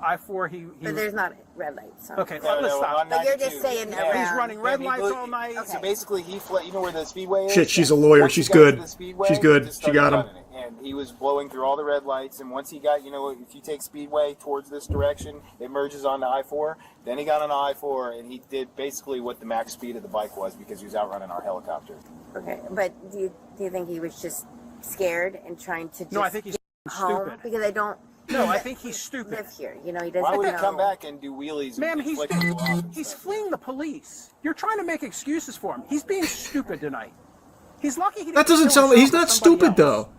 Speaker 11: I-4, he
Speaker 12: But there's not red lights. So.
Speaker 11: Okay, let's stop.
Speaker 12: But you're just saying around.
Speaker 11: He's running red lights all night.
Speaker 12: Okay.
Speaker 11: basically, he fled. You know where the speedway is?
Speaker 1: Shit, she's a lawyer. She's good. She's good. She got him.
Speaker 11: And he was blowing through all the red lights. And once he got, if you take Speedway towards this direction, it merges onto I-4. Then he got on I-4, and he did basically what the max speed of the bike was because he was outrunning our helicopter.
Speaker 12: Okay, but do you think he was just scared and trying to just
Speaker 11: No, I think he's
Speaker 12: get home?
Speaker 11: stupid.
Speaker 12: Because I don't.
Speaker 11: No, I think he's stupid.
Speaker 12: Live here, he doesn't.
Speaker 11: Why would he
Speaker 12: know.
Speaker 11: come back and do wheelies? Ma'am, he's fleeing the police. You're trying to make excuses for him. He's being stupid tonight. He's lucky he didn't
Speaker 1: That doesn't
Speaker 11: kill
Speaker 1: sound like he's
Speaker 11: himself
Speaker 1: not
Speaker 11: or somebody
Speaker 1: stupid
Speaker 11: else.
Speaker 1: though.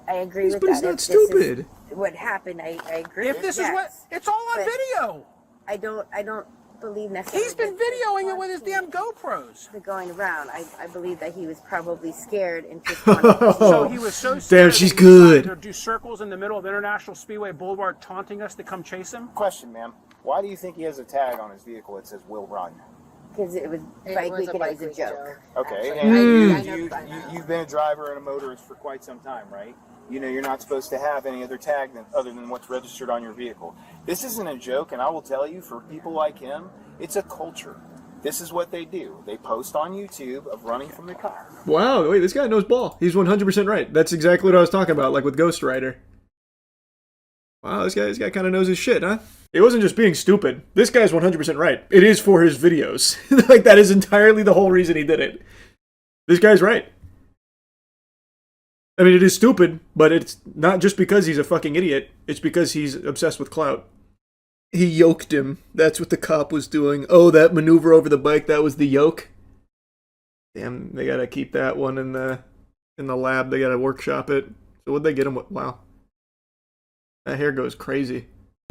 Speaker 12: I agree with
Speaker 1: But
Speaker 12: that.
Speaker 1: he's not
Speaker 12: If this is
Speaker 1: stupid.
Speaker 12: what happened, I agree.
Speaker 11: If this is
Speaker 12: yes.
Speaker 11: what it's all on
Speaker 12: But
Speaker 11: video.
Speaker 12: I don't believe necessarily.
Speaker 11: He's been videoing it with his damn GoPros.
Speaker 12: Going around, I believe that he was probably scared and just wanted to.
Speaker 11: So he was so
Speaker 1: Damn,
Speaker 11: scared
Speaker 1: she's
Speaker 11: that he decided
Speaker 1: good.
Speaker 11: to do circles in the middle of International Speedway Boulevard, taunting us to come chase him.
Speaker 14: Question, ma'am. Why do you think he has a tag on his vehicle that says "Will Run"?
Speaker 12: Because it was bike week and it was a joke.
Speaker 14: Okay,
Speaker 12: I know
Speaker 14: you've been a driver and a motorist for quite some time, right? You know you're not supposed to have any other tag other than what's registered on your vehicle. This isn't a joke, and I will tell you, for people like him, it's a culture. This is what they do. They post on YouTube of running from the car.
Speaker 1: Wow, wait, this guy knows ball. He's 100% right. That's exactly what I was talking about, like with Ghost Rider. Wow, this guy kind of knows his shit, huh? It wasn't just being stupid. This guy's 100% right. It is for his videos. Like, that is entirely the whole reason he did it. This guy's right. I mean, it is stupid, but it's not just because he's a fucking idiot. It's because he's obsessed with clout. He yoked him. That's what the cop was doing. Oh, that maneuver over the bike, that was the yoke? Damn, they gotta keep that one in the lab. They gotta workshop it. So what'd they get him with? Wow. That hair goes crazy.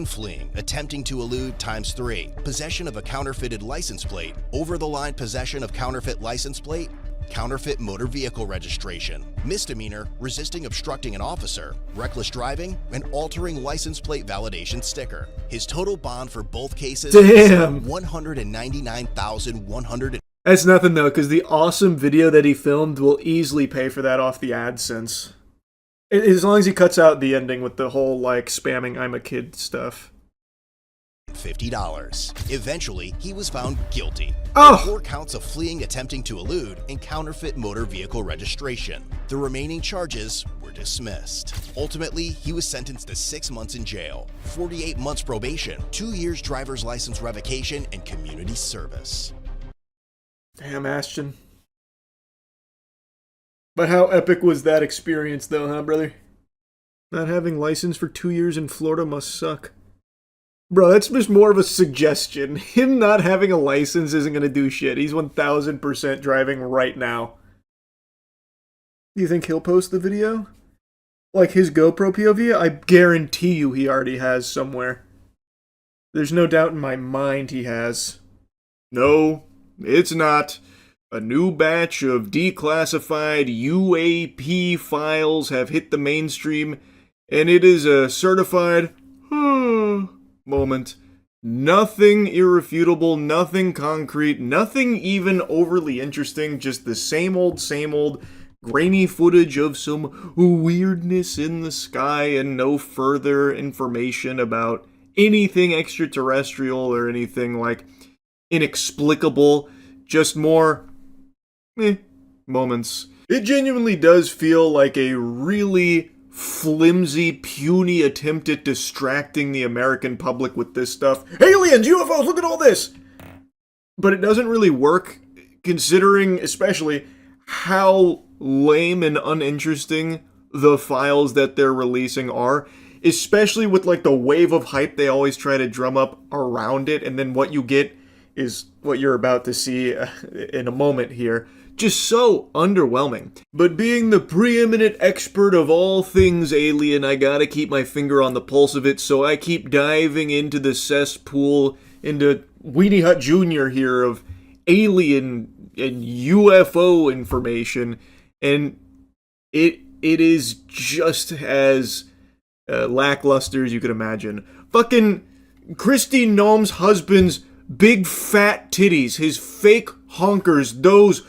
Speaker 6: Fleeing, attempting to elude ×3, possession of a counterfeited license plate, over-the-line possession of counterfeit license plate, counterfeit motor vehicle registration, misdemeanor, resisting obstructing an officer, reckless driving, and altering license plate validation sticker. His total bond for both cases is
Speaker 1: Damn.
Speaker 6: $199,100.
Speaker 1: That's nothing though, because the awesome video that he filmed will easily pay for that off the AdSense. As long as he cuts out the ending with the whole, like, spamming I'm a kid stuff.
Speaker 6: $50. Eventually, he was found guilty.
Speaker 1: Oh!
Speaker 6: 4 counts of fleeing, attempting to elude, and counterfeit motor vehicle registration. The remaining charges were dismissed. Ultimately, he was sentenced to 6 months in jail, 48 months probation, 2 years driver's license revocation, and community service.
Speaker 1: Damn, Ashton. But how epic was that experience though, huh, brother? Not having license for 2 years in Florida must suck. Bro, that's just more of a suggestion. Him not having a license isn't gonna do shit. He's 1000% driving right now. Do you think he'll post the video? Like his GoPro POV? I guarantee you he already has somewhere. There's no doubt in my mind he has. No, it's not. A new batch of declassified UAP files have hit the mainstream, and it is a certified moment. Nothing irrefutable, nothing concrete, nothing even overly interesting, just the same old grainy footage of some weirdness in the sky and no further information about anything extraterrestrial or anything like inexplicable, just more moments. It genuinely does feel like a really flimsy, puny attempt at distracting the American public with this stuff. Aliens, UFOs, look at all this! But it doesn't really work, considering especially how lame and uninteresting the files that they're releasing are, especially with like the wave of hype they always try to drum up around it, and then what you get is what you're about to see in a moment here. Just so underwhelming. But being the preeminent expert of all things alien, I gotta keep my finger on the pulse of it, so I keep diving into the cesspool, into Weenie Hut Jr. here of alien and UFO information, and it is just as lackluster as you could imagine. Fucking Christy Noem's husband's big fat titties, his fake honkers, those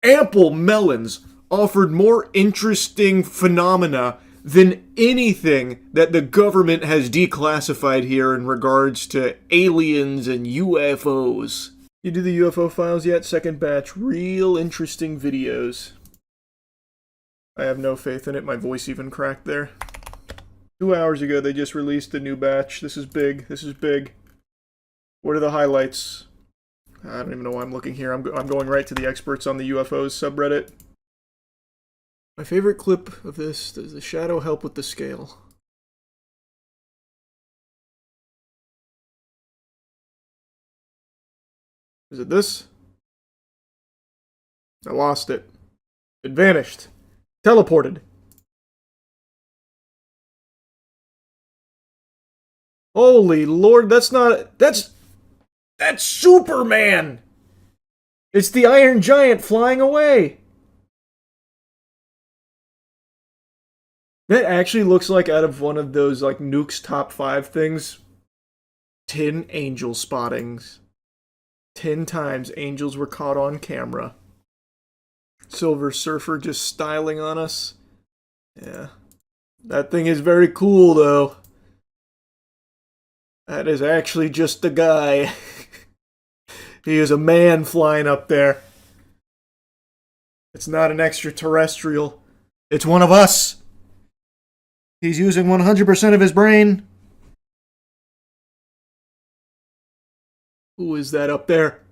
Speaker 1: ample melons offered more interesting phenomena than anything that the government has declassified here in regards to aliens and UFOs. You do the UFO files yet? Second batch. Real interesting videos. I have no faith in it. My voice even cracked there. 2 hours ago, they just released the new batch. This is big. This is big. What are the highlights? I don't even know why I'm looking here. I'm going right to the experts on the UFOs subreddit. My favorite clip of this, does the shadow help with the scale? Is it this? I lost it. It vanished. Teleported. Holy Lord, that's Superman! It's the Iron Giant flying away! That actually looks like out of one of those, like, Nuke's Top 5 things. 10 angel spottings. 10 times angels were caught on camera. Silver Surfer just styling on us. Yeah. That thing is very cool, though. That is actually just a guy. He is a man flying up there. It's not an extraterrestrial. It's one of us. He's using 100% of his brain. Who is that up there?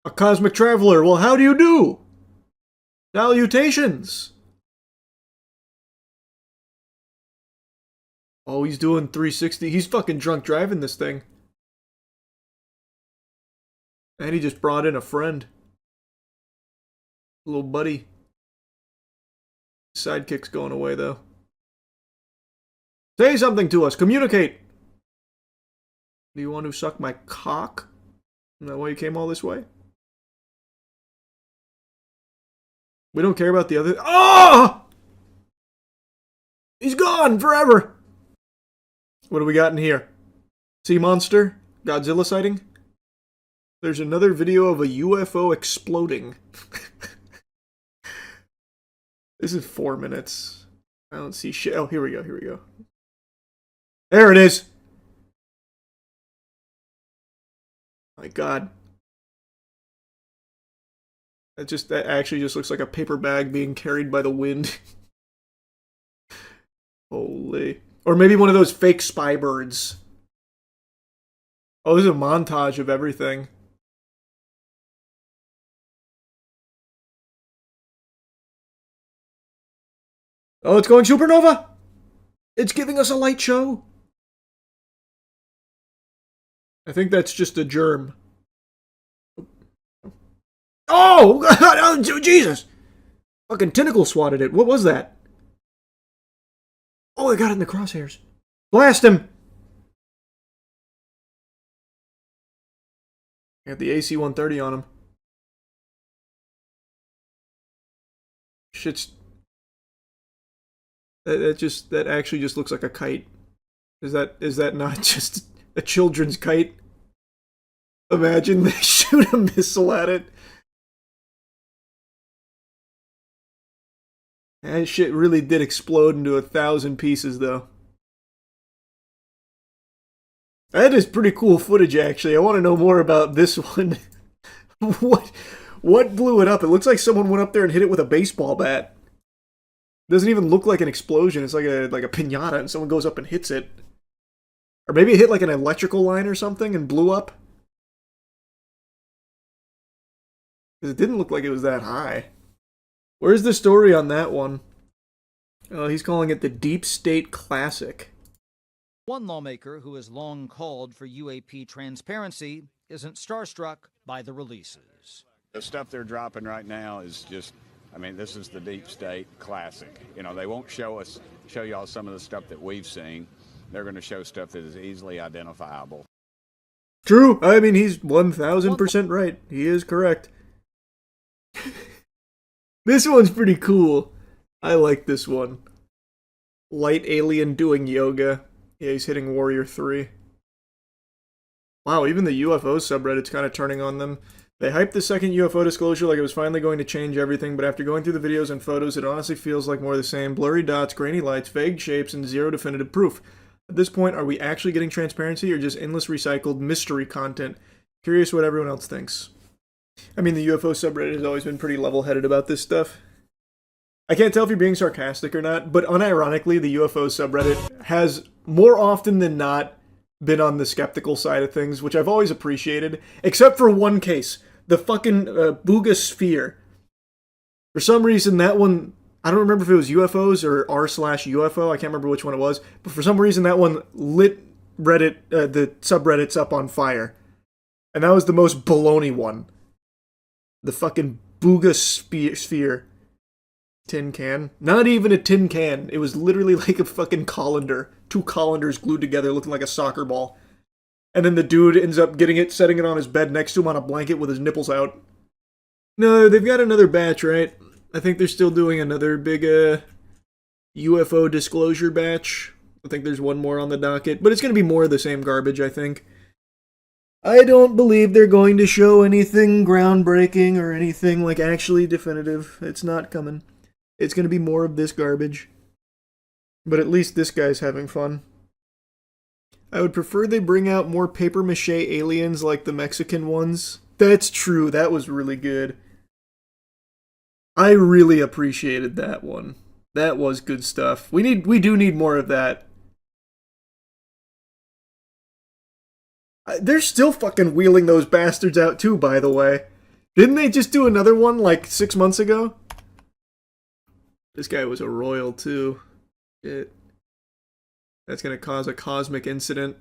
Speaker 1: A cosmic traveler. Well, how do you do? Salutations. Oh, he's doing 360. He's fucking drunk driving this thing. And he just brought in a friend. A little buddy. Sidekick's going away, though. Say something to us. Communicate. Do you want to suck my cock? Is that why you came all this way? We don't care about the other... Oh! He's gone forever! What do we got in here? Sea monster? Godzilla sighting? There's another video of a UFO exploding. This is 4 minutes. I don't see shit. Oh, here we go, here we go. There it is! My God. That actually just looks like a paper bag being carried by the wind. Holy. Or maybe one of those fake spy birds. Oh, this is a montage of everything. Oh, it's going supernova! It's giving us a light show! I think that's just a germ. Oh, God, oh, Jesus! Fucking tentacle swatted it. What was that? Oh, I got it in the crosshairs. Blast him! Got the AC-130 on him. Shit's... That actually just looks like a kite. Is that not just a children's kite? Imagine they shoot a missile at it. That shit really did explode into 1,000 pieces, though. That is pretty cool footage, actually. I want to know more about this one. What blew it up? It looks like someone went up there and hit it with a baseball bat. Doesn't even look like an explosion. It's like a piñata, and someone goes up and hits it. Or maybe it hit like an electrical line or something and blew up. Because it didn't look like it was that high. Where's the story on that one? Oh, he's calling it the Deep State Classic.
Speaker 10: One lawmaker who has long called for UAP transparency isn't starstruck by the releases.
Speaker 13: The stuff they're dropping right now is just, I mean, this is the Deep State Classic. You know, they won't show y'all some of the stuff that we've seen. They're going to show stuff that is easily identifiable.
Speaker 1: True. I mean, he's 1000% right. He is correct. This one's pretty cool. I like this one. Light alien doing yoga. Yeah, he's hitting Warrior 3. Wow, even the UFO subreddit's kind of turning on them. They hyped the second UFO disclosure like it was finally going to change everything, but after going through the videos and photos, it honestly feels like more of the same. Blurry dots, grainy lights, vague shapes, and zero definitive proof. At this point, are we actually getting transparency or just endless recycled mystery content? Curious what everyone else thinks. I mean, the UFO subreddit has always been pretty level-headed about this stuff. I can't tell if you're being sarcastic or not, but unironically, the UFO subreddit has, more often than not, been on the skeptical side of things, which I've always appreciated, except for one case, the fucking Booga Sphere. For some reason, that one, I don't remember if it was UFOs or r/UFO, I can't remember which one it was, but for some reason that one lit Reddit, the subreddits up on fire. And that was the most baloney one. The fucking Booga Sphere. Tin can. Not even a tin can. It was literally like a fucking colander. 2 colanders glued together looking like a soccer ball. And then the dude ends up getting it, setting it on his bed next to him on a blanket with his nipples out. No, they've got another batch, right? I think they're still doing another big UFO disclosure batch. I think there's one more on the docket. But it's going to be more of the same garbage, I think. I don't believe they're going to show anything groundbreaking or anything like actually definitive. It's not coming. It's going to be more of this garbage. But at least this guy's having fun. I would prefer they bring out more papier-mâché aliens like the Mexican ones. That's true. That was really good. I really appreciated that one. That was good stuff. We do need more of that. They're still fucking wheeling those bastards out too, by the way. Didn't they just do another one like 6 months ago? This guy was a royal too. Shit. That's gonna cause a cosmic incident.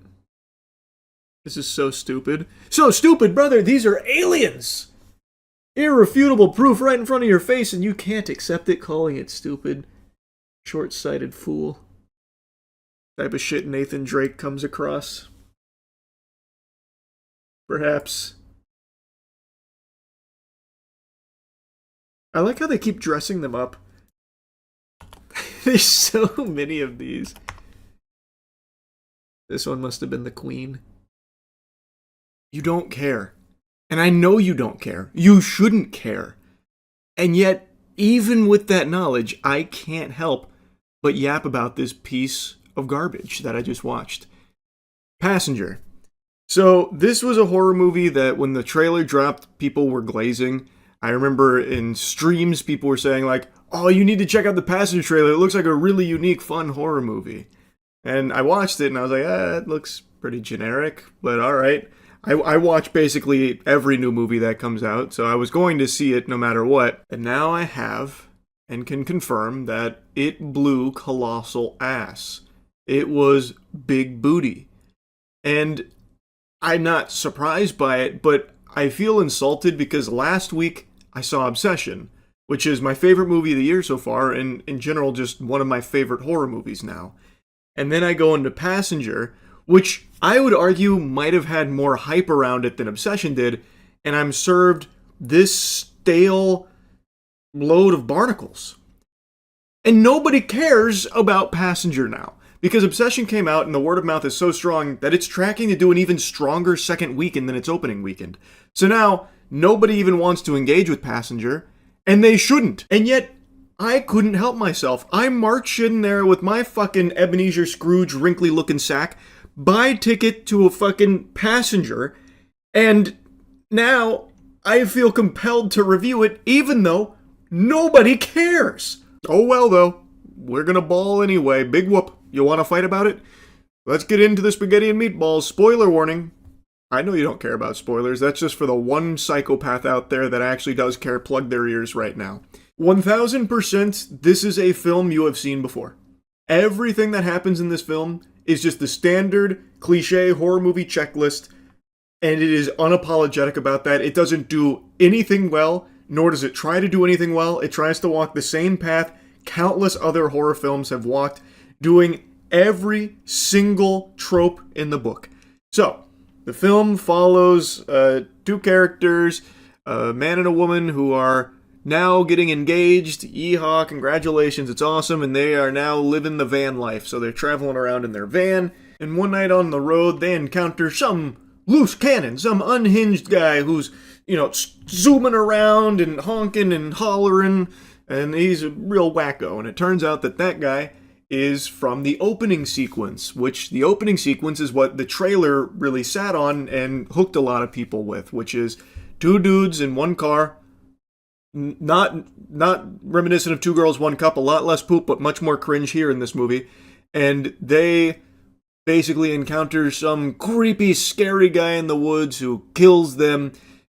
Speaker 1: This is so stupid. So stupid, brother! These are aliens! Irrefutable proof right in front of your face and you can't accept it, calling it stupid. Short-sighted fool. Type of shit Nathan Drake comes across. Perhaps. I like how they keep dressing them up. There's so many of these. This one must have been the queen. You don't care. And I know you don't care. You shouldn't care. And yet, even with that knowledge, I can't help but yap about this piece of garbage that I just watched. Passenger. So, this was a horror movie that when the trailer dropped, people were glazing. I remember in streams, people were saying like, oh, you need to check out the Passenger trailer. It looks like a really unique, fun horror movie. And I watched it and I was like, it looks pretty generic, but alright. I watch basically every new movie that comes out, so I was going to see it no matter what. And now I have, and can confirm, that it blew colossal ass. It was big booty. And I'm not surprised by it, but I feel insulted because last week I saw Obsession, which is my favorite movie of the year so far, and in general just one of my favorite horror movies now. And then I go into Passenger, which I would argue might have had more hype around it than Obsession did, and I'm served this stale load of barnacles. And nobody cares about Passenger now, because Obsession came out and the word of mouth is so strong that it's tracking to do an even stronger second weekend than its opening weekend. So now, nobody even wants to engage with Passenger, and they shouldn't. And yet, I couldn't help myself. I marched in there with my fucking Ebenezer Scrooge wrinkly looking sack, buy ticket to a fucking Passenger, and now I feel compelled to review it even though nobody cares. Oh well though, we're gonna ball anyway. Big whoop. You wanna fight about it? Let's get into the spaghetti and meatballs. Spoiler warning. I know you don't care about spoilers. That's just for the one psychopath out there that actually does care. Plug their ears right now. 1000% this is a film you have seen before. Everything that happens in this film is just the standard cliche horror movie checklist, and it is unapologetic about that. It doesn't do anything well, nor does it try to do anything well. It tries to walk the same path countless other horror films have walked, doing every single trope in the book. So, the film follows two characters, a man and a woman who are now getting engaged. Yeehaw, congratulations, it's awesome, and they are now living the van life. So they're traveling around in their van, and one night on the road, they encounter some loose cannon, some unhinged guy who's, zooming around and honking and hollering, and he's a real wacko. And it turns out that that guy is from the opening sequence, which the opening sequence is what the trailer really sat on and hooked a lot of people with, which is two dudes in one car, not reminiscent of Two Girls, One Cup, a lot less poop, but much more cringe here in this movie, and they basically encounter some creepy, scary guy in the woods who kills them.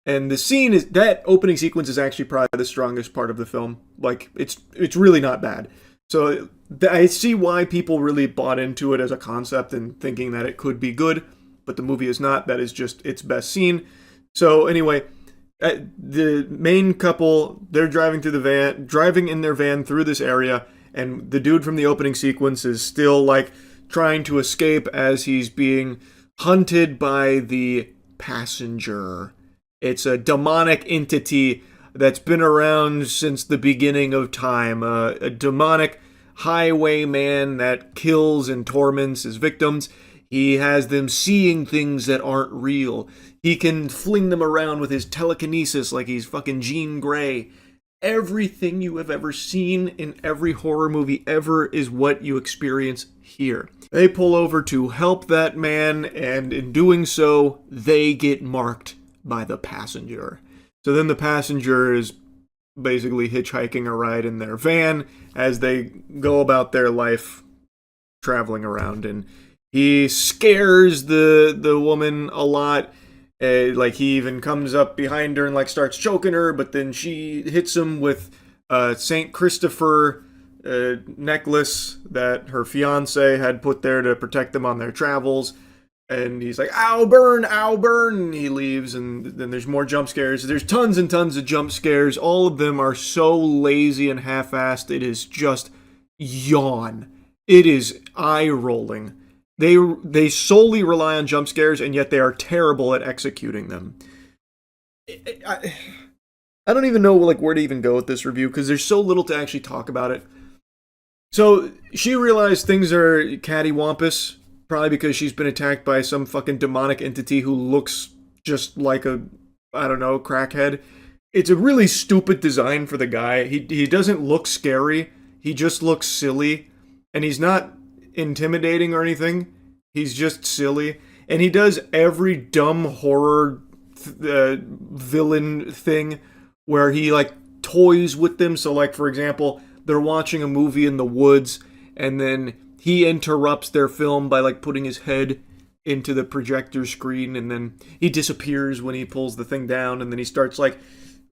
Speaker 1: And the scene is, that opening sequence is actually probably the strongest part of the film. Like, it's really not bad. So I see why people really bought into it as a concept and thinking that it could be good, but the movie is not. That is just its best scene. So anyway, the main couple, they're driving in their van through this area, and the dude from the opening sequence is still like trying to escape as he's being hunted by the passenger. It's a demonic entity that's been around since the beginning of time. A demonic highwayman that kills and torments his victims. He has them seeing things that aren't real. He can fling them around with his telekinesis like he's fucking Jean Grey. Everything you have ever seen in every horror movie ever is what you experience here. They pull over to help that man, and in doing so, they get marked by the passenger. So then the passenger is basically hitchhiking a ride in their van as they go about their life traveling around, and he scares the woman a lot. Like, he even comes up behind her and like starts choking her, but then she hits him with St. Christopher necklace that her fiance had put there to protect them on their travels. And he's like, ow, burn, and he leaves, and then there's more jump scares. There's tons and tons of jump scares. All of them are so lazy and half-assed, it is just yawn. It is eye-rolling. They solely rely on jump scares, and yet they are terrible at executing them. I don't even know where to even go with this review, because there's so little to actually talk about it. So, she realized things are cattywampus, probably because she's been attacked by some fucking demonic entity who looks just like a, crackhead. It's a really stupid design for the guy. He doesn't look scary. He just looks silly. And he's not intimidating or anything. He's just silly. And he does every dumb horror villain thing where he, toys with them. So, for example, they're watching a movie in the woods, and then he interrupts their film by putting his head into the projector screen, and then he disappears when he pulls the thing down, and then he starts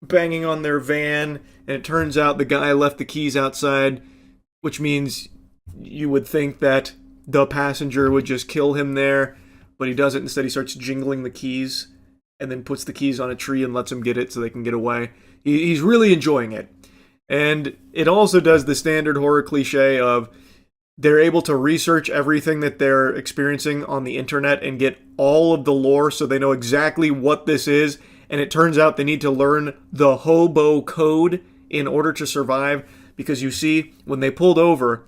Speaker 1: banging on their van, and it turns out the guy left the keys outside, which means you would think that the passenger would just kill him there, but he doesn't. Instead, he starts jingling the keys and then puts the keys on a tree and lets them get it so they can get away. He's really enjoying it. And it also does the standard horror cliche of they're able to research everything that they're experiencing on the internet and get all of the lore so they know exactly what this is. And it turns out they need to learn the hobo code in order to survive. Because you see, when they pulled over,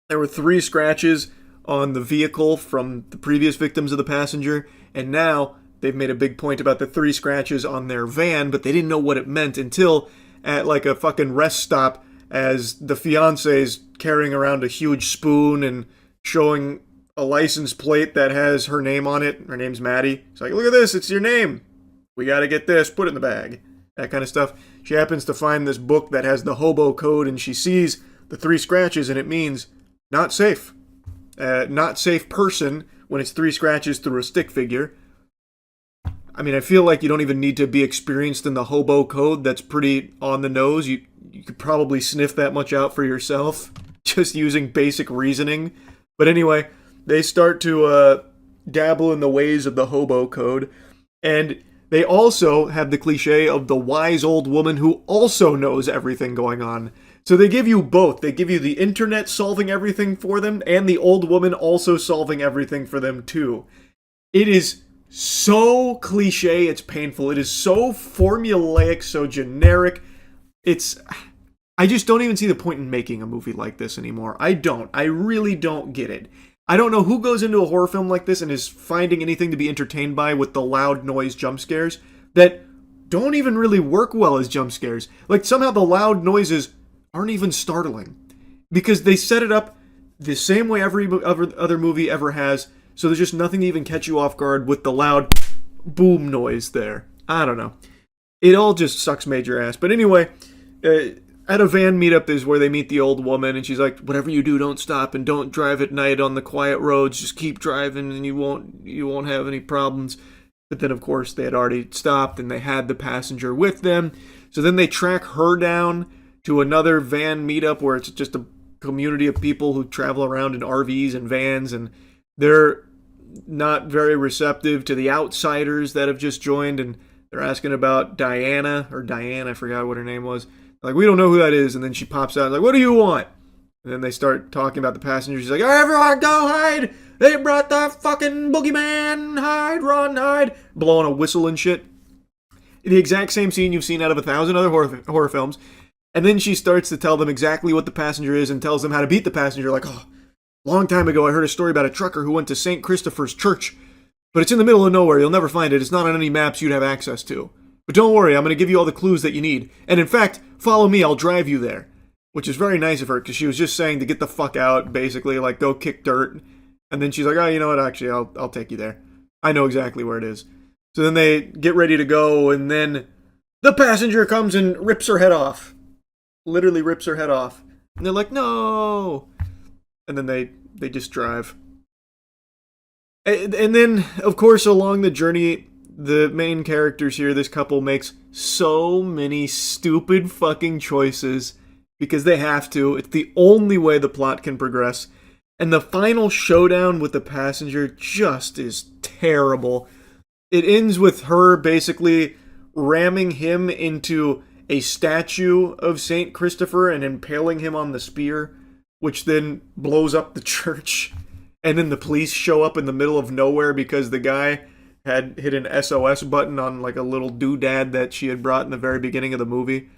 Speaker 1: there were 3 scratches on the vehicle from the previous victims of the passenger. And now they've made a big point about the 3 scratches on their van, but they didn't know what it meant until at a fucking rest stop as the fiance's carrying around a huge spoon and showing a license plate that has her name on it. Her name's Maddie. It's like, look at this, it's your name. We gotta get this, put it in the bag. That kind of stuff. She happens to find this book that has the hobo code, and she sees the 3 scratches, and it means not safe. Not safe person when it's 3 scratches through a stick figure. I mean, I feel like you don't even need to be experienced in the hobo code. That's pretty on the nose. You you could probably sniff that much out for yourself, just using basic reasoning. But anyway, they start to dabble in the ways of the hobo code, and they also have the cliche of the wise old woman who also knows everything going on. So they give you both. They give you the internet solving everything for them, and the old woman also solving everything for them too. It is so cliche, it's painful. It is so formulaic, so generic. I just don't even see the point in making a movie like this anymore. I don't. I really don't get it. I don't know who goes into a horror film like this and is finding anything to be entertained by with the loud noise jump scares that don't even really work well as jump scares. Like, somehow the loud noises aren't even startling because they set it up the same way every other movie ever has, so there's just nothing to even catch you off guard with the loud boom noise there. I don't know. It all just sucks major ass. But anyway, at a van meetup is where they meet the old woman, and she's like, whatever you do, don't stop and don't drive at night on the quiet roads. Just keep driving and you won't have any problems. But then, of course, they had already stopped and they had the passenger with them. So then they track her down to another van meetup where it's just a community of people who travel around in RVs and vans, and they're not very receptive to the outsiders that have just joined, and they're asking about Diane, I forgot what her name was. Like, we don't know who that is. And then she pops out like, what do you want? And then they start talking about the passengers. She's like, everyone go hide. They brought the fucking boogeyman. Hide, run, hide. Blowing a whistle and shit. The exact same scene you've seen out of 1,000 other horror films. And then she starts to tell them exactly what the passenger is and tells them how to beat the passenger. Like, long time ago I heard a story about a trucker who went to St. Christopher's Church. But it's in the middle of nowhere. You'll never find it. It's not on any maps you'd have access to. But don't worry, I'm going to give you all the clues that you need. And in fact, follow me, I'll drive you there. Which is very nice of her, because she was just saying to get the fuck out, basically, like, go kick dirt. And then she's like, oh, you know what, actually, I'll take you there. I know exactly where it is. So then they get ready to go, and then the passenger comes and rips her head off. Literally rips her head off. And they're like, no! And then they just drive. And then, of course, along the journey, the main characters here, this couple, makes so many stupid fucking choices because they have to. It's the only way the plot can progress. And the final showdown with the passenger just is terrible. It ends with her basically ramming him into a statue of St. Christopher and impaling him on the spear, which then blows up the church. And then the police show up in the middle of nowhere because the guy had hit an SOS button on like a little doodad that she had brought in the very beginning of the movie.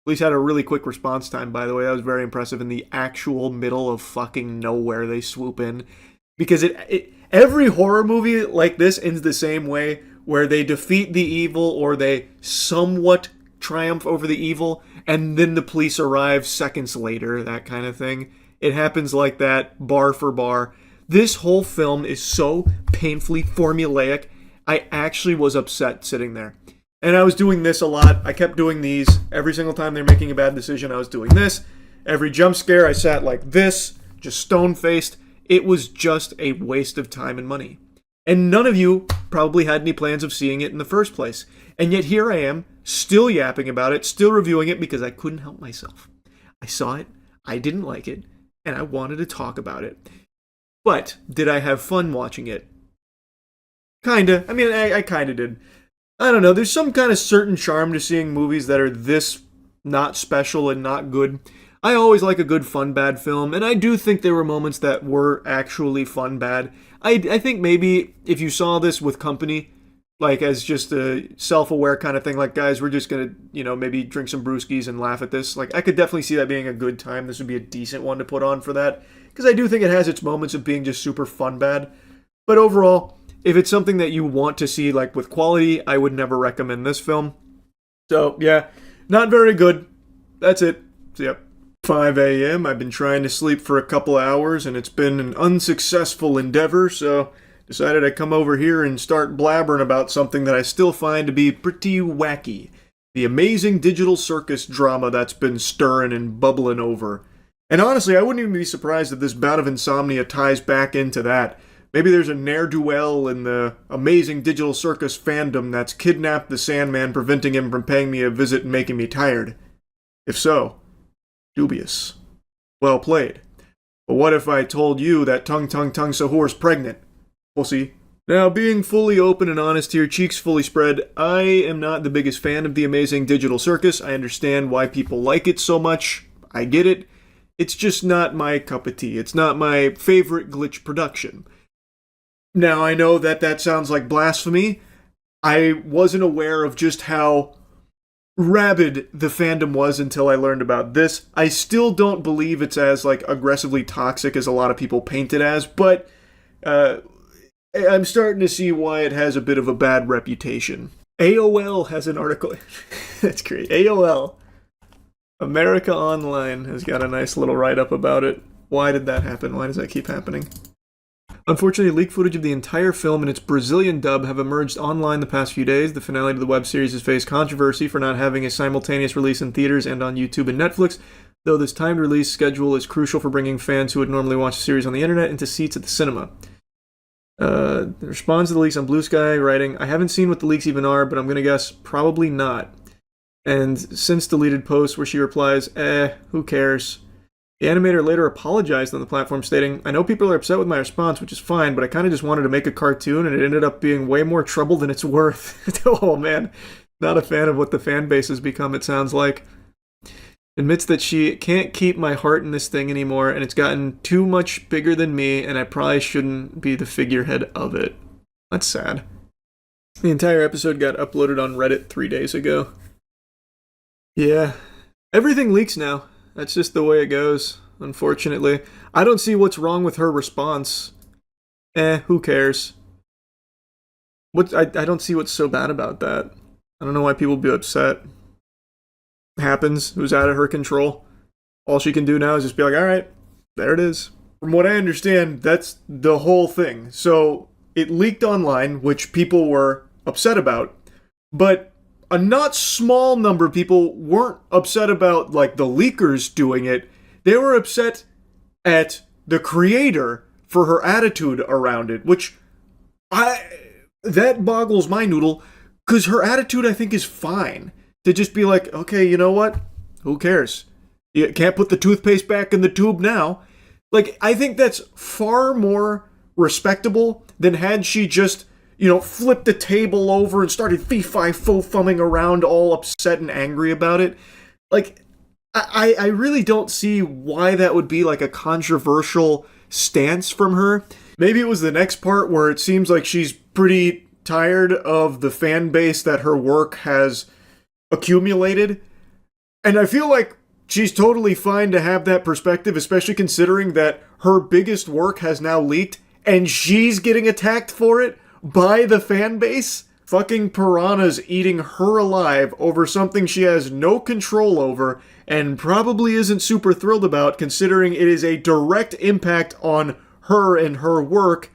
Speaker 1: Police had a really quick response time, by the way. That was very impressive. In the actual middle of fucking nowhere, they swoop in. Because every horror movie like this ends the same way, where they defeat the evil or they somewhat triumph over the evil, and then the police arrive seconds later, that kind of thing. It happens like that, bar for bar. This whole film is so painfully formulaic, I actually was upset sitting there. And I was doing this a lot. I kept doing these. Every single time they're making a bad decision, I was doing this. Every jump scare, I sat like this, just stone-faced. It was just a waste of time and money. And none of you probably had any plans of seeing it in the first place. And yet here I am, still yapping about it, still reviewing it because I couldn't help myself. I saw it, I didn't like it, and I wanted to talk about it. But did I have fun watching it? Kinda. I mean, I kinda did. I don't know, there's some kind of certain charm to seeing movies that are this not special and not good. I always like a good fun bad film, and I do think there were moments that were actually fun bad. I think maybe if you saw this with company, like as just a self-aware kind of thing, like, guys, we're just gonna, maybe drink some brewskis and laugh at this, like, I could definitely see that being a good time. This would be a decent one to put on for that, because I do think it has its moments of being just super fun bad. But overall, if it's something that you want to see, like, with quality, I would never recommend this film. So, yeah, not very good. That's it. So, yep. 5 a.m. I've been trying to sleep for a couple hours, and it's been an unsuccessful endeavor, so decided I'd come over here and start blabbering about something that I still find to be pretty wacky. The amazing digital circus drama that's been stirring and bubbling over. And honestly, I wouldn't even be surprised if this bout of insomnia ties back into that. Maybe there's a ne'er-do-well in the amazing digital circus fandom that's kidnapped the Sandman, preventing him from paying me a visit and making me tired. If so, dubious. Well played. But what if I told you that Tung Sahur's pregnant? Pussy. Now, being fully open and honest here, cheeks fully spread, I am not the biggest fan of the amazing digital circus. I understand why people like it so much. I get it. It's just not my cup of tea. It's not my favorite glitch production. Now, I know that sounds like blasphemy. I wasn't aware of just how rabid the fandom was until I learned about this. I still don't believe it's as, like, aggressively toxic as a lot of people paint it as, but I'm starting to see why it has a bit of a bad reputation. AOL has an article. That's great. AOL. America Online has got a nice little write-up about it. Why did that happen? Why does that keep happening? Unfortunately, leaked footage of the entire film and its Brazilian dub have emerged online the past few days. The finale to the web series has faced controversy for not having a simultaneous release in theaters and on YouTube and Netflix, though this timed release schedule is crucial for bringing fans who would normally watch the series on the internet into seats at the cinema. Responds to the leaks on Blue Sky, writing, I haven't seen what the leaks even are, but I'm going to guess probably not. And since deleted posts where she replies, who cares? The animator later apologized on the platform, stating, I know people are upset with my response, which is fine, but I kind of just wanted to make a cartoon, and it ended up being way more trouble than it's worth. Oh man, not a fan of what the fan base has become, it sounds like. Admits that she can't keep my heart in this thing anymore, and it's gotten too much bigger than me, and I probably shouldn't be the figurehead of it. That's sad. The entire episode got uploaded on Reddit 3 days ago. Yeah, everything leaks now. That's just the way it goes, unfortunately. I don't see what's wrong with her response. Who cares? I don't see what's so bad about that. I don't know why people would be upset. It happens. It was out of her control. All she can do now is just be like, alright, there it is. From what I understand, that's the whole thing. So, it leaked online, which people were upset about, but a not small number of people weren't upset about, like, the leakers doing it. They were upset at the creator for her attitude around it, which that boggles my noodle, because her attitude, I think, is fine. To just be like, okay, you know what? Who cares? You can't put the toothpaste back in the tube now. Like, I think that's far more respectable than had she just, flipped the table over and started fee-fi-fo-fumming around all upset and angry about it. Like, I really don't see why that would be like a controversial stance from her. Maybe it was the next part where it seems like she's pretty tired of the fan base that her work has accumulated. And I feel like she's totally fine to have that perspective, especially considering that her biggest work has now leaked and she's getting attacked for it by the fan base. Fucking piranhas eating her alive over something she has no control over and probably isn't super thrilled about, considering it is a direct impact on her and her work.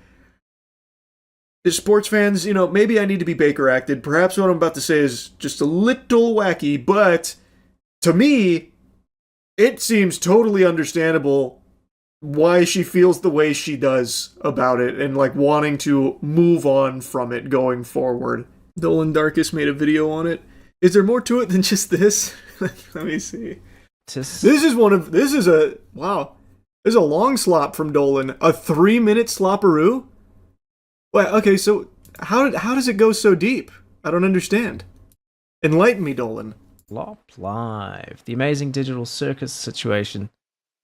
Speaker 1: As sports fans, maybe I need to be Baker acted. Perhaps what I'm about to say is just a little wacky, but to me, it seems totally understandable why she feels the way she does about it and, like, wanting to move on from it going forward. Dolan Darkus made a video on it. Is there more to it than just this? Let me see. This is a long slop from Dolan. A 3-minute slopperoo? Well, okay, so how does it go so deep? I don't understand. Enlighten me, Dolan.
Speaker 8: Slop Live. The amazing digital circus situation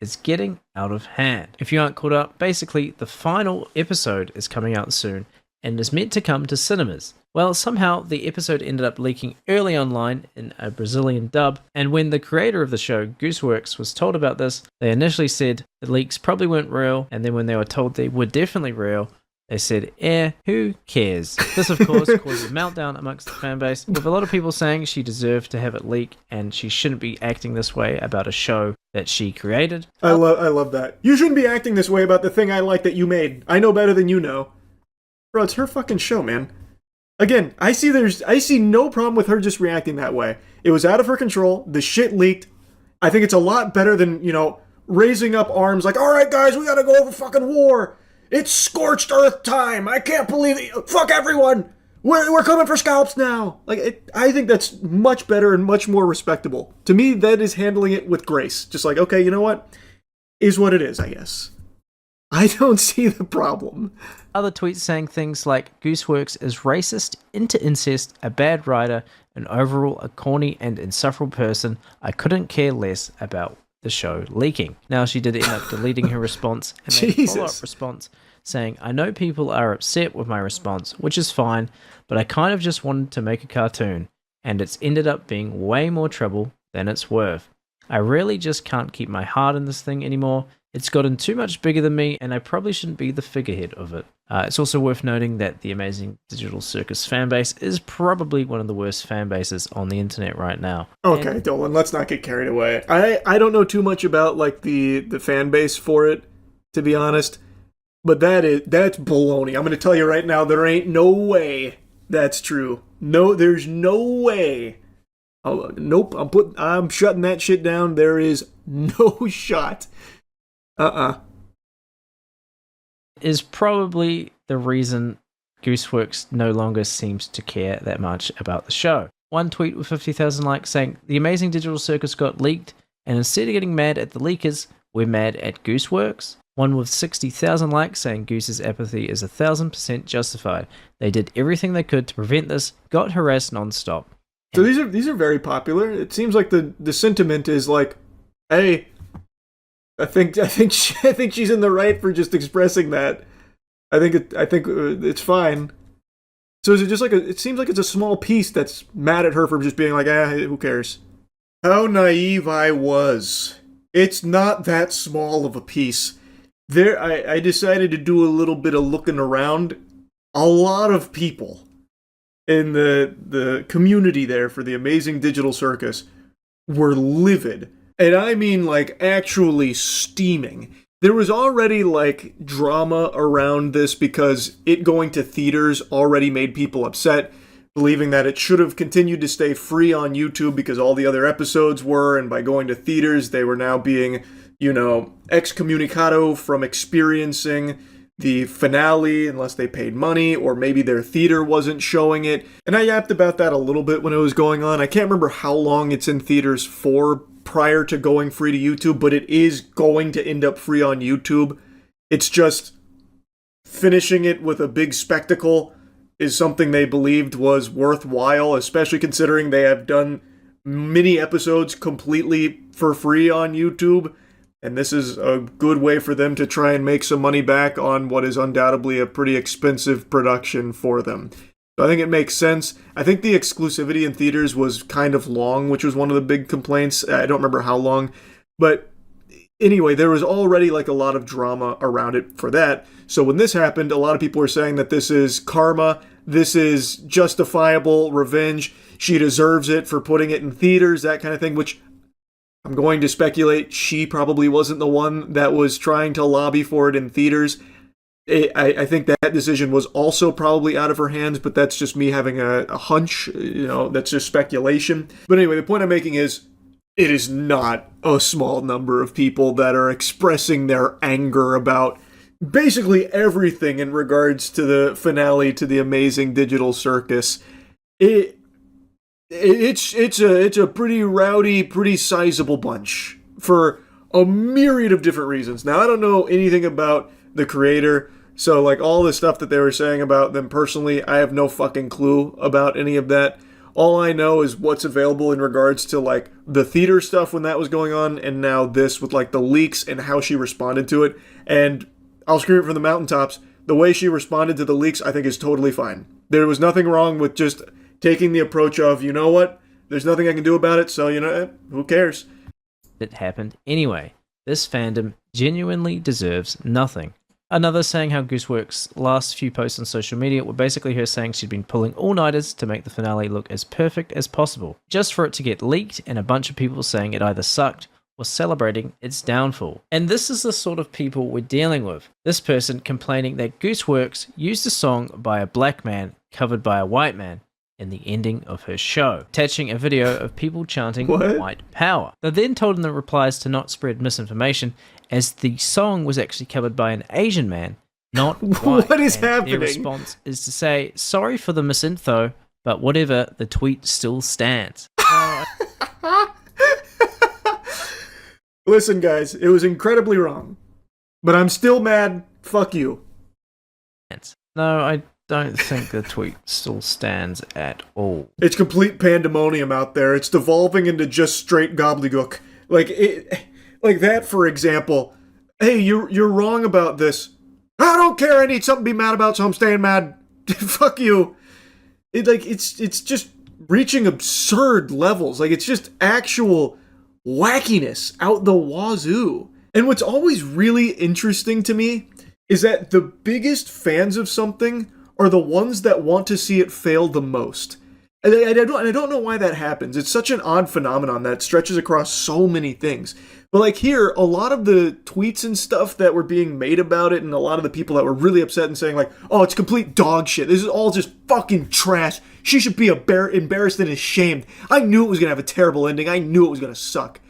Speaker 8: is getting out of hand. If you aren't caught up, basically the final episode is coming out soon and is meant to come to cinemas. Well, somehow the episode ended up leaking early online in a Brazilian dub, and when the creator of the show, Gooseworks, was told about this, they initially said the leaks probably weren't real, and then when they were told they were definitely real, they said, who cares? This, of course, caused a meltdown amongst the fanbase, with a lot of people saying she deserved to have it leak, and she shouldn't be acting this way about a show that she created.
Speaker 1: I love that. You shouldn't be acting this way about the thing I like that you made. I know better than you know. Bro, it's her fucking show, man. Again, I see no problem with her just reacting that way. It was out of her control. The shit leaked. I think it's a lot better than, raising up arms like, alright guys, we gotta go over fucking war. It's scorched earth time. I can't believe it. Fuck everyone. we're coming for scalps now. Like, I think that's much better and much more respectable. To me, that is handling it with grace. Just like, okay, you know what? Is what it is, I guess. I don't see the problem.
Speaker 8: Other tweets saying things like Gooseworks is racist, into incest, a bad writer, and overall a corny and insufferable person. I couldn't care less about the show leaking. Now she did end up deleting her response and made a follow-up response saying, I know people are upset with my response, which is fine, but I kind of just wanted to make a cartoon, and it's ended up being way more trouble than it's worth. I really just can't keep my heart in this thing anymore. It's gotten too much bigger than me, and I probably shouldn't be the figurehead of it. It's also worth noting that the Amazing Digital Circus fanbase is probably one of the worst fan bases on the internet right now.
Speaker 1: Okay, Dolan, let's not get carried away. I don't know too much about like the fan base for it, to be honest. But that's baloney. I'm going to tell you right now, there ain't no way that's true. No, there's no way. Nope, I'm shutting that shit down. There is no shot.
Speaker 8: Is probably the reason Gooseworks no longer seems to care that much about the show. One tweet with 50,000 likes saying, the Amazing Digital Circus got leaked, and instead of getting mad at the leakers, we're mad at Gooseworks. One with 60,000 likes saying Goose's apathy is 1,000% justified. They did everything they could to prevent this, got harassed non-stop.
Speaker 1: So these are very popular. It seems like the sentiment is like, hey, I think she's in the right for just expressing that. I think it's fine. So is it just like it seems like it's a small piece that's mad at her for just being like, who cares? How naive I was. It's not that small of a piece. I decided to do a little bit of looking around. A lot of people in the community there for the Amazing Digital Circus were livid. And I mean like actually steaming. There was already like drama around this because it going to theaters already made people upset, believing that it should have continued to stay free on YouTube because all the other episodes were, and by going to theaters they were now being, excommunicado from experiencing the finale unless they paid money, or maybe their theater wasn't showing it. And I yapped about that a little bit when it was going on. I can't remember how long it's in theaters for prior to going free to YouTube, but it is going to end up free on YouTube. It's just finishing it with a big spectacle is something they believed was worthwhile, especially considering they have done many episodes completely for free on YouTube. And this is a good way for them to try and make some money back on what is undoubtedly a pretty expensive production for them. So I think it makes sense. I think the exclusivity in theaters was kind of long, which was one of the big complaints. I don't remember how long. But anyway, there was already like a lot of drama around it for that. So when this happened, a lot of people were saying that this is karma. This is justifiable revenge. She deserves it for putting it in theaters, that kind of thing, which I'm going to speculate she probably wasn't the one that was trying to lobby for it in theaters. I think that decision was also probably out of her hands, but that's just me having a hunch. That's just speculation. But anyway, the point I'm making is it is not a small number of people that are expressing their anger about basically everything in regards to the finale to the Amazing Digital Circus. It's a pretty rowdy, pretty sizable bunch for a myriad of different reasons. Now, I don't know anything about the creator, so like all the stuff that they were saying about them personally, I have no fucking clue about any of that. All I know is what's available in regards to like the theater stuff when that was going on, and now this with like the leaks and how she responded to it. And I'll scream it from the mountaintops, the way she responded to the leaks I think is totally fine. There was nothing wrong with just taking the approach of, you know what, there's nothing I can do about it, so who cares?
Speaker 8: It happened anyway. This fandom genuinely deserves nothing. Another saying how Gooseworks' last few posts on social media were basically her saying she'd been pulling all-nighters to make the finale look as perfect as possible, just for it to get leaked and a bunch of people saying it either sucked or celebrating its downfall. And this is the sort of people we're dealing with. This person complaining that Gooseworks used a song by a black man covered by a white man in the ending of her show, attaching a video of people chanting white power. They're then told in the replies to not spread misinformation, as the song was actually covered by an Asian man not why.
Speaker 1: What is
Speaker 8: And their
Speaker 1: happening?
Speaker 8: response is to say, sorry for the misinfo, but whatever, the tweet still stands.
Speaker 1: Listen, guys, it was incredibly wrong. But I'm still mad. Fuck you.
Speaker 8: No, I don't think the tweet still stands at all.
Speaker 1: It's complete pandemonium out there. It's devolving into just straight gobbledygook. Like that, for example. Hey, you're wrong about this. I don't care. I need something to be mad about, so I'm staying mad. Fuck you. It's just reaching absurd levels. Like, it's just actual wackiness out the wazoo. And what's always really interesting to me is that the biggest fans of something are the ones that want to see it fail the most. And I don't know why that happens. It's such an odd phenomenon that stretches across so many things. But like here, a lot of the tweets and stuff that were being made about it, and a lot of the people that were really upset and saying like, oh, it's complete dog shit. This is all just fucking trash. She should be embarrassed and ashamed. I knew it was going to have a terrible ending. I knew it was going to suck.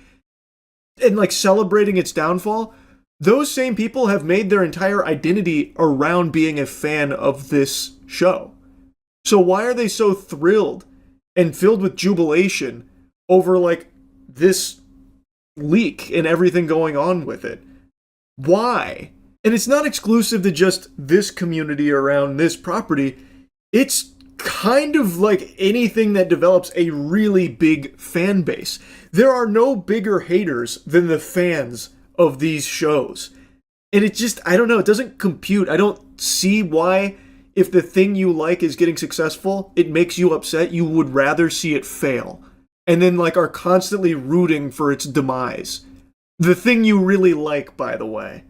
Speaker 1: And like celebrating its downfall, those same people have made their entire identity around being a fan of this show. So why are they so thrilled and filled with jubilation over like this leak and everything going on with it? Why? And it's not exclusive to just this community around this property. It's kind of like anything that develops a really big fan base. There are no bigger haters than the fans of these shows. And it just, I don't know, it doesn't compute. I don't see why, if the thing you like is getting successful, it makes you upset. You would rather see it fail. And then like are constantly rooting for its demise. The thing you really like, by the way.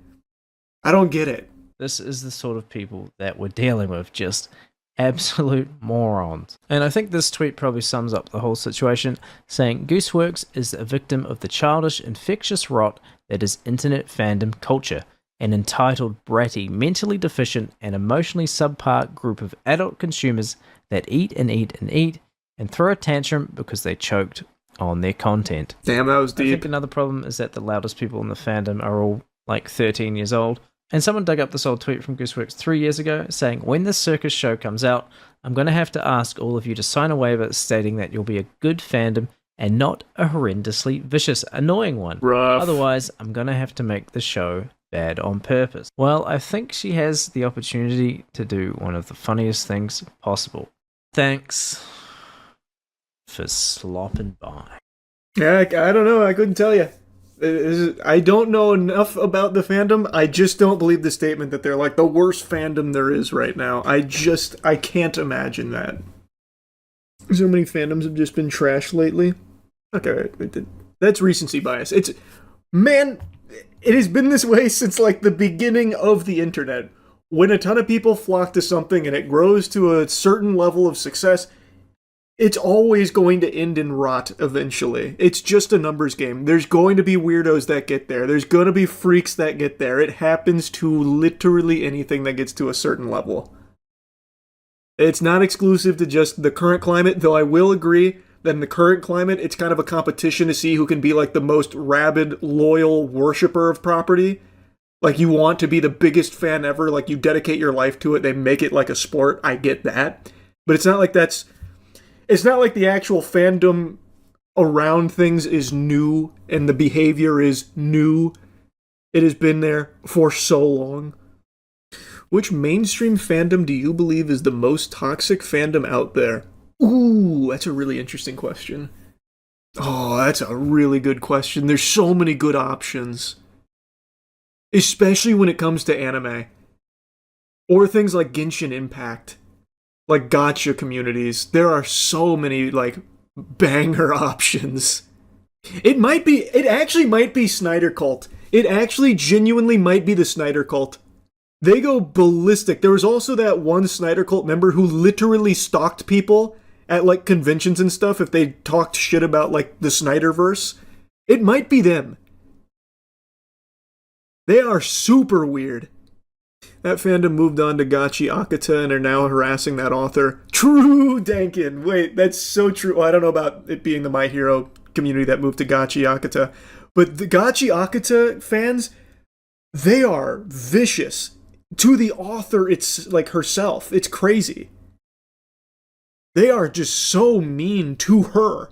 Speaker 1: I don't get it.
Speaker 8: This is the sort of people that we're dealing with, just absolute morons. And I think this tweet probably sums up the whole situation, saying Gooseworks is a victim of the childish, infectious rot that is internet fandom culture, an entitled, bratty, mentally deficient, and emotionally subpar group of adult consumers that eat and eat and eat and throw a tantrum because they choked on their content.
Speaker 1: Damn, that was deep.
Speaker 8: I think another problem is that the loudest people in the fandom are all like 13 years old. And someone dug up this old tweet from Gooseworks 3 years ago saying, when this circus show comes out, I'm going to have to ask all of you to sign a waiver stating that you'll be a good fandom and not a horrendously vicious, annoying one.
Speaker 1: Rough.
Speaker 8: Otherwise, I'm going to have to make the show bad on purpose. Well, I think she has the opportunity to do one of the funniest things possible. Thanks for slopping by.
Speaker 1: Yeah, I don't know. I couldn't tell you. I don't know enough about the fandom. I just don't believe the statement that they're like the worst fandom there is right now. I can't imagine that. So many fandoms have just been trash lately. Okay, that's recency bias. It has been this way since like the beginning of the internet. When a ton of people flock to something and it grows to a certain level of success, it's always going to end in rot eventually. It's just a numbers game. There's going to be weirdos that get there. There's going to be freaks that get there. It happens to literally anything that gets to a certain level. It's not exclusive to just the current climate, though I will agree that in the current climate, it's kind of a competition to see who can be like the most rabid, loyal worshiper of property. Like you want to be the biggest fan ever, like you dedicate your life to it, they make it like a sport. I get that. But it's not like it's not like the actual fandom around things is new and the behavior is new. It has been there for so long. Which mainstream fandom do you believe is the most toxic fandom out there? Ooh, that's a really interesting question. Oh, that's a really good question. There's so many good options. Especially when it comes to anime. Or things like Genshin Impact. Like gacha communities. There are so many, like, banger options. It actually might be Snyder Cult. It actually genuinely might be the Snyder Cult. They go ballistic. There was also that one Snyder Cult member who literally stalked people at, like, conventions and stuff if they talked shit about, like, the Snyderverse. It might be them. They are super weird. That fandom moved on to Gachi Akata and are now harassing that author. True, Dankin. Wait, that's so true. Well, I don't know about it being the My Hero community that moved to Gachi Akata. But the Gachi Akata fans, they are vicious. to the author, it's like herself. It's crazy. They are just so mean to her.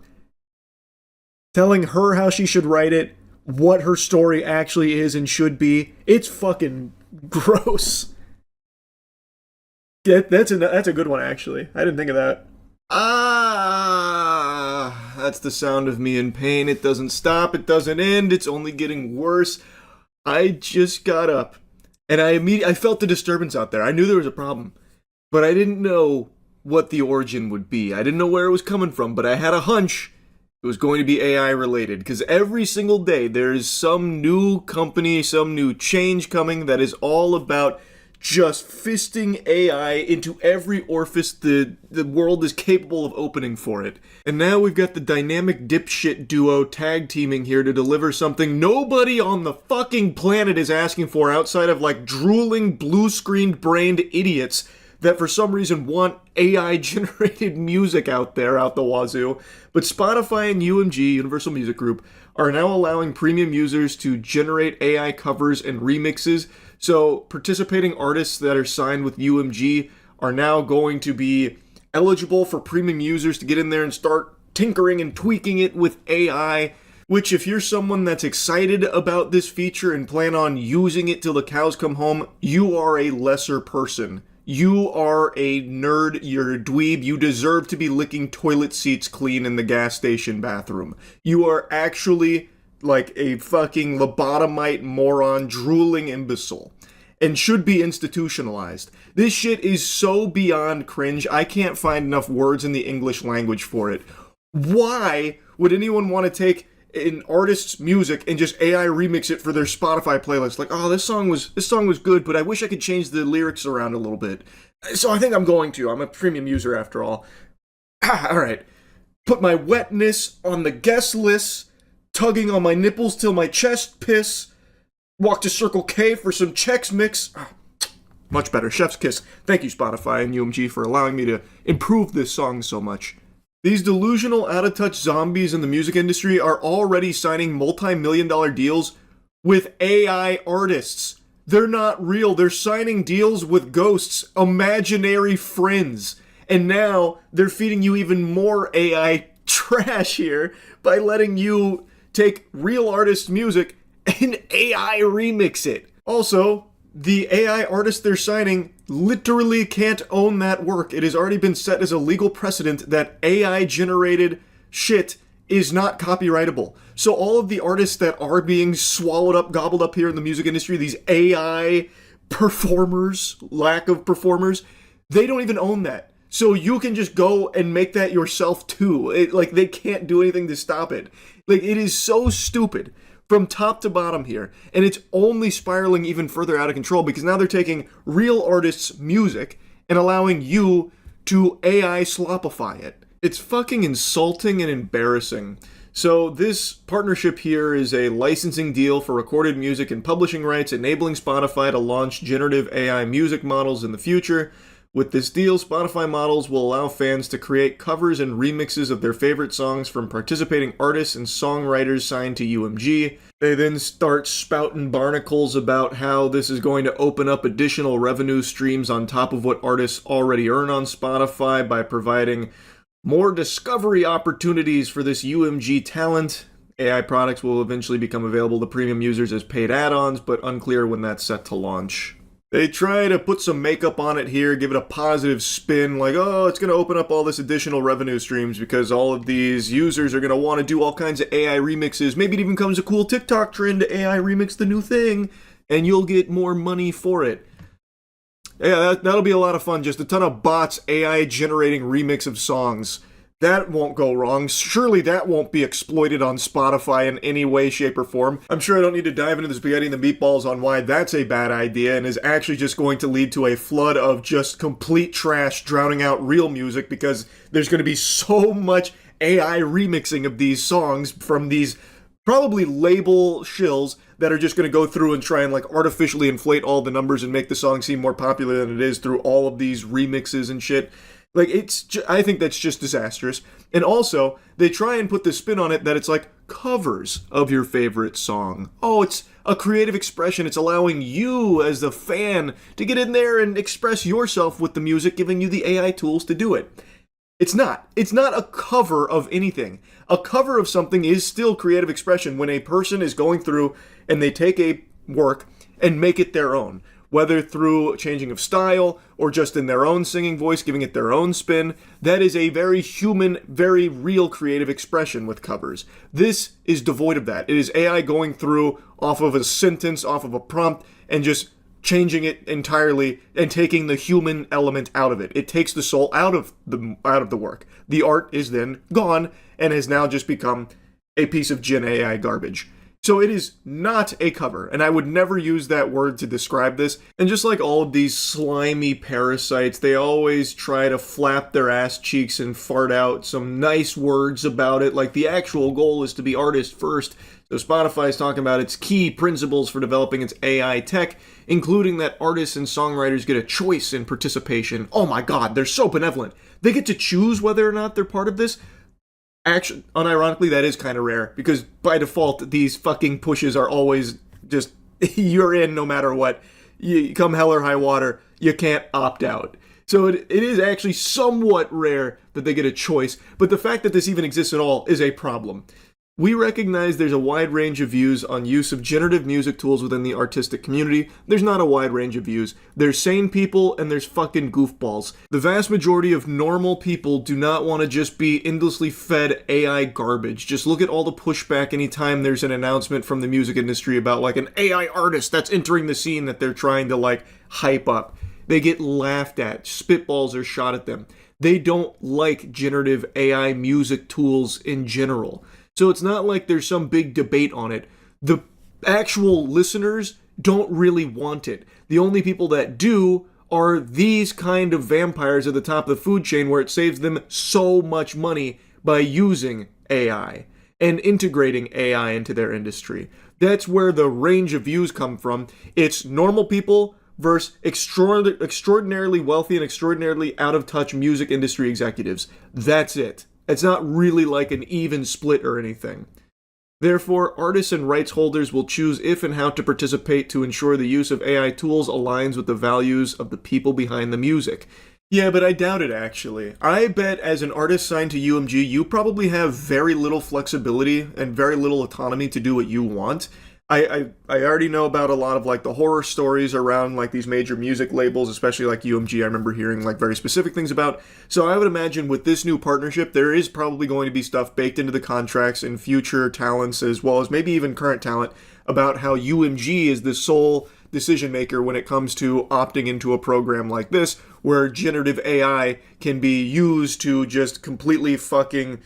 Speaker 1: Telling her how she should write it, what her story actually is and should be. It's fucking gross. Yeah, that's a good one, actually. I didn't think of that. That's the sound of me in pain. It doesn't stop. It doesn't end. It's only getting worse. I just got up, and I felt the disturbance out there. I knew there was a problem, but I didn't know what the origin would be. I didn't know where it was coming from, but I had a hunch it was going to be AI related, because every single day there is some new company, some new change coming that is all about just fisting AI into every orifice the world is capable of opening for it. And now we've got the dynamic dipshit duo tag teaming here to deliver something nobody on the fucking planet is asking for outside of like drooling, blue-screened brained idiots that for some reason want AI-generated music out there, out the wazoo. But Spotify and UMG, Universal Music Group, are now allowing premium users to generate AI covers and remixes. So participating artists that are signed with UMG are now going to be eligible for premium users to get in there and start tinkering and tweaking it with AI, which if you're someone that's excited about this feature and plan on using it till the cows come home, you are a lesser person. You are a nerd, you're a dweeb, you deserve to be licking toilet seats clean in the gas station bathroom. You are actually like a fucking lobotomite moron, drooling imbecile, and should be institutionalized. This shit is so beyond cringe, I can't find enough words in the English language for it. Why would anyone want to take an artist's music and just AI remix it for their Spotify playlist? Like, oh, this song was good, but I wish I could change the lyrics around a little bit. So I think I'm going to. I'm a premium user after all. Alright. Put my wetness on the guest list, tugging on my nipples till my chest piss. Walk to Circle K for some Chex Mix. Much better. Chef's kiss. Thank you, Spotify and UMG, for allowing me to improve this song so much. These delusional, out-of-touch zombies in the music industry are already signing multi-million-dollar deals with AI artists. They're not real. They're signing deals with ghosts, imaginary friends. And now they're feeding you even more AI trash here by letting you take real artists' music and AI remix it. Also, the AI artists they're signing literally can't own that work. It has already been set as a legal precedent that AI-generated shit is not copyrightable. So all of the artists that are being swallowed up, gobbled up here in the music industry, these AI performers, lack of performers, they don't even own that. So you can just go and make that yourself too. They can't do anything to stop it. It is so stupid from top to bottom here, and it's only spiraling even further out of control because now they're taking real artists' music and allowing you to AI slopify it. It's fucking insulting and embarrassing. So this partnership here is a licensing deal for recorded music and publishing rights, enabling Spotify to launch generative AI music models in the future. With this deal, Spotify models will allow fans to create covers and remixes of their favorite songs from participating artists and songwriters signed to UMG. They then start spouting barnacles about how this is going to open up additional revenue streams on top of what artists already earn on Spotify by providing more discovery opportunities for this UMG talent. AI products will eventually become available to premium users as paid add-ons, but unclear when that's set to launch. They try to put some makeup on it here, give it a positive spin, like, oh, it's going to open up all this additional revenue streams because all of these users are going to want to do all kinds of AI remixes. Maybe it even becomes a cool TikTok trend to AI remix the new thing, and you'll get more money for it. Yeah, that'll be a lot of fun. Just a ton of bots AI generating remix of songs. That won't go wrong. Surely that won't be exploited on Spotify in any way, shape, or form. I'm sure I don't need to dive into the spaghetti and the meatballs on why that's a bad idea and is actually just going to lead to a flood of just complete trash drowning out real music because there's going to be so much AI remixing of these songs from these probably label shills that are just going to go through and try and artificially inflate all the numbers and make the song seem more popular than it is through all of these remixes and shit. Like, I think that's just disastrous. And also, they try and put this spin on it that it's like covers of your favorite song. Oh, it's a creative expression. It's allowing you as the fan to get in there and express yourself with the music, giving you the AI tools to do it. It's not. It's not a cover of anything. A cover of something is still creative expression when a person is going through and they take a work and make it their own, whether through changing of style or just in their own singing voice, giving it their own spin. That is a very human, very real creative expression with covers. This is devoid of that. It is AI going through off of a sentence, off of a prompt, and just changing it entirely and taking the human element out of it. It takes the soul out of the work. The art is then gone and has now just become a piece of Gen AI garbage. So it is not a cover, and I would never use that word to describe this. And just like all of these slimy parasites, they always try to flap their ass cheeks and fart out some nice words about it, like the actual goal is to be artist first. So Spotify is talking about its key principles for developing its AI tech, including that artists and songwriters get a choice in participation. Oh my god, they're so benevolent. They get to choose whether or not they're part of this. Actually, unironically, that is kind of rare, because by default, these fucking pushes are always just, you're in no matter what. You come hell or high water, you can't opt out. So it is actually somewhat rare that they get a choice, but the fact that this even exists at all is a problem. We recognize there's a wide range of views on use of generative music tools within the artistic community. There's not a wide range of views. There's sane people and there's fucking goofballs. The vast majority of normal people do not want to just be endlessly fed AI garbage. Just look at all the pushback anytime there's an announcement from the music industry about like an AI artist that's entering the scene that they're trying to like hype up. They get laughed at. Spitballs are shot at them. They don't like generative AI music tools in general. So it's not like there's some big debate on it. The actual listeners don't really want it. The only people that do are these kind of vampires at the top of the food chain where it saves them so much money by using AI and integrating AI into their industry. That's where the range of views come from. It's normal people versus extraordinarily wealthy and extraordinarily out-of-touch music industry executives. That's it. It's not really like an even split or anything. Therefore, artists and rights holders will choose if and how to participate to ensure the use of AI tools aligns with the values of the people behind the music. Yeah, but I doubt it, actually. I bet as an artist signed to UMG, you probably have very little flexibility and very little autonomy to do what you want. I already know about a lot of like the horror stories around like these major music labels, especially like UMG. I remember hearing like very specific things about. So I would imagine with this new partnership, there is probably going to be stuff baked into the contracts and future talents as well as maybe even current talent about how UMG is the sole decision maker when it comes to opting into a program like this, where generative AI can be used to just completely fucking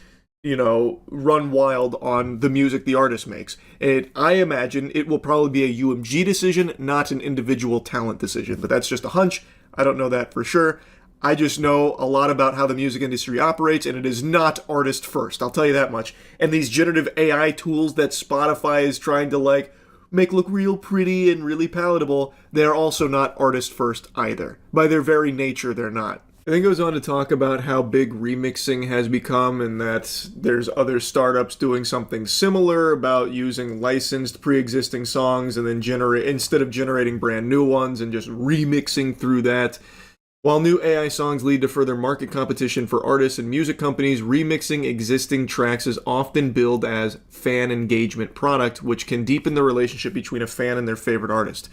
Speaker 1: run wild on the music the artist makes. And I imagine it will probably be a UMG decision, not an individual talent decision. But that's just a hunch. I don't know that for sure. I just know a lot about how the music industry operates, and it is not artist first. I'll tell you that much. And these generative AI tools that Spotify is trying to like make look real pretty and really palatable, they're also not artist first either. By their very nature, they're not. And then goes on to talk about how big remixing has become and that there's other startups doing something similar about using licensed pre-existing songs and then instead of generating brand new ones and just remixing through that. While new AI songs lead to further market competition for artists and music companies, remixing existing tracks is often billed as fan engagement product, which can deepen the relationship between a fan and their favorite artist.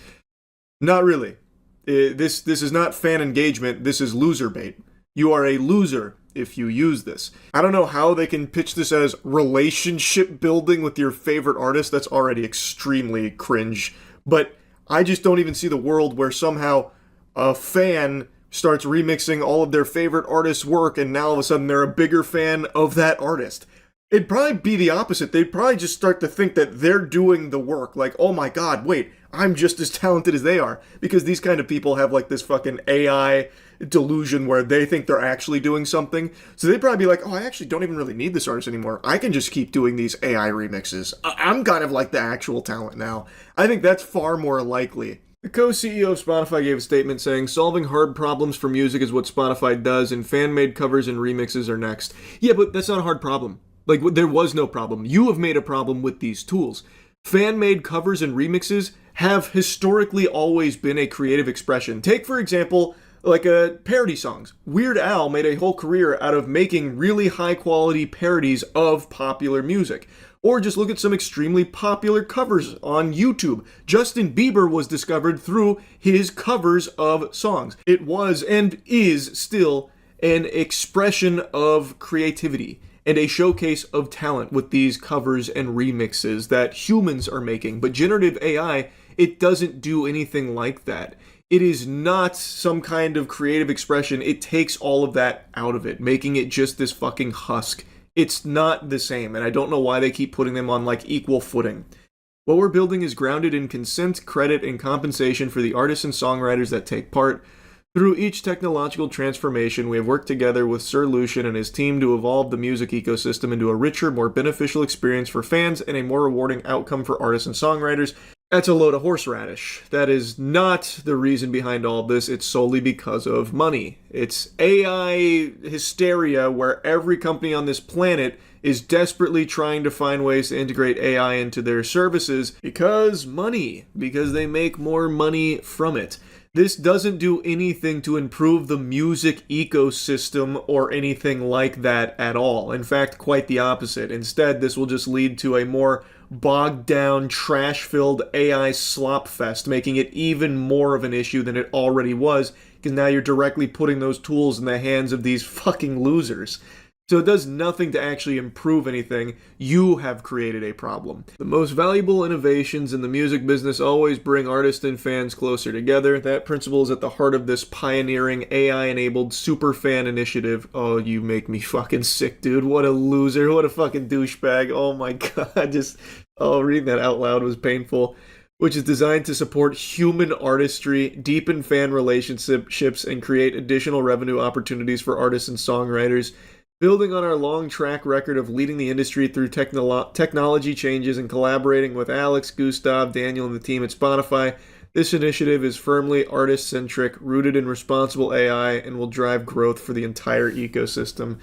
Speaker 1: Not really. This is not fan engagement, this is loser bait. You are a loser if you use this. I don't know how they can pitch this as relationship building with your favorite artist. That's already extremely cringe. But I just don't even see the world where somehow a fan starts remixing all of their favorite artist's work and now all of a sudden they're a bigger fan of that artist. It'd probably be the opposite. They'd probably just start to think that they're doing the work. Like, oh my god, wait, I'm just as talented as they are. Because these kind of people have like this fucking AI delusion where they think they're actually doing something. So they'd probably be like, oh, I actually don't even really need this artist anymore. I can just keep doing these AI remixes. I'm kind of like the actual talent now. I think that's far more likely The co-CEO of Spotify gave a statement saying, solving hard problems for music is what Spotify does, and fan-made covers and remixes are next. Yeah, but that's not a hard problem. Like, there was no problem. You have made a problem with these tools. Fan-made covers and remixes have historically always been a creative expression. Take, for example, like parody songs. Weird Al made a whole career out of making really high-quality parodies of popular music. Or just look at some extremely popular covers on YouTube. Justin Bieber was discovered through his covers of songs. It was and is still an expression of creativity and a showcase of talent with these covers and remixes that humans are making. But generative AI, it doesn't do anything like that. It is not some kind of creative expression. It takes all of that out of it, making it just this fucking husk. It's not the same, and I don't know why they keep putting them on, like, equal footing. What we're building is grounded in consent, credit, and compensation for the artists and songwriters that take part. Through each technological transformation, we have worked together with Sir Lucian and his team to evolve the music ecosystem into a richer, more beneficial experience for fans and a more rewarding outcome for artists and songwriters. That's a load of horseradish. That is not the reason behind all of this. It's solely because of money. It's AI hysteria where every company on this planet is desperately trying to find ways to integrate AI into their services because money, because they make more money from it. This doesn't do anything to improve the music ecosystem or anything like that at all. In fact, quite the opposite. Instead, this will just lead to a more bogged down, trash-filled AI slop fest, making it even more of an issue than it already was, because now you're directly putting those tools in the hands of these fucking losers. So it does nothing to actually improve anything. You have created a problem. The most valuable innovations in the music business always bring artists and fans closer together. That principle is at the heart of this pioneering AI-enabled superfan initiative. Oh, you make me fucking sick, dude. What a loser. What a fucking douchebag. Oh my god. Reading that out loud was painful. Which is designed to support human artistry, deepen fan relationships, and create additional revenue opportunities for artists and songwriters. Building on our long track record of leading the industry through technology changes and collaborating with Alex, Gustav, Daniel, and the team at Spotify, this initiative is firmly artist-centric, rooted in responsible AI, and will drive growth for the entire ecosystem.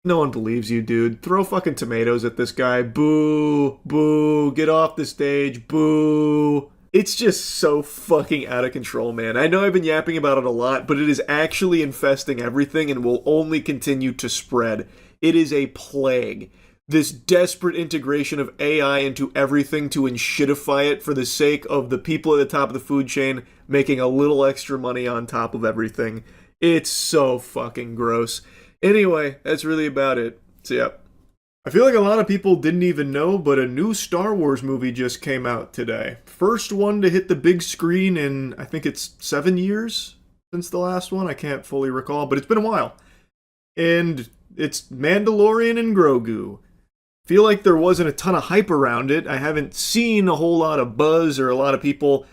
Speaker 1: No one believes you, dude. Throw fucking tomatoes at this guy. Boo! Boo! Get off the stage. Boo! It's just so fucking out of control, man. I know I've been yapping about it a lot, but it is actually infesting everything and will only continue to spread. It is a plague. This desperate integration of AI into everything to enshitify it for the sake of the people at the top of the food chain making a little extra money on top of everything. It's so fucking gross. Anyway, that's really about it. So, yeah. I feel like a lot of people didn't even know, but a new Star Wars movie just came out today. First one to hit the big screen in, I think it's 7 years since the last one. I can't fully recall, but it's been a while. And it's Mandalorian and Grogu. Feel like there wasn't a ton of hype around it. I haven't seen a whole lot of buzz or a lot of people,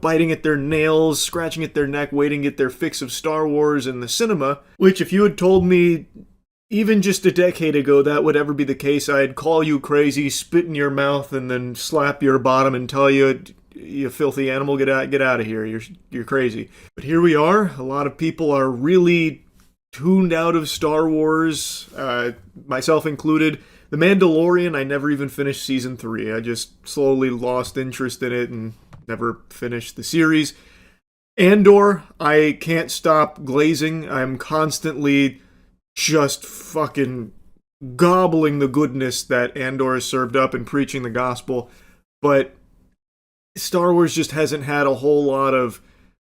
Speaker 1: biting at their nails, scratching at their neck, waiting to get their fix of Star Wars in the cinema. Which, if you had told me even just a decade ago that would ever be the case, I'd call you crazy, spit in your mouth, and then slap your bottom and tell you, you filthy animal, get out of here. You're crazy. But here we are. A lot of people are really tuned out of Star Wars, myself included. The Mandalorian, I never even finished season 3. I just slowly lost interest in it and never finished the series. Andor, I can't stop glazing. I'm constantly just fucking gobbling the goodness that Andor has served up and preaching the gospel. But Star Wars just hasn't had a whole lot of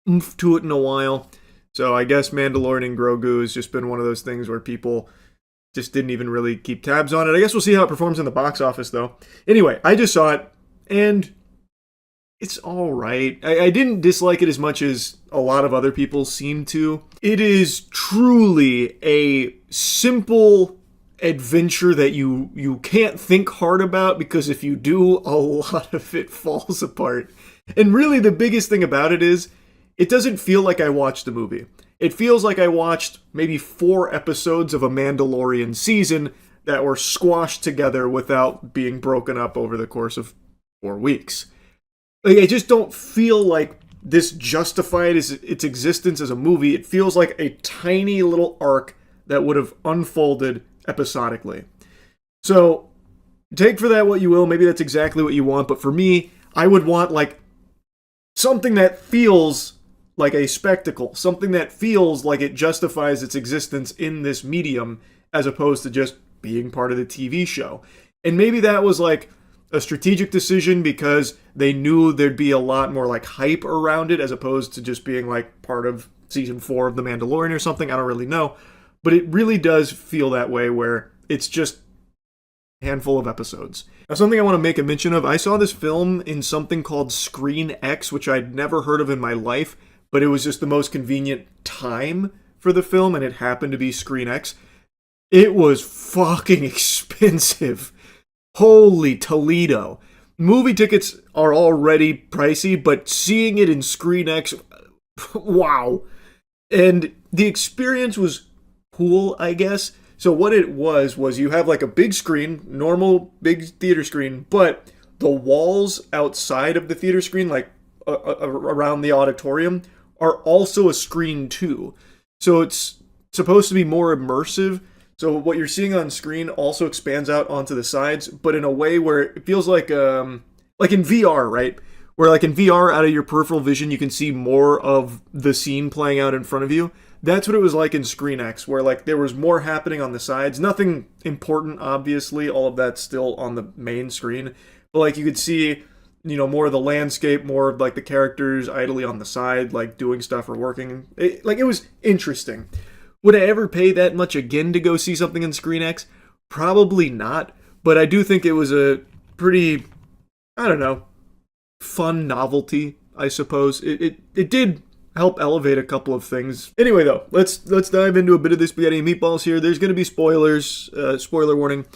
Speaker 1: oomph to it in a while. So I guess Mandalorian and Grogu has just been one of those things where people just didn't even really keep tabs on it. I guess we'll see how it performs in the box office, though. Anyway, I just saw it, and it's alright. I didn't dislike it as much as a lot of other people seem to. It is truly a simple adventure that you can't think hard about, because if you do, a lot of it falls apart. And really the biggest thing about it is, it doesn't feel like I watched a movie. It feels like I watched maybe 4 episodes of a Mandalorian season that were squashed together without being broken up over the course of 4 weeks. Like, I just don't feel like this justified its existence as a movie. It feels like a tiny little arc that would have unfolded episodically. So, take for that what you will. Maybe that's exactly what you want, but for me, I would want like something that feels like a spectacle, something that feels like it justifies its existence in this medium as opposed to just being part of the TV show. And maybe that was like a strategic decision because they knew there'd be a lot more like hype around it as opposed to just being like part of season 4 of The Mandalorian or something. I don't really know. But it really does feel that way where it's just a handful of episodes. Now, something I want to make a mention of, I saw this film in something called Screen X, which I'd never heard of in my life, but it was just the most convenient time for the film, and it happened to be Screen X. It was fucking expensive. Holy Toledo. Movie tickets are already pricey, but seeing it in Screen X, wow. And the experience was cool, I guess. So what it was you have like a big screen, normal big theater screen, but the walls outside of the theater screen, like around the auditorium, are also a screen too. So it's supposed to be more immersive. So what you're seeing on screen also expands out onto the sides, but in a way where it feels like in VR, right? Where like in VR, out of your peripheral vision, you can see more of the scene playing out in front of you. That's what it was like in Screen X, where like there was more happening on the sides. Nothing important, obviously. All of that's still on the main screen. But like you could see, more of the landscape, more of like the characters idly on the side, like doing stuff or working. It was interesting. Would I ever pay that much again to go see something in Screen X? Probably not. But I do think it was a pretty, fun novelty, I suppose. It did help elevate a couple of things. Anyway, though, let's dive into a bit of the spaghetti and meatballs here. There's going to be spoilers. Spoiler warning.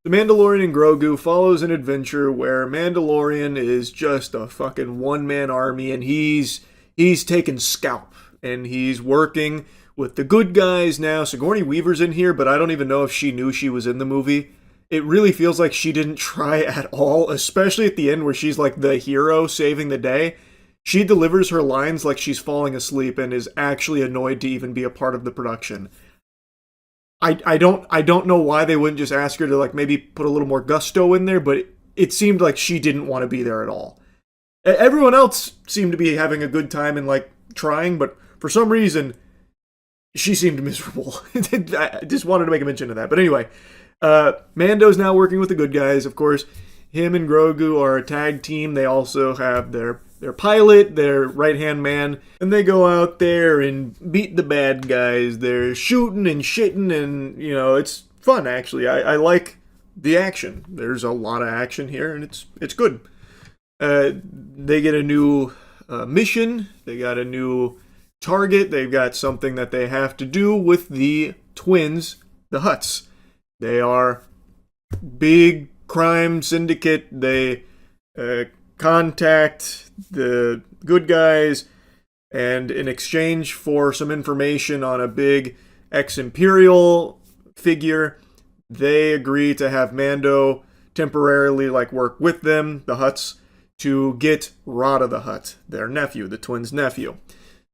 Speaker 1: The Mandalorian and Grogu follows an adventure where Mandalorian is just a fucking one-man army, and he's taking scalp, and he's working with the good guys now. Sigourney Weaver's in here, but I don't even know if she knew she was in the movie. It really feels like she didn't try at all, especially at the end where she's like the hero saving the day. She delivers her lines like she's falling asleep and is actually annoyed to even be a part of the production. I don't know why they wouldn't just ask her to like maybe put a little more gusto in there, but it seemed like she didn't want to be there at all. Everyone else seemed to be having a good time and like trying, but for some reason she seemed miserable. I just wanted to make a mention of that. But anyway, Mando's now working with the good guys, of course. Him and Grogu are a tag team. They also have their pilot, their right-hand man, and they go out there and beat the bad guys. They're shooting and shitting, and, it's fun, actually. I like the action. There's a lot of action here, and it's good. They get a new mission. They got a new target. They've got something that they have to do with the twins, the Hutts. They are big crime syndicate. They contact the good guys, and in exchange for some information on a big ex-Imperial figure, they agree to have Mando temporarily work with them, the Hutts, to get Rada the Hutt, their nephew, the twins' nephew.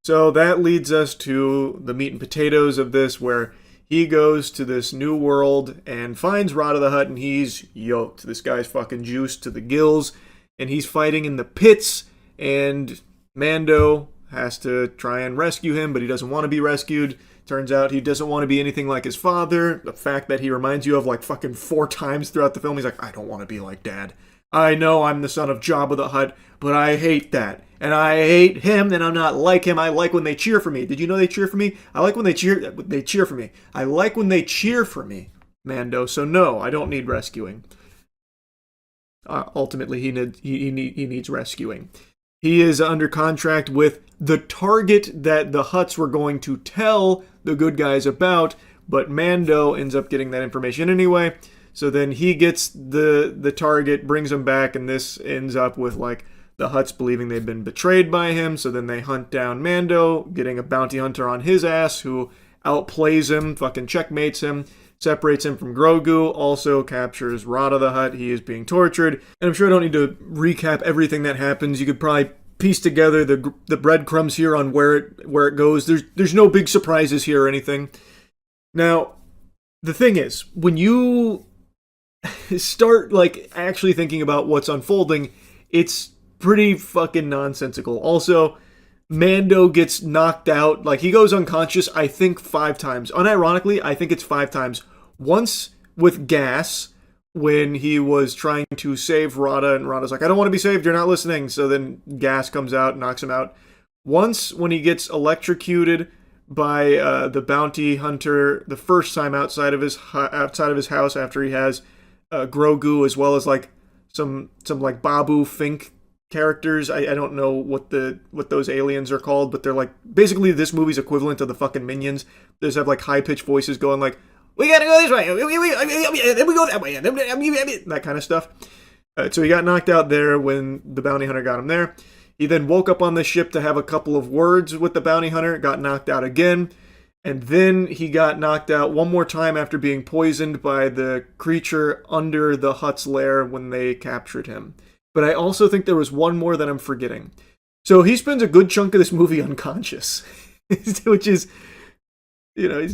Speaker 1: So that leads us to the meat and potatoes of this, where he goes to this new world and finds Rada the Hutt, and he's yoked. This guy's fucking juiced to the gills, and he's fighting in the pits, and Mando has to try and rescue him, but he doesn't want to be rescued. Turns out he doesn't want to be anything like his father. The fact that he reminds you of fucking 4 times throughout the film, he's like, I don't want to be like Dad. I know I'm the son of Jabba the Hutt, but I hate that. And I hate him, and I'm not like him. I like when they cheer for me. Did you know they cheer for me? I like when they cheer for me. I like when they cheer for me, Mando. So no, I don't need rescuing. Ultimately, he needs rescuing. He is under contract with the target that the Hutts were going to tell the good guys about, but Mando ends up getting that information anyway. So then he gets the target, brings him back, and this ends up with the Hutts believing they've been betrayed by him. So then they hunt down Mando, getting a bounty hunter on his ass who outplays him, fucking checkmates him, separates him from Grogu, also captures Rada the Hutt. He is being tortured. And I'm sure I don't need to recap everything that happens. You could probably piece together the breadcrumbs here on where it goes. There's no big surprises here or anything. Now, the thing is, when you start like actually thinking about what's unfolding, it's pretty fucking nonsensical. Also, Mando gets knocked out, like he goes unconscious, I think 5 times. Unironically, I think it's 5 times. Once with gas, when he was trying to save Rada, and Rada's like, I don't want to be saved, you're not listening. So then gas comes out, knocks him out. Once when he gets electrocuted by the bounty hunter the first time outside of his house after he has Grogu, as well as like some like Babu Fink characters. I don't know what those aliens are called, but they're like basically this movie's equivalent to the fucking Minions. They just have like high pitched voices going like, we gotta go this way, then we go that way, that kind of stuff. So he got knocked out there when the bounty hunter got him there. He then woke up on the ship to have a couple of words with the bounty hunter, got knocked out again, and then he got knocked out one more time after being poisoned by the creature under the Hutt's lair when they captured him. But I also think there was one more that I'm forgetting. So he spends a good chunk of this movie unconscious, which is, you know,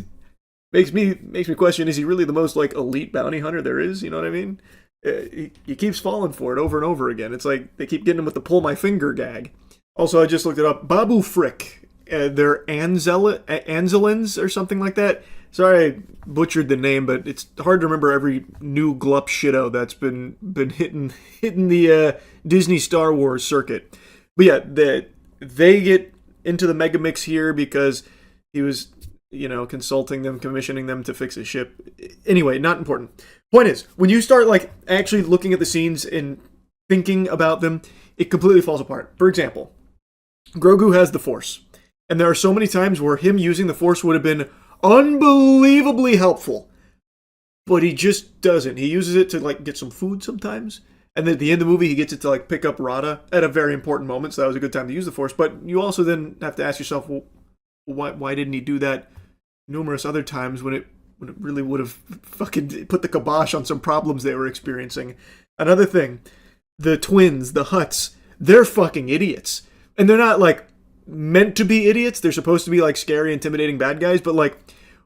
Speaker 1: makes me question, is he really the most like elite bounty hunter there is? You know what I mean? He keeps falling for it over and over again. It's like they keep getting him with the pull my finger gag. Also, I just looked it up. Babu Frick. They're Anzellans or something like that. Sorry I butchered the name, but it's hard to remember every new glup shitto that's been hitting the Disney Star Wars circuit. But yeah, they get into the mega mix here because he was, you know, consulting them, commissioning them to fix a ship. Anyway, not important. Point is, when you start like actually looking at the scenes and thinking about them, it completely falls apart. For example, Grogu has the Force, and there are so many times where him using the Force would have been unbelievably helpful, but he just doesn't. He uses it to like get some food sometimes, and then at the end of the movie he gets it to like pick up Rada at a very important moment, so that was a good time to use the Force. But you also then have to ask yourself, well, why didn't he do that numerous other times when it really would have fucking put the kibosh on some problems they were experiencing? Another thing, the twins, the Hutts, they're fucking idiots. And they're not like meant to be idiots. They're supposed to be like scary, intimidating bad guys. But like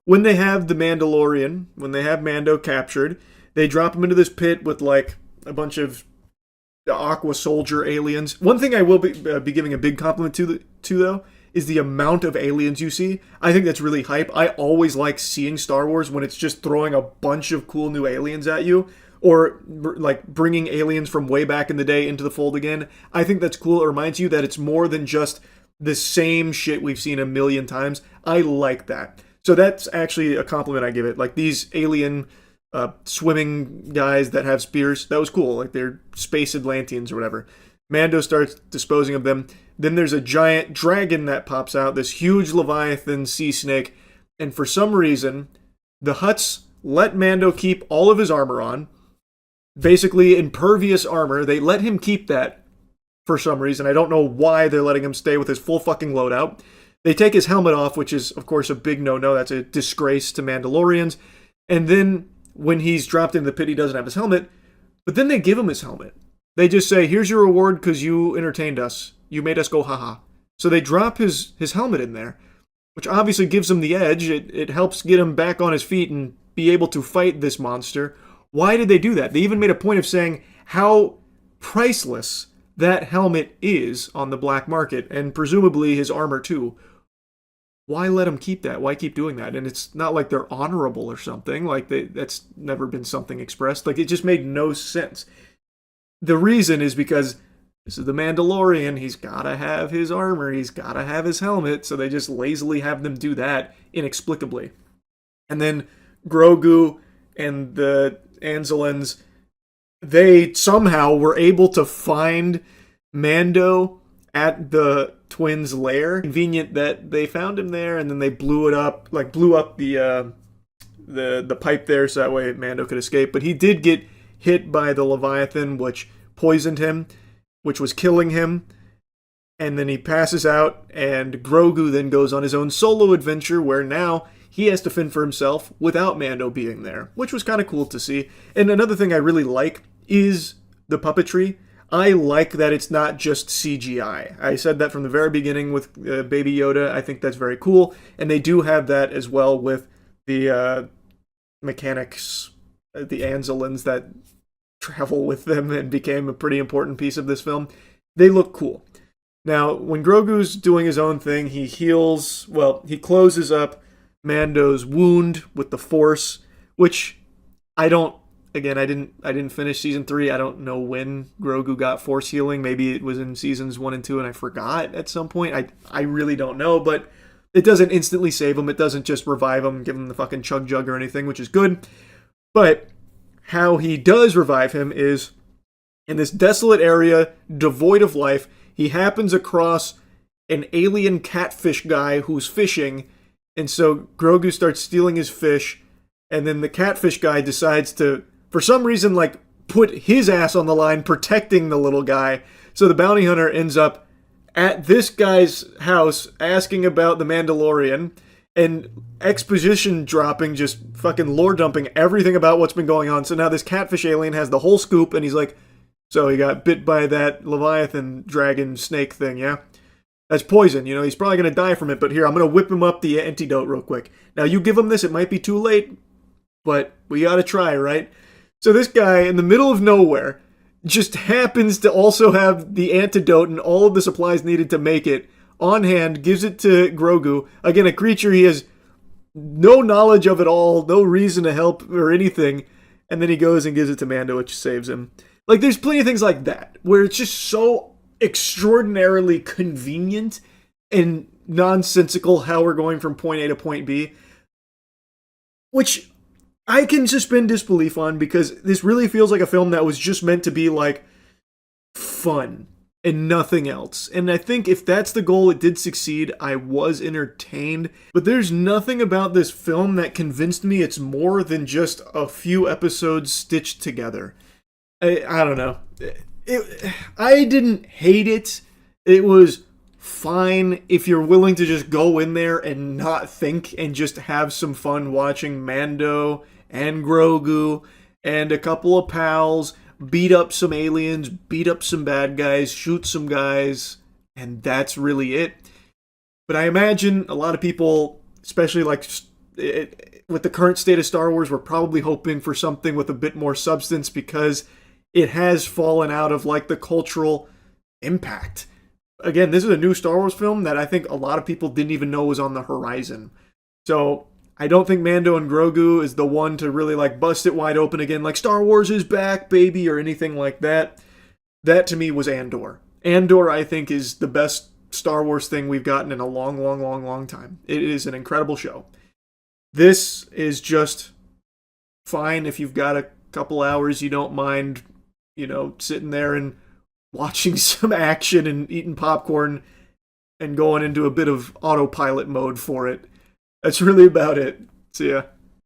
Speaker 1: when they have the Mandalorian, when they have Mando captured, they drop him into this pit with like a bunch of Aqua Soldier aliens. One thing I will be giving a big compliment to though is the amount of aliens you see. I think that's really hype. I always like seeing Star Wars when it's just throwing a bunch of cool new aliens at you, or like bringing aliens from way back in the day into the fold again. I think that's cool. It reminds you that it's more than just the same shit we've seen a million times. I like that. So that's actually a compliment I give it. Like these alien swimming guys that have spears, that was cool. Like they're space Atlanteans or whatever. Mando starts disposing of them. Then there's a giant dragon that pops out, this huge Leviathan sea snake, and for some reason, the Hutts let Mando keep all of his armor on, basically impervious armor. They let him keep that for some reason. I don't know why they're letting him stay with his full fucking loadout. They take his helmet off, which is, of course, a big no-no. That's a disgrace to Mandalorians. And then when he's dropped into the pit, he doesn't have his helmet, but then they give him his helmet. They just say, here's your reward because you entertained us. You made us go haha. So they drop his helmet in there, which obviously gives him the edge. It helps get him back on his feet and be able to fight this monster. Why did they do that? They even made a point of saying how priceless that helmet is on the black market, and presumably his armor too. Why let him keep that? Why keep doing that? And it's not like they're honorable or something. Like that's never been something expressed. Like it just made no sense. The reason is because this is the Mandalorian. He's got to have his armor. He's got to have his helmet. So they just lazily have them do that inexplicably. And then Grogu and the Anzellans, they somehow were able to find Mando at the twins' lair. Convenient that they found him there, and then they blew up the pipe there so that way Mando could escape. But he did get hit by the Leviathan, which poisoned him, which was killing him. And then he passes out, and Grogu then goes on his own solo adventure where now he has to fend for himself without Mando being there, which was kind of cool to see. And another thing I really like is the puppetry. I like that it's not just CGI. I said that from the very beginning with Baby Yoda. I think that's very cool. And they do have that as well with the mechanics, the Anzellans that travel with them and became a pretty important piece of this film. They look cool. Now, when Grogu's doing his own thing, he heals, well, he closes up Mando's wound with the Force, which I didn't finish season 3. I don't know when Grogu got Force healing. Maybe it was in seasons 1 and 2 and I forgot at some point. I really don't know, but it doesn't instantly save him. It doesn't just revive him, give him the fucking chug jug or anything, which is good. But how he does revive him is in this desolate area, devoid of life, he happens across an alien catfish guy who's fishing, and so Grogu starts stealing his fish, and then the catfish guy decides to, for some reason, like, put his ass on the line protecting the little guy. So the bounty hunter ends up at this guy's house asking about the Mandalorian and exposition dropping, just fucking lore dumping everything about what's been going on. So now this catfish alien has the whole scoop, and he's like, so he got bit by that Leviathan dragon snake thing, yeah? That's poison, he's probably going to die from it, but here, I'm going to whip him up the antidote real quick. Now, you give him this, it might be too late, but we got to try, right? So this guy, in the middle of nowhere, just happens to also have the antidote and all of the supplies needed to make it on hand, gives it to Grogu. Again, a creature he has no knowledge of at all, no reason to help or anything, and then he goes and gives it to Mando, which saves him. Like, there's plenty of things like that, where it's just so extraordinarily convenient and nonsensical how we're going from point A to point B, which I can suspend disbelief on, because this really feels like a film that was just meant to be, like, fun and nothing else. And I think if that's the goal, it did succeed. I was entertained. But there's nothing about this film that convinced me it's more than just a few episodes stitched together. I don't know. I didn't hate it. It was fine if you're willing to just go in there and not think and just have some fun watching Mando and Grogu and a couple of pals beat up some aliens, beat up some bad guys, shoot some guys, and that's really it. But I imagine a lot of people, especially like with the current state of Star Wars, were probably hoping for something with a bit more substance, because it has fallen out of like the cultural impact. Again, this is a new Star Wars film that I think a lot of people didn't even know was on the horizon. So I don't think Mando and Grogu is the one to really like bust it wide open again, like Star Wars is back, baby, or anything like that. That to me was Andor. Andor, I think, is the best Star Wars thing we've gotten in a long, long, long, long time. It is an incredible show. This is just fine if you've got a couple hours you don't mind, sitting there and watching some action and eating popcorn and going into a bit of autopilot mode for it. That's really about it. See ya.